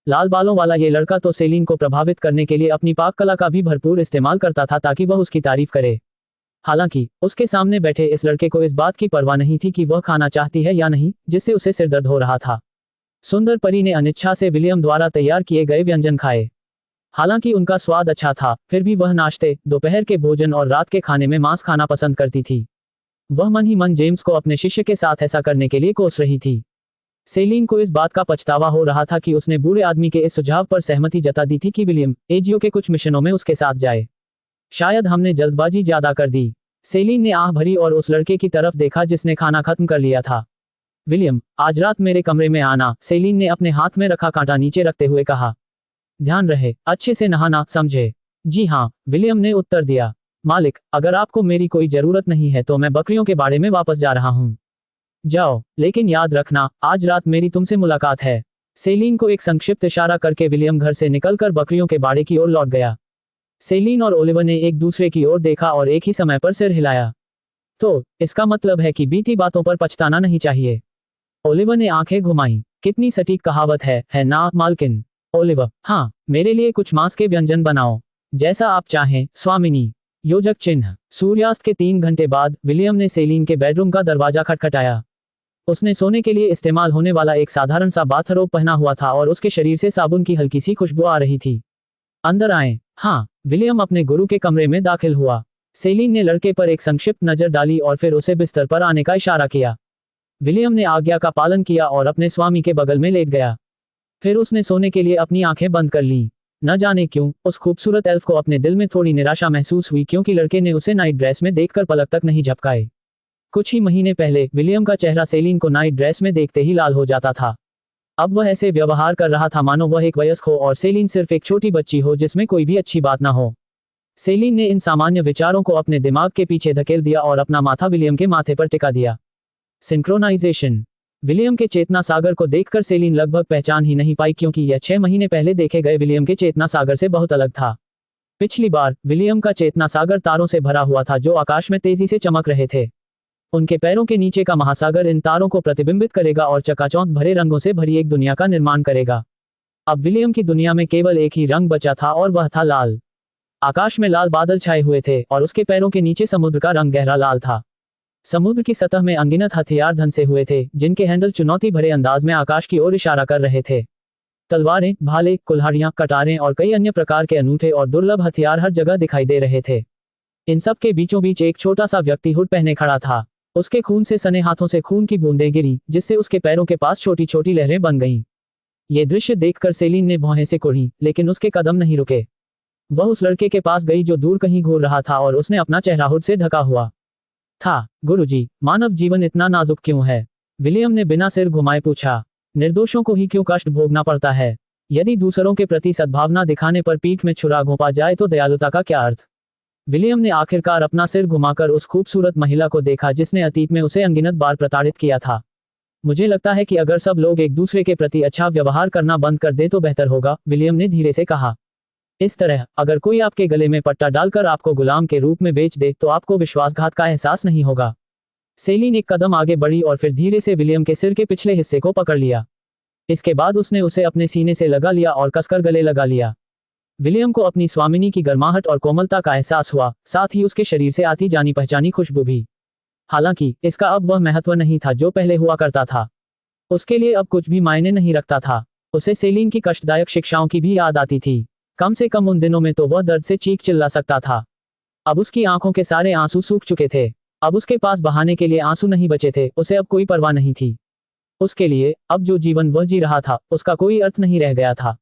लाल बालों वाला ये लड़का तो सेलिन को प्रभावित करने के लिए अपनी पाक कला का भी भरपूर इस्तेमाल करता था ताकि वह उसकी तारीफ करे। हालांकि उसके सामने बैठे इस लड़के को इस बात की परवाह नहीं थी कि वह खाना चाहती है या नहीं, जिससे उसे सिरदर्द हो रहा था। सुंदर परी ने अनिच्छा से विलियम द्वारा तैयार किए गए व्यंजन खाए। हालांकि उनका स्वाद अच्छा था, फिर भी वह नाश्ते, दोपहर के भोजन और रात के खाने में मांस खाना पसंद करती थी। वह मन ही मन जेम्स को अपने शिष्य के साथ ऐसा करने के लिए कोस रही थी। सेलिन को इस बात का पछतावा हो रहा था कि उसने बूढ़े आदमी के इस सुझाव पर सहमति जता दी थी कि विलियम एजियो के कुछ मिशनों में उसके साथ जाए। शायद हमने जल्दबाजी ज्यादा कर दी। सेलिन ने आह भरी और उस लड़के की तरफ देखा जिसने खाना खत्म कर लिया था। विलियम, आज रात मेरे कमरे में आना, सेलिन ने अपने हाथ में रखा कांटा नीचे रखते हुए कहा। ध्यान रहे, अच्छे से नहाना, समझे? जी हाँ, विलियम ने उत्तर दिया। मालिक, अगर आपको मेरी कोई जरूरत नहीं है तो मैं बकरियों के बाड़े में वापस जा रहा हूँ। जाओ, लेकिन याद रखना, आज रात मेरी तुमसे मुलाकात है। सेलिन को एक संक्षिप्त इशारा करके विलियम घर से निकलकर बकरियों के बाड़े की ओर लौट गया। सेलिन और ओलिवर ने एक दूसरे की ओर देखा और एक ही समय पर सिर हिलाया। तो इसका मतलब है कि बीती बातों पर पछताना नहीं चाहिए। ओलिवर ने आंखें घुमाई। कितनी सटीक कहावत है ना मालकिन? ओलिवर, हाँ, मेरे लिए कुछ मांस के व्यंजन बनाओ। जैसा आप चाहें, स्वामिनी। योजक चिन्ह। सूर्यास्त के 3 घंटे बाद विलियम ने सेलिन के बेडरूम का दरवाजा खटखटाया। उसने सोने के लिए इस्तेमाल होने वाला एक साधारण सा बाथरोब पहना हुआ था और उसके शरीर से साबुन की हल्की सी खुशबू आ रही थी। अंदर आएं। हाँ, विलियम अपने गुरु के कमरे में दाखिल हुआ। सेलिन ने लड़के पर एक संक्षिप्त नजर डाली और फिर उसे बिस्तर पर आने का इशारा किया। विलियम ने आज्ञा का पालन किया और अपने स्वामी के बगल में लेट गया। फिर उसने सोने के लिए अपनी आंखें बंद कर लीं। न जाने क्यों उस खूबसूरत एल्फ को अपने दिल में थोड़ी निराशा महसूस हुई क्योंकि लड़के ने उसे नाइट ड्रेस में देखकर पलक तक नहीं झपकाए। कुछ ही महीने पहले विलियम का चेहरा सेलिन को नाइट ड्रेस में देखते ही लाल हो जाता था। अब वह ऐसे व्यवहार कर रहा था मानो वह एक वयस्क हो और सेलिन सिर्फ एक छोटी बच्ची हो जिसमें कोई भी अच्छी बात ना हो। सेलिन ने इन सामान्य विचारों को अपने दिमाग के पीछे धकेल दिया और अपना माथा विलियम के माथे पर टिका दिया। सिंक्रोनाइजेशन। विलियम के चेतना सागर को देखकर सेलिन लगभग पहचान ही नहीं पाई क्योंकि यह 6 महीने पहले देखे गए विलियम के चेतना सागर से बहुत अलग था। पिछली बार विलियम का चेतना सागर तारों से भरा हुआ था जो आकाश में तेजी से चमक रहे थे। उनके पैरों के नीचे का महासागर इन तारों को प्रतिबिंबित करेगा और चकाचौंध भरे रंगों से भरी एक दुनिया का निर्माण करेगा। अब विलियम की दुनिया में केवल एक ही रंग बचा था और वह था लाल। आकाश में लाल बादल छाए हुए थे और उसके पैरों के नीचे समुद्र का रंग गहरा लाल था। समुद्र की सतह में अनगिनत हथियार धंसे हुए थे जिनके हैंडल चुनौती भरे अंदाज में आकाश की ओर इशारा कर रहे थे। तलवारें, भाले, कुल्हाड़ियां, कटारें और कई अन्य प्रकार के अनूठे और दुर्लभ हथियार हर जगह दिखाई दे रहे थे। इन सब के बीचों बीच एक छोटा सा व्यक्ति हुड पहने खड़ा था। उसके खून से सने हाथों से खून की बूंदें गिरी जिससे उसके पैरों के पास छोटी छोटी लहरें बन गईं। ये दृश्य देखकर सेलिन ने भौहें से कुड़ी, लेकिन उसके कदम नहीं रुके। वह उस लड़के के पास गई जो दूर कहीं घूर रहा था और उसने अपना चेहरा हुड से ढका हुआ था। गुरुजी, मानव जीवन इतना नाजुक क्यों है? विलियम ने बिना सिर घुमाए पूछा। निर्दोषों को ही क्यों कष्ट भोगना पड़ता है? यदि दूसरों के प्रति सद्भावना दिखाने पर पीठ में छुरा घोंपा जाए तो दयालुता का क्या अर्थ? विलियम ने आखिरकार अपना सिर घुमाकर उस खूबसूरत महिला को देखा जिसने अतीत में उसे अनगिनत बार प्रताड़ित किया था। मुझे लगता है कि अगर सब लोग एक दूसरे के प्रति अच्छा व्यवहार करना बंद कर दे तो बेहतर होगा, विलियम ने धीरे से कहा। इस तरह अगर कोई आपके गले में पट्टा डालकर आपको गुलाम के रूप में बेच दे तो आपको विश्वासघात का एहसास नहीं होगा। सेलिन एक कदम आगे बढ़ी और फिर धीरे से विलियम के सिर के पिछले हिस्से को पकड़ लिया। इसके बाद उसने उसे अपने सीने से लगा लिया और कसकर गले लगा लिया। विलियम को अपनी स्वामिनी की गर्माहट और कोमलता का एहसास हुआ, साथ ही उसके शरीर से आती जानी पहचानी खुशबू भी। हालांकि इसका अब वह महत्व नहीं था जो पहले हुआ करता था। उसके लिए अब कुछ भी मायने नहीं रखता था। उसे सेलिन की कष्टदायक शिक्षाओं की भी याद आती थी। कम से कम उन दिनों में तो वह दर्द से चीख चिल्ला सकता था। अब उसकी आंखों के सारे आंसू सूख चुके थे। अब उसके पास बहाने के लिए आंसू नहीं बचे थे। उसे अब कोई परवाह नहीं थी। उसके लिए अब जो जीवन वह जी रहा था उसका कोई अर्थ नहीं रह गया था।